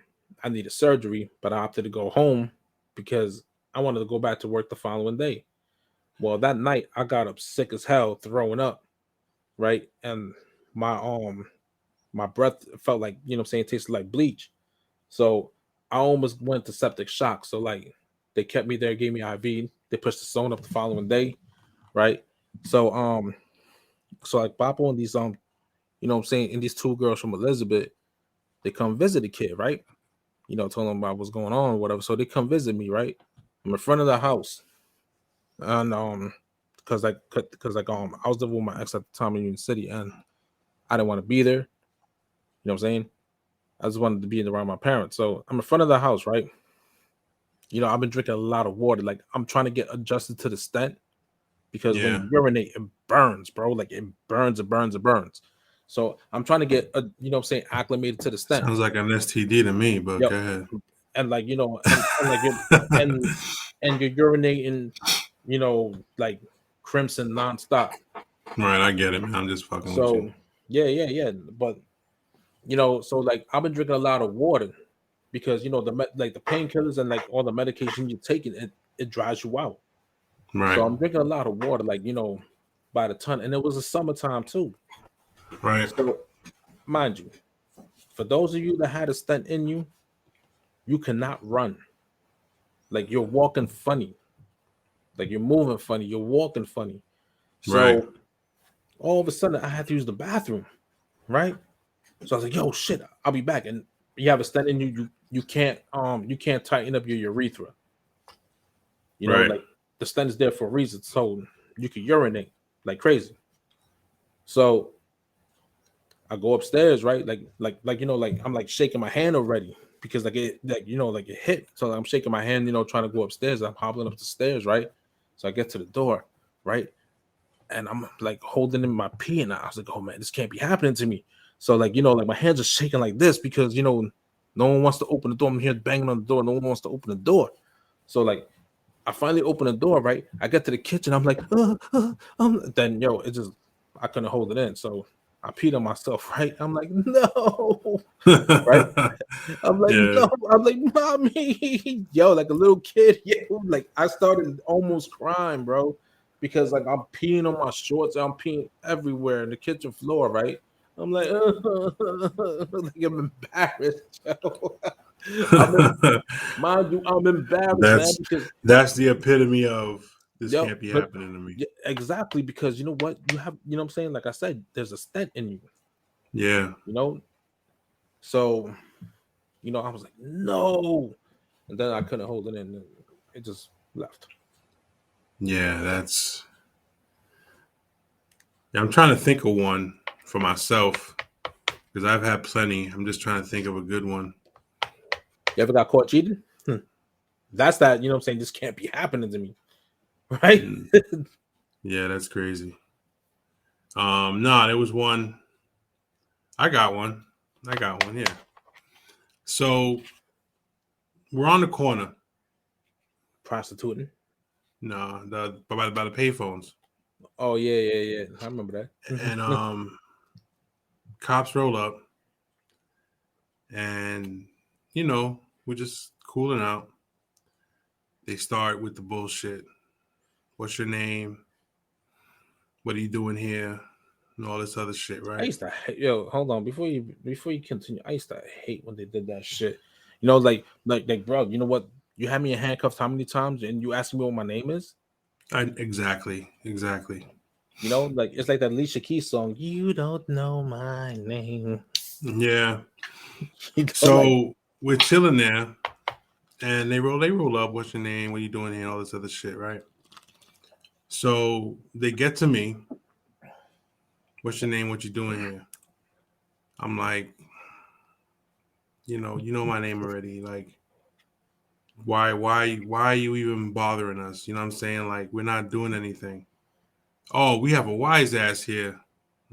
I needed surgery, but I opted to go home because I wanted to go back to work the following day. Well, that night I got up sick as hell, throwing up, right? And my my breath felt like, you know what I'm saying, tasted like bleach. So I almost went to septic shock. So like they kept me there, gave me IV, they pushed the stone up the following day, right? So so like Papo and these you know what I'm saying, and these two girls from Elizabeth, they come visit the kid, right? You know, telling them about what's going on or whatever. So they come visit me, right? I'm in front of the house. And because I was living with my ex at the time in Union City and I didn't want to be there. You know what I'm saying? I just wanted to be around my parents. So I'm in front of the house, right? I've been drinking a lot of water. Like I'm trying to get adjusted to the stent because when Yeah. you urinate, it burns, bro. Like it burns, it burns, it burns. So I'm trying to get, acclimated to the stent. Sounds like an STD to me, but Yep. go ahead. And like, and like it, and and you're urinating, like crimson nonstop. Right, I get it, man. I'm just fucking with you. So yeah. But so like I've been drinking a lot of water because like the painkillers and like all the medication you're taking, it dries you out. So Right, I'm drinking a lot of water, like by the ton, and it was the summertime too. right, So mind you, for those of you that had a stent in you, you cannot run. Like you're walking funny, like you're moving funny, you're walking funny. right. So all of a sudden, I had to use the bathroom, right? So I was like, "Yo, shit, I'll be back." And you have a stent in you, you can't tighten up your urethra. Right. Like the stent is there for a reason, so you can urinate like crazy. So I go upstairs, right? Like I'm like shaking my hand already because like it hit. So I'm shaking my hand, trying to go upstairs. I'm hobbling up the stairs, right? So I get to the door, right? And I'm like holding in my pee, and I was like, oh man, this can't be happening to me. So like, like my hands are shaking like this because no one wants to open the door. I'm here banging on the door. No one wants to open the door. So like I finally open the door, right? I get to the kitchen. I'm like, then it just I couldn't hold it in. So I peed on myself, right? I'm like, no, right? I'm like, Yeah. no, I'm like, mommy, like a little kid, like I started almost crying, bro, because like I'm peeing on my shorts, I'm peeing everywhere in the kitchen floor, right? I'm like, like I'm embarrassed, yo. I'm mind you, I'm embarrassed, man, that's because that's the epitome of this yo, can't be but happening to me. yeah, exactly because you know what you have, what I'm saying. Like I said, there's a stent in you, Yeah. you know. So I was like, no, and then I couldn't hold it in, and it just left. Yeah, I'm trying to think of one for myself because I've had plenty. I'm just trying to think of a good one. You ever got caught cheating? That's that. What I'm saying. This can't be happening to me, right? Mm, yeah, that's crazy. No, there was one. I got one. Yeah. So we're on the corner. Prostituting. No, by the payphones, Oh yeah. I remember and that. cops roll up, and we're just cooling out. They start with the bullshit. What's your name? What are you doing here? And all this other shit, I right? used to hate, hold on before you continue. I used to hate when they did that shit. Like bro, you know what? You had me in handcuffs how many times, and you asking me what my name is? Exactly. Like it's like that Alicia Keys song. You don't know my name. Yeah. Like So we're chilling there, and they roll up. What's your name? What are you doing here? All this other shit, right? So they get to me. What's your name? What you doing here? I'm like, you know my name already. Like, why are you even bothering us? You know what I'm saying? Like, we're not doing anything. Oh, we have a wise ass here.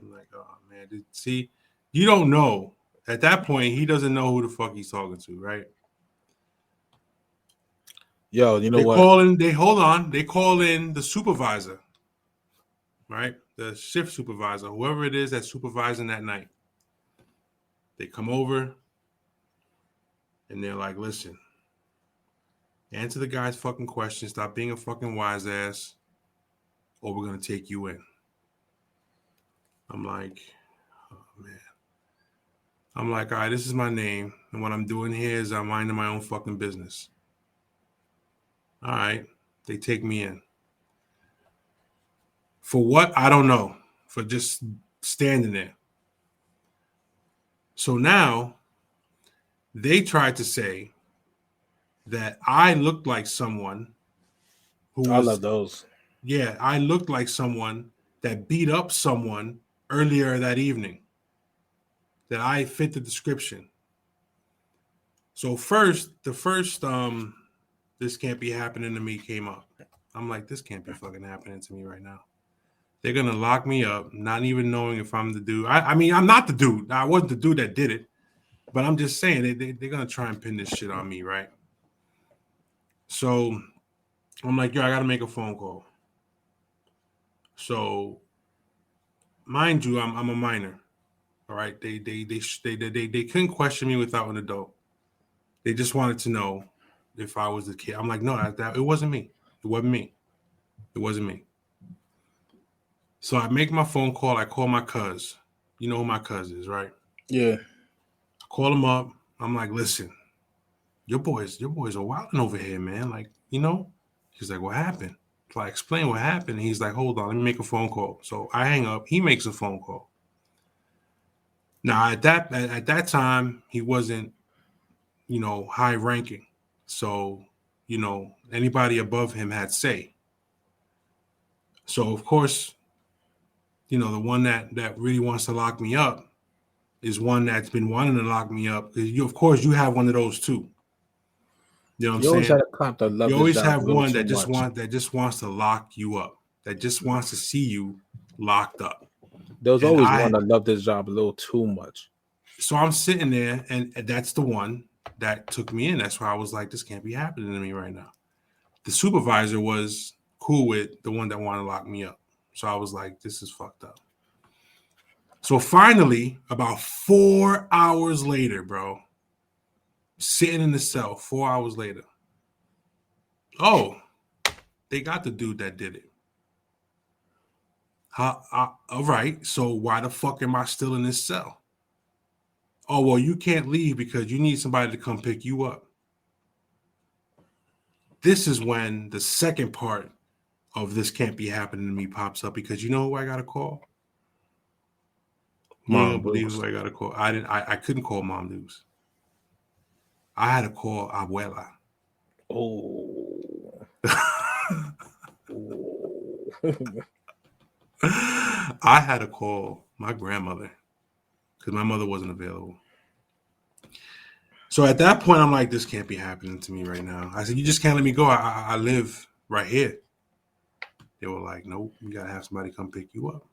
I'm like, oh man, see, you don't know. At that point, he doesn't know who the fuck he's talking to, right? you know They what? call in. They hold on. They call in the supervisor, right? The shift supervisor, whoever it is that's supervising that night. They come over and they're like, listen, answer the guy's fucking question. Stop being a fucking wise ass, or we're gonna take you in. I'm like, oh man. I'm like, all right, this is my name, and what I'm doing here is I'm minding my own fucking business. All right, they take me in. For what? I don't know. For just standing there. So now they tried to say that I looked like someone who I love was, those. yeah, I looked like someone that beat up someone earlier that evening, that I fit the description. So the this can't be happening to me came up. I'm like, this can't be fucking happening to me right now. They're gonna lock me up, not even knowing if I'm the dude. I mean, I'm not the dude. I wasn't the dude that did it, but I'm just saying they're gonna try and pin this shit on me, right? So I'm like, yo, I gotta make a phone call. So, mind you, I'm a minor. All right, they couldn't question me without an adult. They just wanted to know if I was the kid. I'm like, no, it wasn't me. It wasn't me. It wasn't me. So I make my phone call. I call my cuz. You know who my cuz is, right? Yeah. I call him up. I'm like, listen, your boys are wilding over here, man. Like, you know? He's like, what happened? So I explain what happened. And he's like, hold on, let me make a phone call. So I hang up. He makes a phone call. Now at that time, he wasn't, high ranking. So, anybody above him had say. So of course, the one that really wants to lock me up is one that's been wanting to lock me up. Of course, you have one of those too. You know what I'm You always saying? had a cop that loved You his always job a have little one too that just much. wants to lock you up. That just wants to see you locked up. There was And always one that loved his job a little too much. So I'm sitting there, and that's the one that took me in. That's why I was like, this can't be happening to me right now. The supervisor was cool with the one that wanted to lock me up. So I was like, this is fucked up. So finally, about 4 hours later, bro, sitting in the cell 4 hours later. Oh, they got the dude that did it. All right. So why the fuck am I still in this cell? Oh, well, you can't leave because you need somebody to come pick you up. This is when the second part of this can't be happening to me pops up, because you know who I got to call? You ain't gonna believe who I got to call. I couldn't call Mom News. I had to call Abuela. Oh. I had to call my grandmother because my mother wasn't available. So at that point, I'm like, this can't be happening to me right now. I said, you just can't let me go. I live right here. They were like, nope, you got to have somebody come pick you up.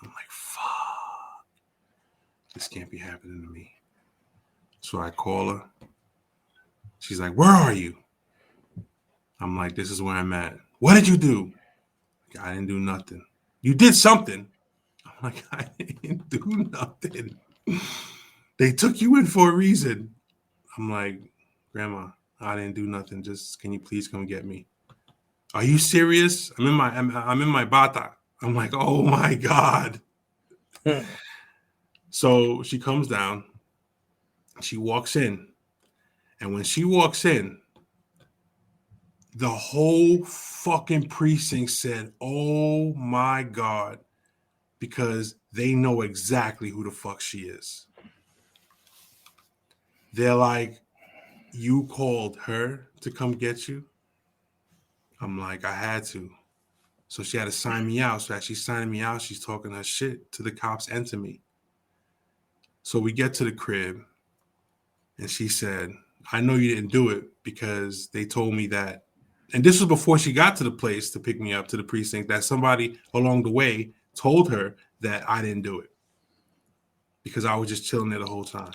I'm like, fuck. This can't be happening to me. So I call her. She's like, where are you? I'm like, this is where I'm at. What did you do? I didn't do nothing. You did something. I'm like, I didn't do nothing. They took you in for a reason. I'm like, Grandma, I didn't do nothing. Just can you please come get me? Are you serious? I'm in my bata. I'm like, oh my God. So she comes down. She walks in. And when she walks in, the whole fucking precinct said, oh my God, because they know exactly who the fuck she is. They're like, you called her to come get you? I'm like, I had to. So she had to sign me out. So as she's signing me out, she's talking her shit to the cops and to me. So we get to the crib, and she said, I know you didn't do it because they told me that. And this was before she got to the place to pick me up to the precinct, that somebody along the way told her that I didn't do it because I was just chilling there the whole time.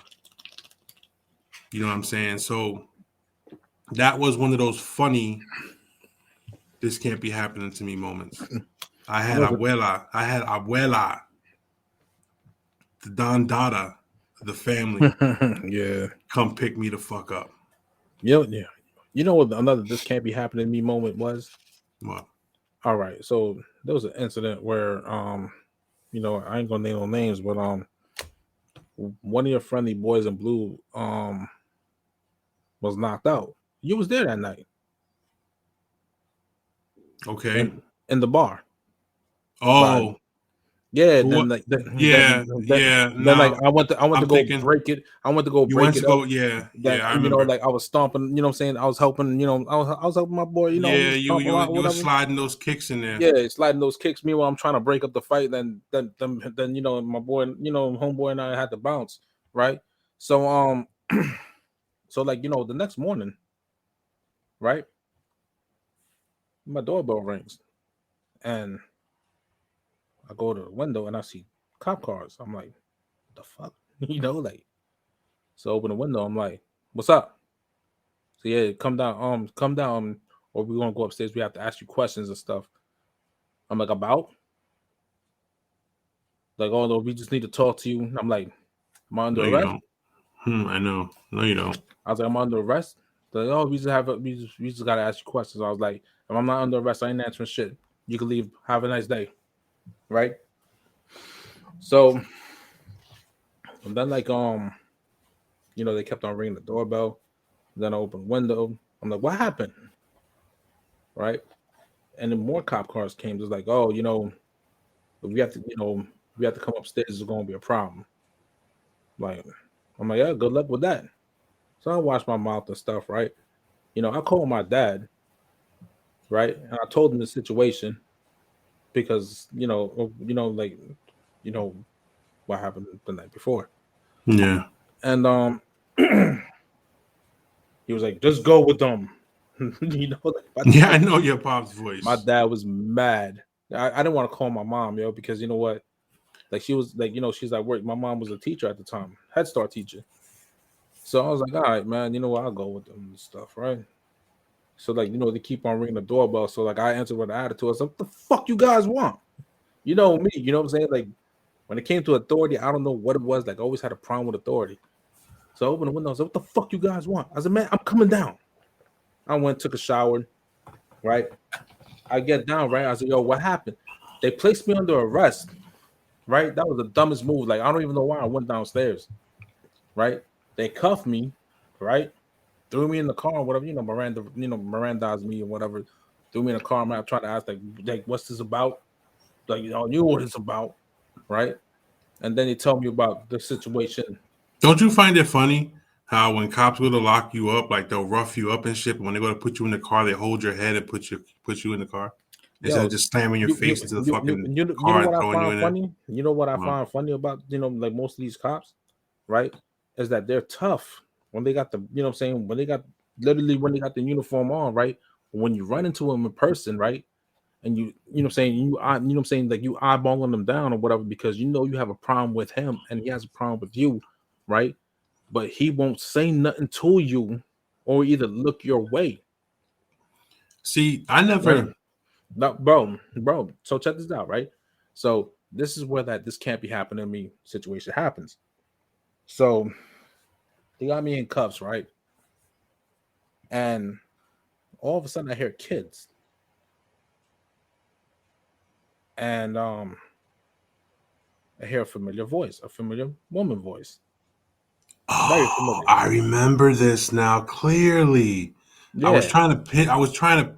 You know what I'm saying? So that was one of those funny, this can't be happening to me moments. I had Abuela, the Don Dada, the family, yeah, come pick me the fuck up. Yeah. You know what another this can't be happening to me moment was? What? All right, so there was an incident where I ain't gonna name no names, but one of your friendly boys in blue was knocked out. You was there that night. Okay. In the bar. Oh. Yeah, Who, then like yeah. then like Now I went to I'm go thinking break it. I went to go you break went to it go. up. Yeah. That I remember. like I was stomping. You know what I'm saying? I was helping. I was helping my boy. Yeah, stomping out, you were whatever. sliding those kicks in there. Yeah, sliding those kicks. Meanwhile, I'm trying to break up the fight. Then my boy, homeboy and I had to bounce. Right. So so like the next morning, right? My doorbell rings, and I go to the window and I see cop cars. I'm like, what the fuck? Like, so I open the window. I'm like, what's up? So yeah, come down, or we're gonna go upstairs. We have to ask you questions and stuff. I'm like, about? Like, oh no, we just need to talk to you. I'm like, am I No, under you arrest? don't. I know. No, you don't. I was like, I'm under arrest. They're like, oh, we just gotta ask you questions. I was like, if I'm not under arrest, I ain't answering shit. You can leave. Have a nice day. Right? So and then they kept on ringing the doorbell. Then I opened the window. I'm like, what happened? Right? And then more cop cars came. Just like, oh, we have to come upstairs. It's going to be a problem. Like, I'm like, yeah, good luck with that. So I washed my mouth and stuff, right? I called my dad, right, and I told him the situation because what happened the night before, Yeah. and he was like, just go with them. Yeah, I know your pop's voice. My dad was mad. I didn't want to call my mom, because you know what? Like she was like, she's at work. My mom was a teacher at the time, Head Start teacher. So I was like, all right, man, you know what? I'll go with them and stuff, right? So like, they keep on ringing the doorbell. So like I answered with an attitude. I was like, what the fuck you guys want? You know me, you know what I'm saying? Like when it came to authority, I don't know what it was. Like I always had a problem with authority. So I opened the window. I said, what the fuck you guys want? I said, man, I'm coming down. I went, took a shower, right? I get down, right? I said, yo, what happened? They placed me under arrest, right? That was the dumbest move. Like, I don't even know why I went downstairs, right? They cuffed me, right? Threw me in the car or whatever, Mirandized me or whatever. Threw me in the car. I'm trying to ask, like, what's this about? Like, you know what it's about, right? And then they tell me about the situation. Don't you find it funny how when cops go to lock you up, like they'll rough you up and shit, but when they go to put you in the car, they hold your head and put you in the car instead of just slamming your face into the fucking car and what I throwing you in find there? funny? You know what I find funny about, like most of these cops, right? Is that they're tough when they got the, when they got the uniform on, right? When you run into them in person, right? And you like you eyeballing them down or whatever because you have a problem with him and he has a problem with you, right? But he won't say nothing to you or either look your way. See, I never. Right? No, bro. So check this out, right? So this is where this can't be happening to me situation happens. So they got me in cuffs, right? And all of a sudden I hear kids. And I hear a familiar voice, a familiar woman voice. Very familiar. I remember this now clearly. Yeah. I was trying to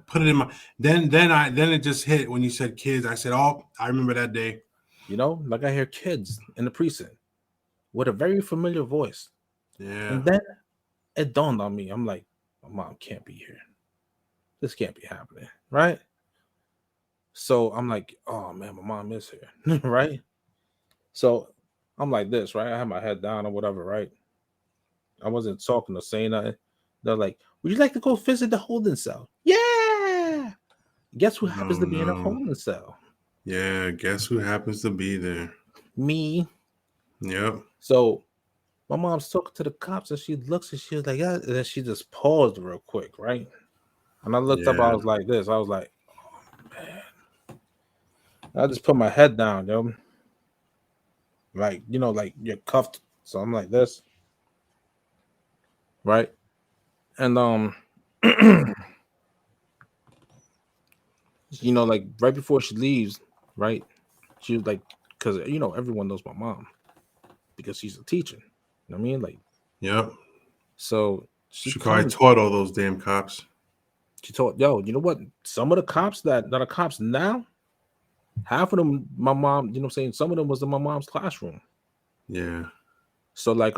put it in my then it just hit when you said kids. I said, oh, I remember that day. Like I hear kids in the precinct with a very familiar voice. Yeah. And then it dawned on me. I'm like, my mom can't be here. This can't be happening, right? So I'm like, oh man, my mom is here, right? So I'm like this, right? I had my head down or whatever, right? I wasn't talking or saying nothing. They're like, would you like to go visit the holding cell? Yeah. Guess who happens to be in a holding cell? Yeah, guess who happens to be there? Me. Yep. So my mom's talking to the cops and she looks and she was like, yeah. And then she just paused real quick, right? And I looked up, I was like this. I was like, oh man. I just put my head down, yo. Like, like you're cuffed. So I'm like this. Right? And like right before she leaves, right? She was like, because everyone knows my mom because she's a teacher. You know what I mean? Like, yep. So she probably taught all those damn cops. She taught, yo, you know what? Some of the cops that are cops now, half of them, my mom, you know what I'm saying? Some of them was in my mom's classroom. Yeah. So like,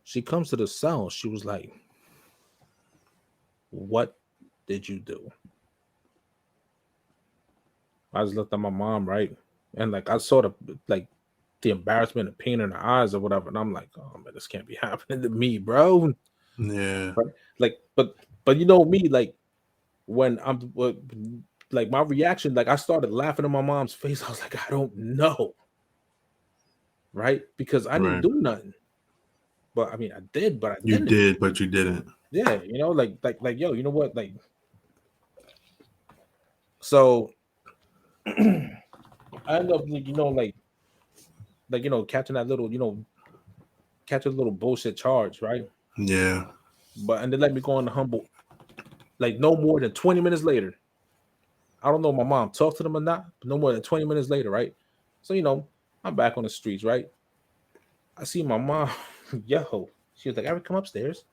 she comes to the cell. She was like, what did you do? I just looked at my mom, right? And like, I saw the embarrassment and pain in her eyes or whatever. And I'm like, oh man, this can't be happening to me, bro. Yeah. Right? Like, but you know me, like, when like my reaction, like I started laughing in my mom's face. I was like, I don't know, right? Because I didn't Right. do nothing. But I mean, I did, but I You didn't. did, but you didn't. Yeah, like, yo, you know what? Like, so I end up, catching that little, catch a little bullshit charge, right? Yeah. And they let me go on the humble, like no more than 20 minutes later. I don't know if my mom talked to them or not, but no more than 20 minutes later, right? So, I'm back on the streets, right? I see my mom, yo, she was like, Eric, come upstairs.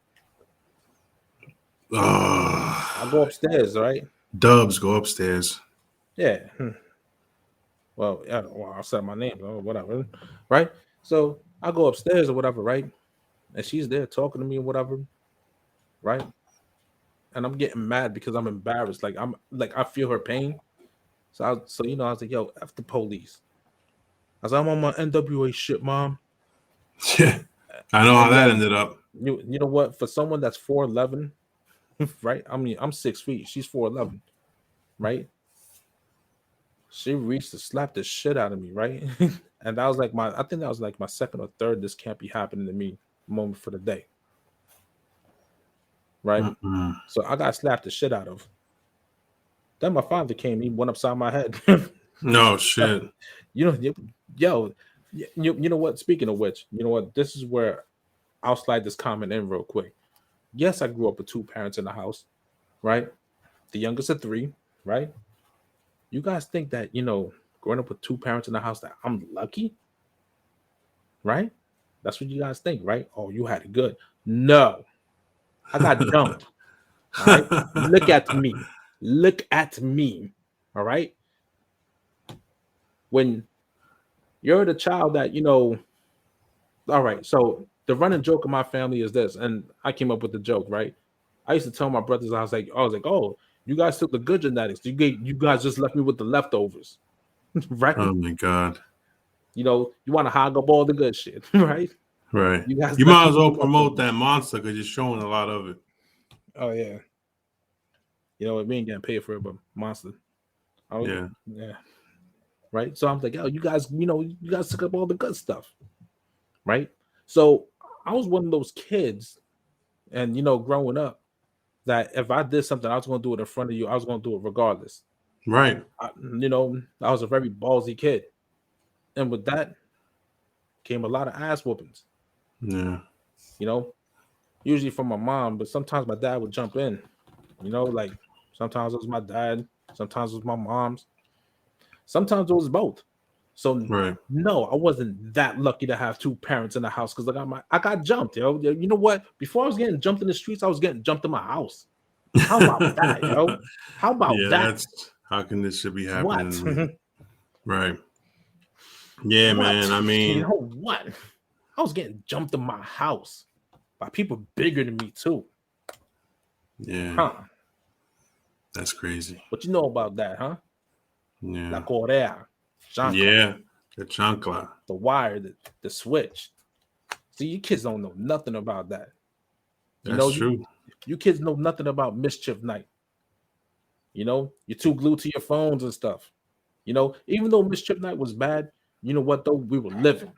I go upstairs, right? Dubs, go upstairs. Yeah. Well, yeah, well, I'll set my name or whatever, right? So I go upstairs or whatever, right? And she's there talking to me or whatever, right? And I'm getting mad because I'm embarrassed. Like I feel her pain. I was like, yo, F the police. I was like, I'm on my NWA shit, mom. Yeah. I know how And that yo, ended up. you know what? For someone that's 4'11", right? I mean, I'm 6 feet. She's 4'11", right? She reached to slap the shit out of me, right? And that was like I think that was like my second or third this can't be happening to me moment for the day. Right? Mm-mm. So I got slapped the shit out of. Then my father came, he went upside my head. No shit. You know, yo, you know what? Speaking of which, you know what? This is where I'll slide this comment in real quick. Yes, I grew up with two parents in the house, right? The youngest of three, right? You guys think that, growing up with two parents in the house, that I'm lucky, right? That's what you guys think, right? Oh, you had it good. No, I got dumped. All right. Look at me. Look at me. All right. When you're the child that, all right. So the running joke of my family is this, and I came up with the joke, right? I used to tell my brothers, I was like, oh, you guys took the good genetics. You guys just left me with the leftovers. Right? Oh my god. You want to hog up all the good shit, right? Right. You guys You left might me as with the well promote leftovers. that monster because you're showing a lot of it. Oh yeah. You know what? We ain't getting paid for it, but monster. Oh Yeah. yeah. Right. So I'm like, oh, you guys took up all the good stuff. Right. So I was one of those kids, and growing up, that if I did something, I was going to do it in front of you. I was going to do it regardless. Right. I was a very ballsy kid, and with that came a lot of ass whoopings. Yeah. You know, usually from my mom, but sometimes my dad would jump in. Like sometimes it was my dad, sometimes it was my mom's, sometimes it was both. So Right. no, I wasn't that lucky to have two parents in the house because I got jumped, yo. You know what? Before I was getting jumped in the streets, I was getting jumped in my house. How about that, yo? How about Yeah, that? that's how can this should be happening What? to me? Right. Yeah, What? man. I You mean, know what? I was getting jumped in my house by people bigger than me too. yeah, Huh? that's crazy. What you know about that, huh? La Yeah. Correa, Chancla, Yeah. The chancla. the wire, the switch. See, you kids don't know nothing about that. You That's know, true. you kids know nothing about mischief night. You're too glued to your phones and stuff. Even though mischief night was bad, you know what though? We were living.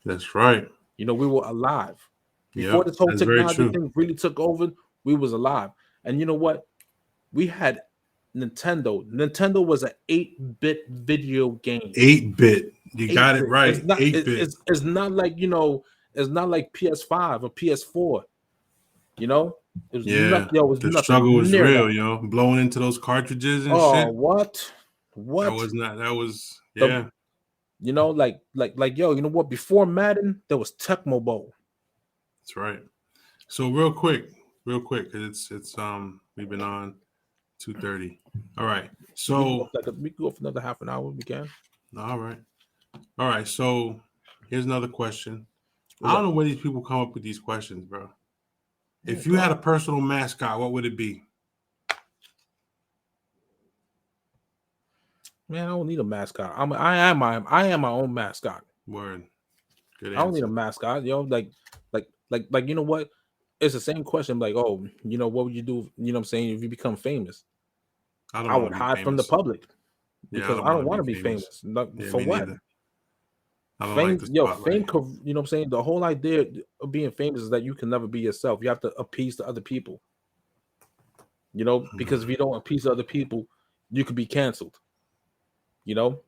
That's right. We were alive. Before Yep. this whole That's very technology true. thing really took over, we was alive. And you know what? We had Nintendo. Nintendo was an 8-bit video game. 8-bit. You got it 8-bit. It's right. not. 8-bit. It's not like It's not like PS5 or PS4. It was nothing. Yeah. There was The nothing struggle was near real, that. blowing into those cartridges and Oh, shit. what? That What? was not that was The yeah. yo, you know what? Before Madden, there was Tecmo Bowl. That's right. So real quick, because it's we've been on 2:30. All right. So We can go for another half an hour. We can. all right. All right. So here's another question. I What's don't up? know where these people come up with these questions, bro. Yeah, If you go had a ahead. personal mascot, what would it be? Man, I don't need a mascot. I am my own mascot. Word. Good I don't need a answer. mascot. You know what? It's the same question. Like, oh, what would you do? You know what I'm saying? If you become famous, I don't I want would to be hide from the famous. public Yeah, I because don't I want don't to want be to be famous. famous. Like, Yeah, for me what? neither. I don't like Fame, the yo, spotlight. you know what I'm saying? The whole idea of being famous is that you can never be yourself. You have to appease to other people. You know, because if you don't appease to other people, you could be canceled. You know,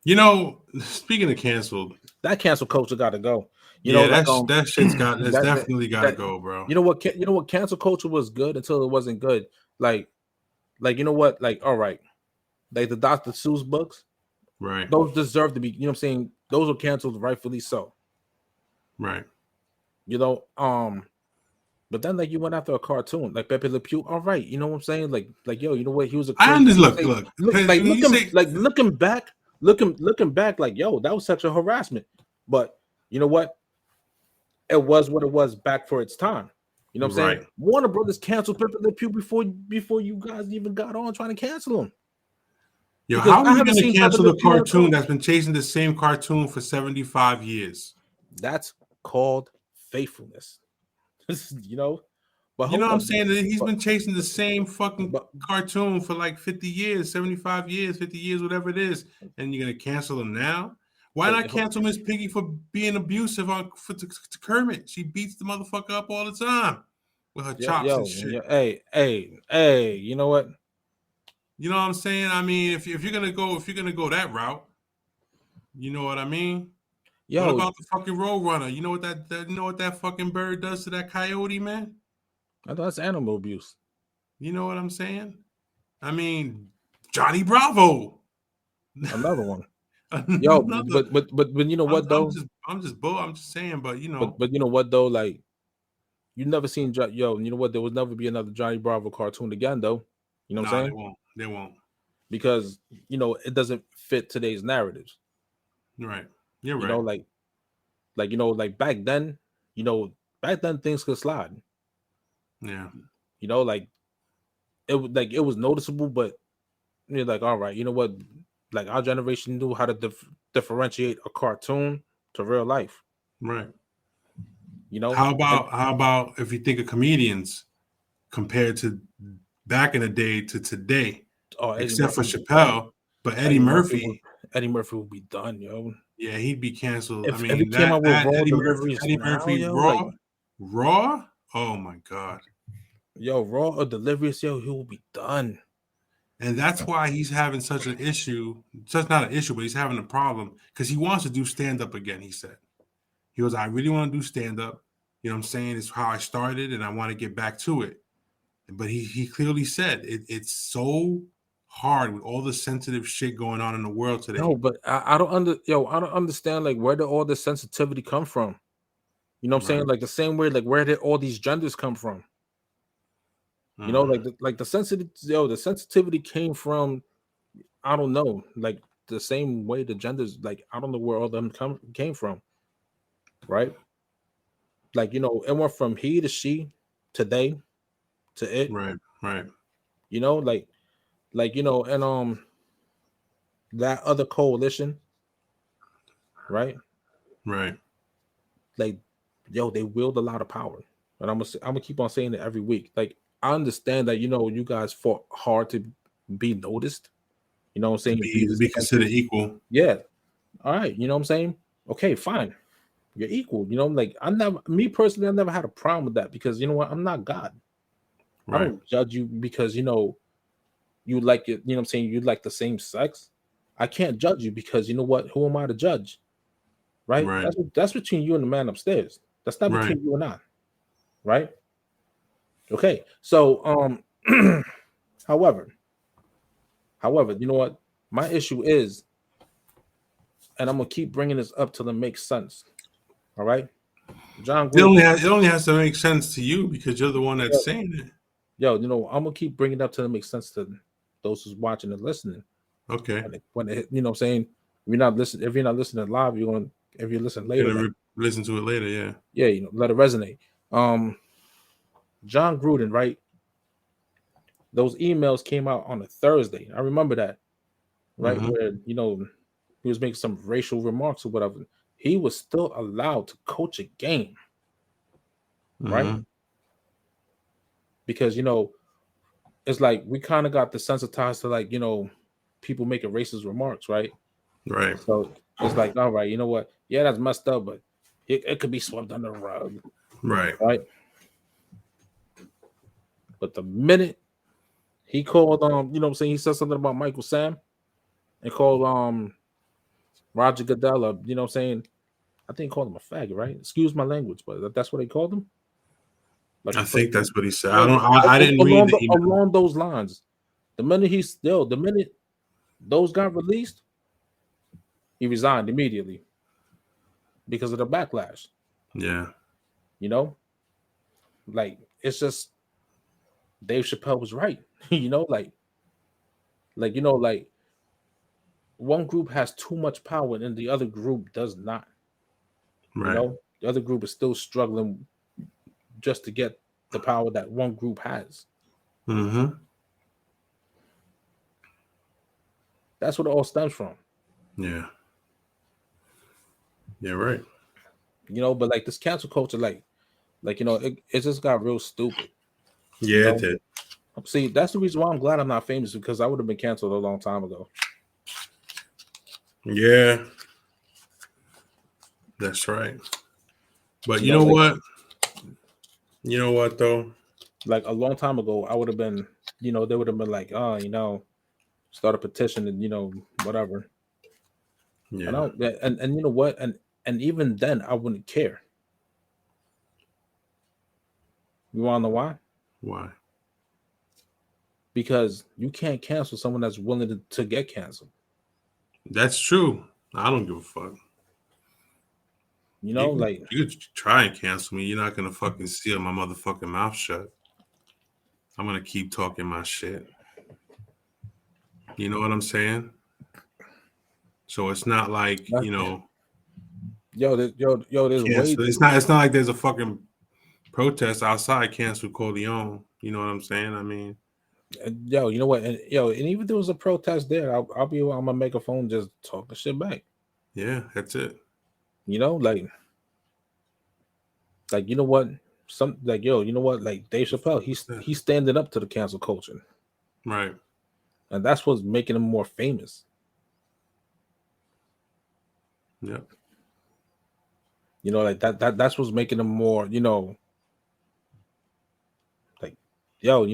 You know, speaking of canceled, that cancel culture got to go. You know, yeah, like that's that definitely got to that go, bro. you know what you know what cancel culture was good until it wasn't good. Like you know what, like all right, like the Dr. Seuss books, Right, those deserve to be. You know what I'm saying? Those were canceled rightfully so. right. You know, but then like you went after a cartoon like Pepe Le Pew. All right, you know what I'm saying? Like yo, you know what? He was a I crazy. understand. Say, Look. look, like When you say, looking back, like yo, that was sexual harassment. But you know what? It was what it was back for its time. You know what I'm saying? right, Warner Brothers canceled Pepe Le Pew before you guys even got on trying to cancel him. yo, Because how are I you haven't going to seen Pepe cancel Le the Pew in a cartoon car. that's been chasing the same cartoon for 75 years? That's called faithfulness. You know, but You know hold what I'm up, saying? That he's but been chasing the same fucking but cartoon for like 50 years, 75 years, 50 years, whatever it is. And you're going to cancel him now? Why but not cancel Miss Piggy for being abusive to Kermit? She beats the motherfucker up all the time with her chops and shit. hey, you know what? You know what I'm saying? I mean, if you're gonna go that route, you know what I mean? What Yo, about the fucking Roadrunner? You know what you know what that fucking bird does to that coyote, man? I thought that's animal abuse. You know what I'm saying? I mean, Johnny Bravo. Another one. Yo, Another. but you know what though? I'm just saying, but you know, But you know what though? Like you never seen yo, you know what? There will never be another Johnny Bravo cartoon again though. You know what I'm nah, they saying? won't. They won't. Because you know it doesn't fit today's narratives. Right. You're You know, right. like you know, like back then, you know, back then things could slide. Yeah. You know, like it was noticeable, but you're like, all right, you know what? Like our generation knew how to differentiate a cartoon to real life. Right. You know, and How about if you think of comedians compared to back in the day to today, oh, Eddie except for Murphy would be done. Chappelle, but Eddie Murphy, Eddie Murphy would be done, yo. yeah, he'd be canceled. I If he mean, came out with that raw deliveries Eddie now, Murphy yo, like Raw. Oh my god! yo, raw or delirious, yo, he will be done. And that's why he's having such an issue. Just not an issue, but he's having a problem because he wants to do stand up again. He said he goes, I really want to do stand up. You know what I'm saying? It's how I started, and I want to get back to it. But he clearly said it's so hard with all the sensitive shit going on in the world today. No, but I don't understand like where did all this sensitivity come from? You know what I'm saying? Right. Like the same way, like where did all these genders come from? You know, Mm-hmm. the sensitivity came from I don't know, like the same way the genders, like I don't know where all them came from, right? Like you know, it went from he to she to they to it. Right. Right. You know, like you know, and that other coalition, right? Right. Like, yo, they wield a lot of power, and I'm gonna keep on saying it every week. Like, I understand that you know you guys fought hard to be noticed. You know what I'm saying? Be To the be center. considered equal. Yeah. All right. You know what I'm saying? Okay, fine. You're equal. You know, like me personally, I never had a problem with that because you know what? I'm not God. I Right. don't judge you because you know you like it. You know what I'm saying? You like the same sex. I can't judge you because you know what? Who am I to judge? Right? Right. That's between you and the man upstairs. That's not Right. between you and I. Right? Okay. So however, you know what? My issue is, and I'm gonna keep bringing this up till it makes sense. All right, John Gruden. It only has to make sense to you because you're the one that's saying it. Yo, you know, I'm gonna keep bringing it up till it makes sense to those who's watching and listening. Okay. You know what I'm saying, if you're not listening live, if you listen You're later, gonna like listen to it later. Yeah. yeah, you know, let it resonate. John Gruden, right? Those emails came out on a Thursday. I remember that, right? Mm-hmm. Where you know he was making some racial remarks or whatever. He was still allowed to coach a game, right? Mm-hmm. Because you know it's like we kind of got desensitized to like, people making racist remarks, right? Right. So it's like, all right, you know what? Yeah, that's messed up, but it could be swept under the rug, Right. right? But the minute he called, what I'm saying, he said something about Michael Sam and called Roger Goodell, what I'm saying, I think he called him a faggot, right? Excuse my language, but that's what they called him. Like I a think freaking that's what he said. yeah, I didn't read the email. along those lines. The minute those got released, he resigned immediately because of the backlash. Yeah. Like it's just Dave Chappelle was right. Like one group has too much power and the other group does not. Right. The other group is still struggling just to get the power that one group has. Mm-hmm. That's what it all stems from. Yeah. Yeah, right. But like this cancel culture, it just got real stupid. Yeah, it did. See, that's the reason why I'm glad I'm not famous, because I would have been canceled a long time ago. Yeah. That's right. But you know like, what? You know what though? Like a long time ago, I would have been, they would have been like, oh, start a petition and whatever. Yeah. And you know what? And even then I wouldn't care. You wanna know why? Why? Because you can't cancel someone that's willing to get canceled. That's true. I don't give a fuck. You could try and cancel me. You're not gonna fucking seal my motherfucking mouth shut. I'm gonna keep talking my shit. You know what I'm saying? So it's not like, there's way cancel. It's not like there's a fucking protest outside cancel Corleone. You know what I'm saying? I mean, you know what? And even if there was a protest there, I'll be on my megaphone just talking shit back. Yeah, that's it. Like you know what? You know what? Like Dave Chappelle, he's standing up to the cancel culture. Right. And that's what's making him more famous. Yep. Like that's what's making him more, like, you know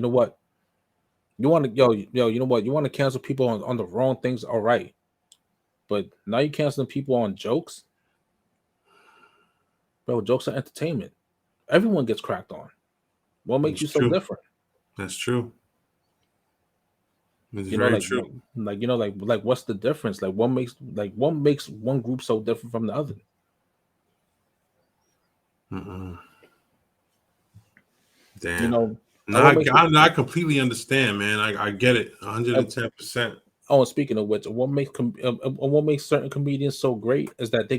what? You want to, you know what? You want to cancel people on the wrong things, all right. But now you're canceling people on jokes. Bro, jokes are entertainment. Everyone gets cracked on. What makes you so different? That's true. It's Very like, true. Like what's the difference? Like what makes one group so different from the other? Damn. I completely understand, man. I get it 110%. Oh, and speaking of which, what makes certain comedians so great is that they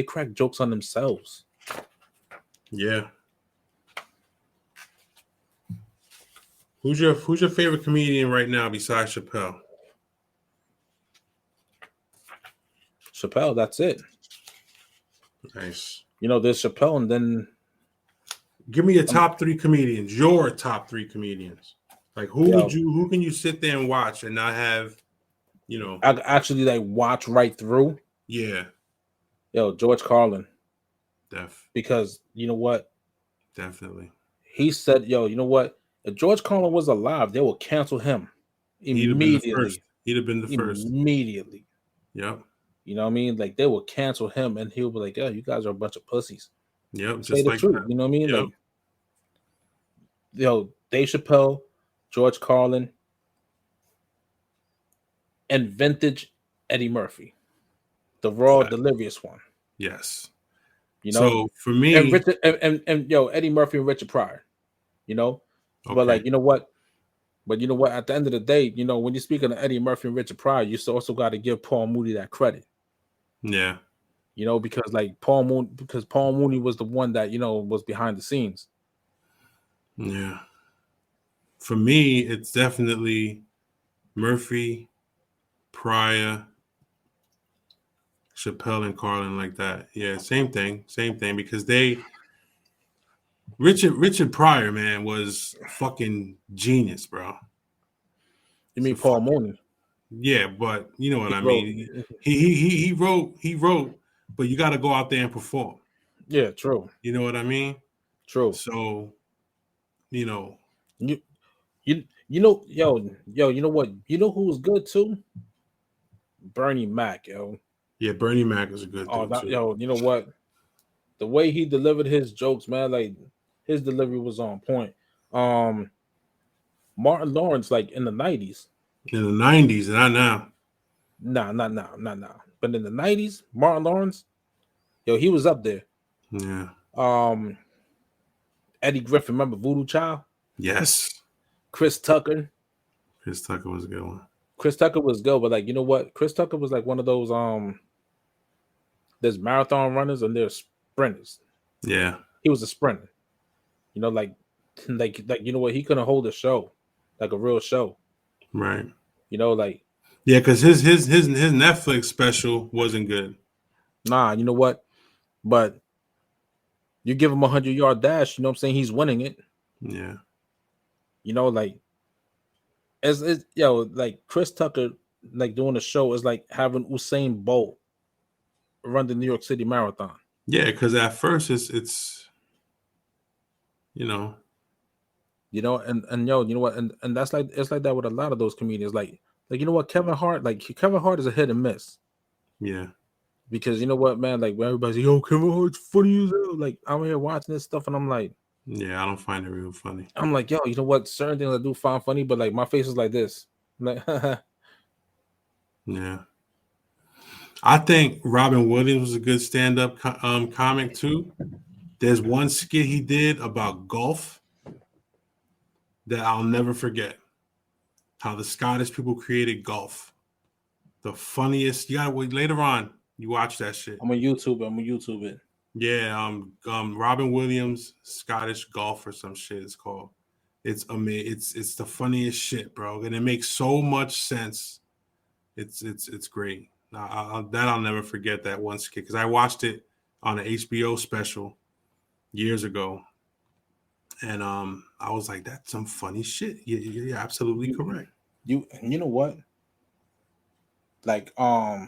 crack jokes on themselves. Yeah. Who's your favorite comedian right now besides Chappelle? Chappelle, that's it. Nice. There's Chappelle, and then give me your top 3 comedians. Your top 3 comedians. Like who can you sit there and watch and not have, I actually like watch right through? Yeah. George Carlin. Because you know what? Definitely. He said, you know what? If George Carlin was alive, they will cancel him immediately. He'd have been the first. Immediately. Yep. You know what I mean? Like they will cancel him, and he'll be like, "Oh, you guys are a bunch of pussies." Yep. Say the truth. That. You know what I mean? Yep. Like, Dave Chappelle, George Carlin, and vintage Eddie Murphy, the raw, delirious one. Yes. So for me, and Richard and Eddie Murphy and Richard Pryor. Okay. But like, you know what? But you know what? At the end of the day, when you're speaking of Eddie Murphy and Richard Pryor, you also got to give Paul Mooney that credit. Yeah. Because like Paul Mooney was the one that was behind the scenes. Yeah. For me, it's definitely Murphy, Pryor, Chappelle, and Carlin, like that. Yeah, same thing, because they Richard Pryor, man, was fucking genius, bro. You It's a mean Paul fucking Mooney? yeah, but you know what He I wrote. mean. He wrote, but you got to go out there and perform. Yeah, true, You know what I mean? true. So you know, You you know, yo, you know what? You know who was good too? Bernie Mac, yo. yeah, Bernie Mac is a good Oh, dude that, too. yo, you know what? The way he delivered his jokes, man, like his delivery was on point. Um, Martin Lawrence, like in the 90s. In the '90s, not now. Nah, not now, not now. But in the 90s, Martin Lawrence, yo, he was up there. Yeah. Um, Eddie Griffin, remember Voodoo Child? Yes. Chris Tucker. Chris Tucker was a good one. Chris Tucker was good, but like you know what? Chris Tucker was like one of those there's marathon runners and there's sprinters. Yeah. He was a sprinter. You know, like you know what? He couldn't hold a show, like a real show. Right. You know, like Yeah, because his Netflix special wasn't good. nah, you know what? But you give him 100-yard dash, you know what I'm saying? He's winning it. Yeah. You know, like as like Chris Tucker, like doing a show is like having Usain Bolt run the New York City Marathon. Yeah, because at first it's you know You know, and yo, you know what? And that's like it's like that with a lot of those comedians. Like you know what, Kevin Hart is a hit and miss. yeah Because you know what, man, like when everybody's like, yo, Kevin Hart's funny as hell. Like I'm here watching this stuff and yeah I don't find it real funny. I'm like, yo, you know what? Certain things I do find funny, but like my face is like this. I'm like, Yeah, I think Robin Williams was a good stand-up comic too. There's one skit he did about golf that I'll never forget. How the Scottish people created golf. The funniest. You gotta wait later on. You watch that shit. I'm on YouTube it. Yeah, Robin Williams Scottish golf or some shit. It's called. It's amazing. It's the funniest shit, bro, and it makes so much sense. It's great. I'll never forget that one skit because I watched it on an HBO special years ago, and I was like, "That's some funny shit." You're absolutely You correct. you know what? Like do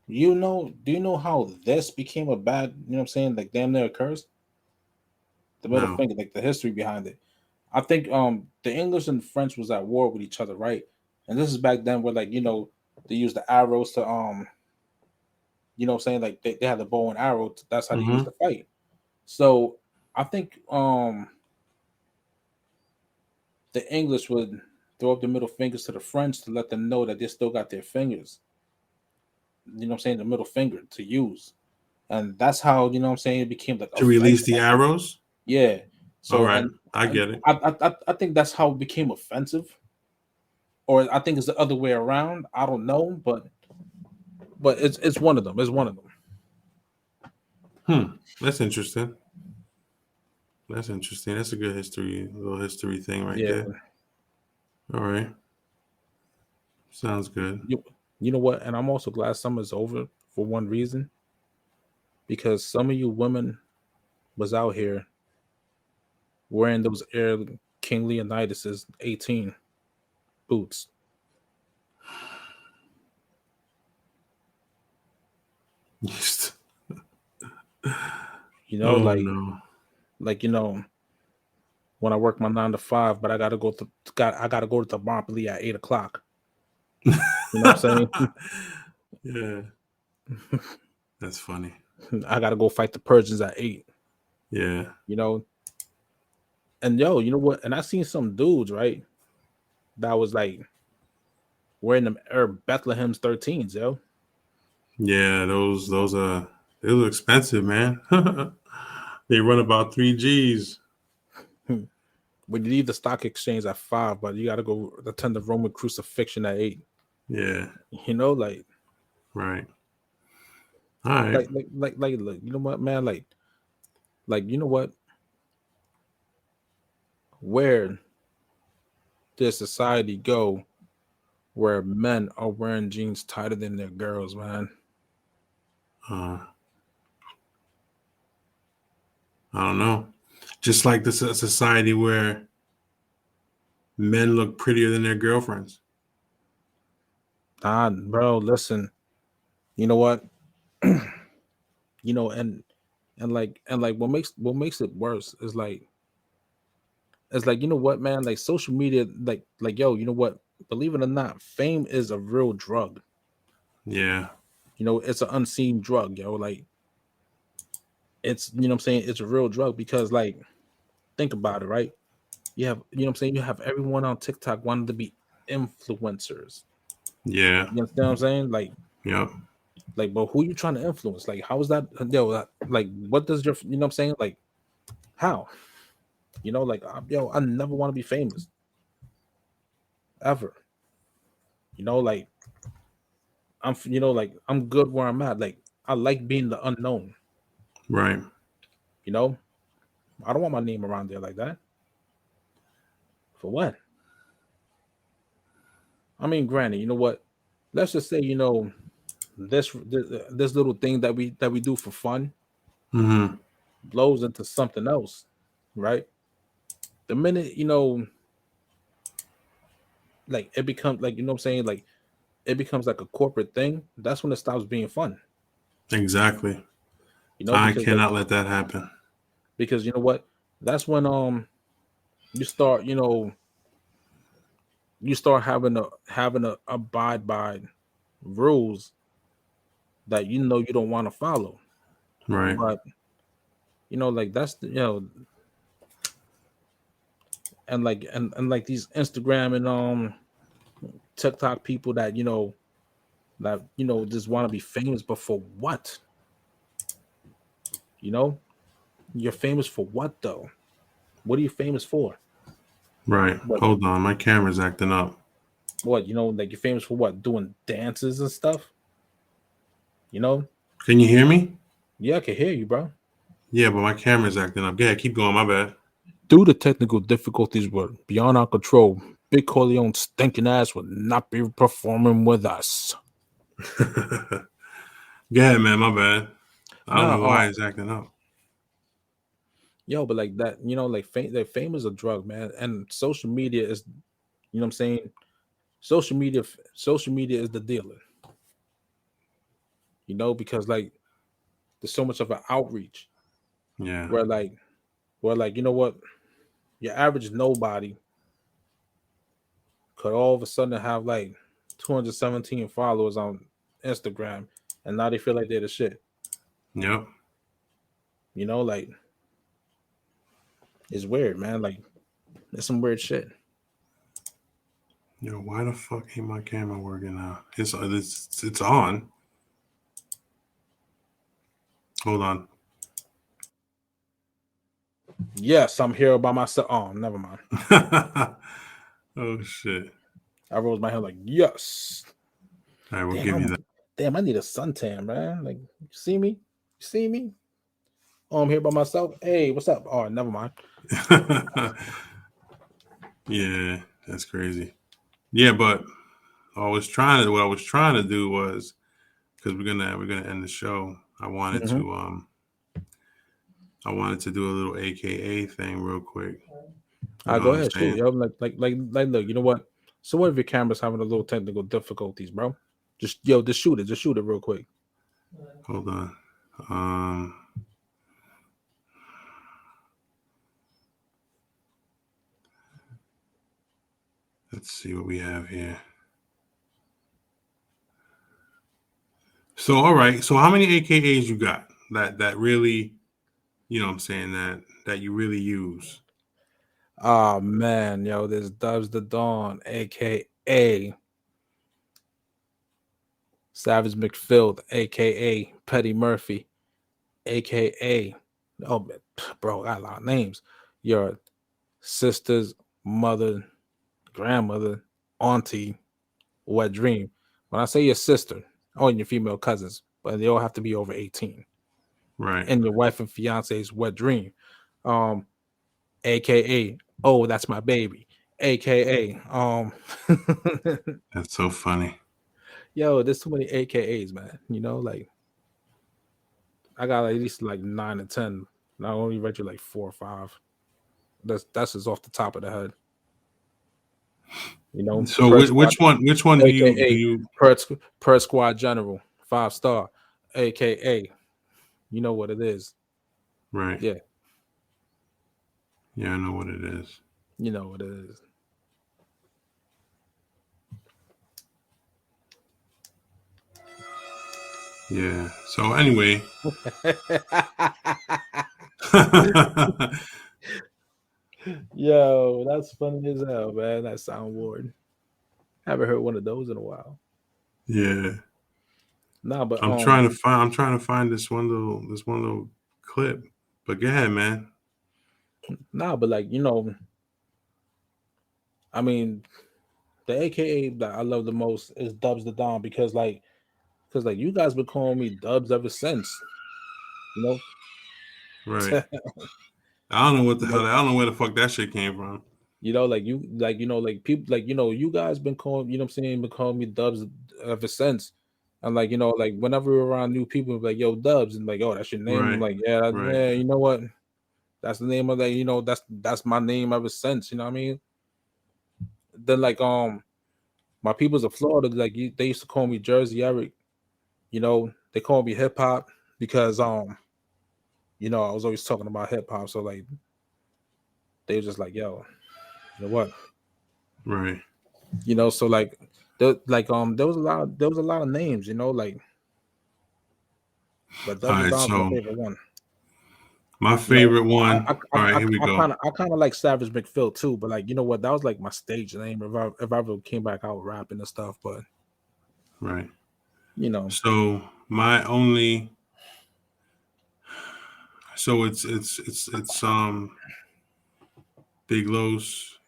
you know how this became a bad, you know what I'm saying? Like damn near curse? The middle No. finger, like the history behind it. I think the English and French was at war with each other, right? And this is back then where like, you know, they used the arrows to you know what I'm saying? Like they had the bow and arrow, that's how they used Mm-hmm. to fight. So I think the English would throw up the middle fingers to the French to let them know that they still got their fingers. You know what I'm saying? The middle finger to use. And that's how, you know what I'm saying, it became like To release offensive. the arrows. Yeah. All So right, and, I and get it. I think that's how it became offensive. Or I think it's the other way around. I don't know, but it's one of them. It's one of them. That's interesting. That's interesting. That's a good little history thing right Yeah. there. All right, sounds good. You know what? And I'm also glad summer's over for one reason. Because some of you women was out here wearing those Air King Leonidas's 18 boots. You know, Oh no. like you know, when I work my 9 to 5, but I gotta go to the Monopoly at 8 o'clock. You know what I'm saying? Yeah, that's funny. I gotta go fight the Persians at 8. Yeah. You know, and yo, you know what? And I seen some dudes right that was like wearing them Air Bethlehem's 13s, yo. Yeah, those are they look expensive, man. They run about 3 G's. When you leave the stock exchange at 5, but you gotta go attend the Roman crucifixion at 8. Yeah, You know, right. All right. look, you know what, man, like you know what, where does society go where men are wearing jeans tighter than their girls, man? Uh, I don't know. Just like this a society where men look prettier than their girlfriends. Nah, bro, listen. You know what? You know, and what makes it worse is like it's like, you know what, man? Like social media, like yo, you know what? Believe it or not, fame is a real drug. Yeah. You know, it's an unseen drug, yo. Like it's, you know what I'm saying, it's a real drug because like think about it, right? You have, you know what I'm saying, you have everyone on TikTok wanting to be influencers. Yeah. You understand what I'm saying? Yep. But who you trying to influence? Like, how is that? Yo, like, what does your, you know what I'm saying? Like, how? You know, like, yo, I never want to be famous ever. You know, like, you know, like, I'm good where I'm at. Like, I like being the unknown. Right. You know, I don't want my name around there like that. For what? I mean, granted, you know what? Let's just say, you know, this little thing that we do for fun Mm-hmm. blows into something else, right? The minute, you know, like it becomes like, you know what I'm saying, like it becomes like a corporate thing, that's when it stops being fun. Exactly. You know, I cannot let that happen. because you know what, that's when you start, you know, you start having to abide by rules that you know you don't want to follow. Right. But you know, like that's the, you know, and like these Instagram and TikTok people that just want to be famous, but for what? You know, you're famous for what though? What are you famous for? Right. What Hold on. My camera's acting up. what, you know, like you're famous for what? Doing dances and stuff? You know? Can you hear me? Yeah, I can hear you, bro. Yeah, but my camera's acting up. Yeah, keep going. My bad. Due to technical difficulties were beyond our control, Big Corleone's stinking ass would not be performing with us. Go ahead, man. My bad. I don't Nah, know why it's acting up. yo, but like that, you know, fame is a drug, man, and social media is, you know, what I'm saying, social media is the dealer, you know, because like there's so much of an outreach Yeah. where like you know what, your average nobody could all of a sudden have like 217 followers on Instagram, and now they feel like they're the shit. Yep. You know, like it's weird, man. Like it's some weird shit. Yo, why the fuck ain't my camera working now? It's on. Hold on. Yes, I'm here by myself. Oh, never mind. Oh shit. I rose my hand like yes. All right, we'll Damn, give you that. damn. I need a suntan, man. Like, you see me? You see me? Oh, I'm here by myself. Hey, what's up? Oh, never mind. Yeah, that's crazy. Yeah, but what I was trying to do was because we're gonna end the show. Mm-hmm. I wanted to do a little AKA thing real quick. You I know go what I'm ahead, shoot. saying? Yo, like, look. You know what? So what if your camera's having a little technical difficulties, bro? Just shoot it. Just shoot it real quick. Hold on. Um, let's see what we have here. So all right. So how many AKAs you got that really, you know what I'm saying, that you really use? Oh man, yo, this Dubs the Dawn, aka Savage McField, aka Petty Murphy, aka oh bro, got a lot of names. Your sister's mother, grandmother, auntie, wet dream. When I say your sister, or your female cousins, but they all have to be over 18. Right. And your wife and fiance's wet dream. Um, aka oh, that's my baby. AKA That's so funny. yo, there's too many AKAs, man. You know, like I got at least like 9 or 10. And I only read you like 4 or 5. That's just off the top of the head. You know, So per squad, which one do aka you per squad general, 5-star, aka you know what it is. right? Yeah, Yeah, I know what it is. you know what it is. Yeah. So anyway. Yo, that's funny as hell, man. That soundboard. Haven't heard one of those in a while. Yeah. Nah, but I'm trying to find this one little clip. But go ahead, man. like I mean, the AKA that I love the most is Dubs the Don because you guys been calling me Dubs ever since. You know, Right. I don't know what the you know, hell. I don't know where the fuck that shit came from. like people you guys been calling, you know what I'm saying, been calling me Dubs ever since. And like whenever we're around new people, like, yo, Dubs, and like, oh, that's your name. I'm Right. like, yeah, Right. yeah, you know what? That's the name of that, that's my name ever since, you know what I mean? Then my people's of Florida, they used to call me Jersey Eric, they call me hip hop because I was always talking about hip hop. So like they were just like, yo, you know what? Right. So like there was a lot of names, but All Dubs the right. Don's my So favorite one. my You know, favorite one. All right. Here we go. I kind of like Savage McPhil too, but like, you know what, that was like my stage name if I ever came back out rapping and stuff. But Right. you know, So my only. So it's Big Los,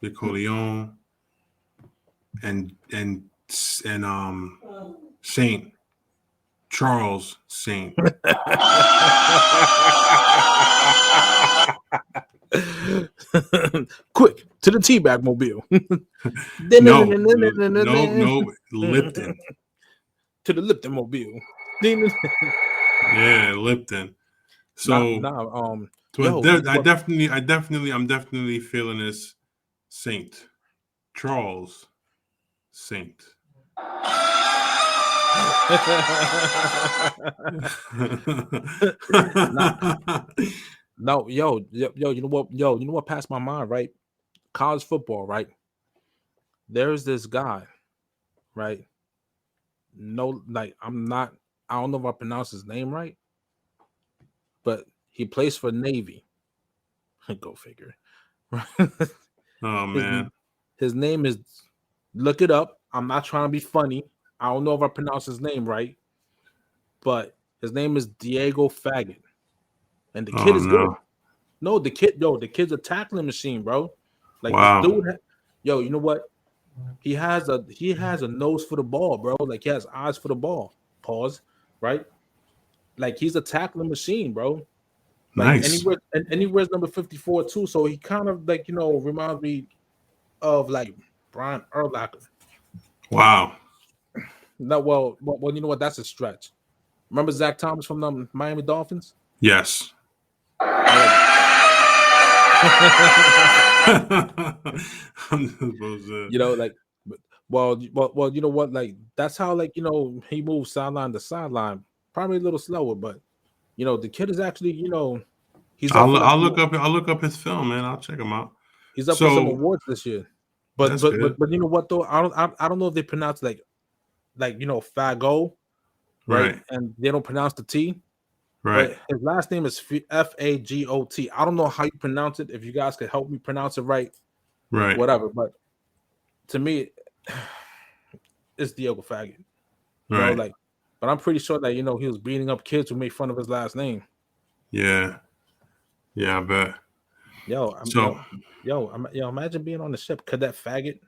Big Corleone, and Saint Charles Saint. quick to the teabag mobile. No, no, Lipton. To the Lipton mobile. Yeah, Lipton. Nah, So, nah. but Yo, I I'm definitely feeling this Saint Charles Saint. nah, no, you know what? You know what passed my mind, right? College football, right? There's this guy, right? No, like I don't know if I pronounce his name right, but he plays for Navy. Go figure. Oh his man. his name is, look it up. I'm not trying to be funny. I don't know if I pronounce his name right, but his name is Diego Faggot, and the kid Oh is good. no. No, the kid's a tackling machine, bro. Like this Wow. dude, yo, you know what? He has a nose for the ball, bro. Like he has eyes for the ball. Pause. Right? Like he's a tackling machine, bro. Like Nice. anywhere's number 54 too. So he kind of like reminds me of like Brian Urlacher. Wow. No, well, you know what? That's a stretch. Remember Zach Thomas from the Miami Dolphins? Yes. I'm supposed to. Like, well, you know what? Like that's how he moves sideline to sideline, probably a little slower, but the kid is actually he's up for like I'll look up his film, man. I'll check him out. he's up for some So awards this year. But that's but good. but but you know what though? I don't know if they pronounce Fago, right? Right. And they don't pronounce the T. Right. But his last name is Fagot. I don't know how you pronounce it. If you guys could help me pronounce it right, Right. whatever. But to me, it's Diego Faggot. Right. But I'm pretty sure that he was beating up kids who made fun of his last name. Yeah. Yeah, I bet. Yo, So imagine being on the ship, Cadet Faggot.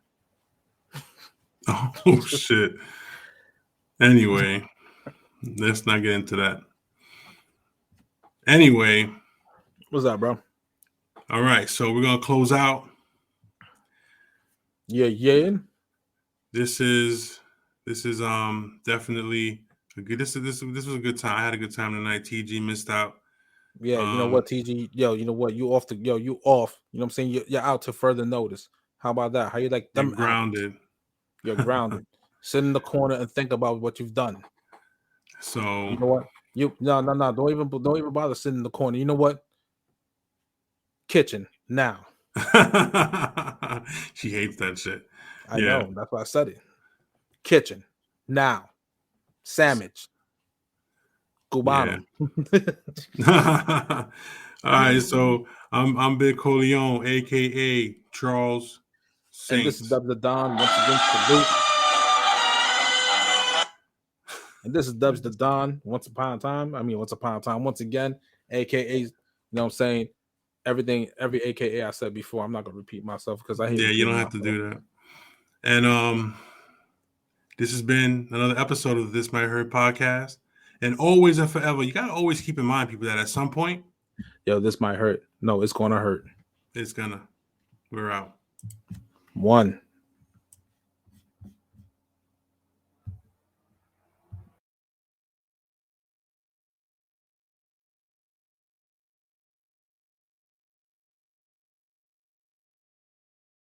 oh shit. Anyway, let's not get into that. Anyway, What's up, bro? all right, so we're gonna close out. Yeah. This is definitely a good. This was a good time. I had a good time tonight. TG missed out. Yeah, you know what, TG? Yo, you know what? You off. You off. You know what I'm saying? You're out to further notice. How about that? How you like You're them out? grounded. You're grounded. Sit in the corner and think about what you've done. So You know what? No. Don't even bother sitting in the corner. You know what? Kitchen now. she hates that shit. I Yeah. know. That's why I said it. Kitchen now. Sandwich. Cubano. Yeah. All right, so I'm Big Coleon, aka Charles And this is Saints. Dub the Don once again. Salute. And this is Dubs the Don once upon a time. Once again, aka, you know what I'm saying? Every aka I said before. I'm not gonna repeat myself because I hate Yeah, you repeating don't have myself. to do that. And this has been another episode of the This Might Hurt podcast. And always and forever, you gotta always keep in mind, people, that at some point, Yo, this might hurt. No, it's gonna hurt. it's gonna. We're out. One.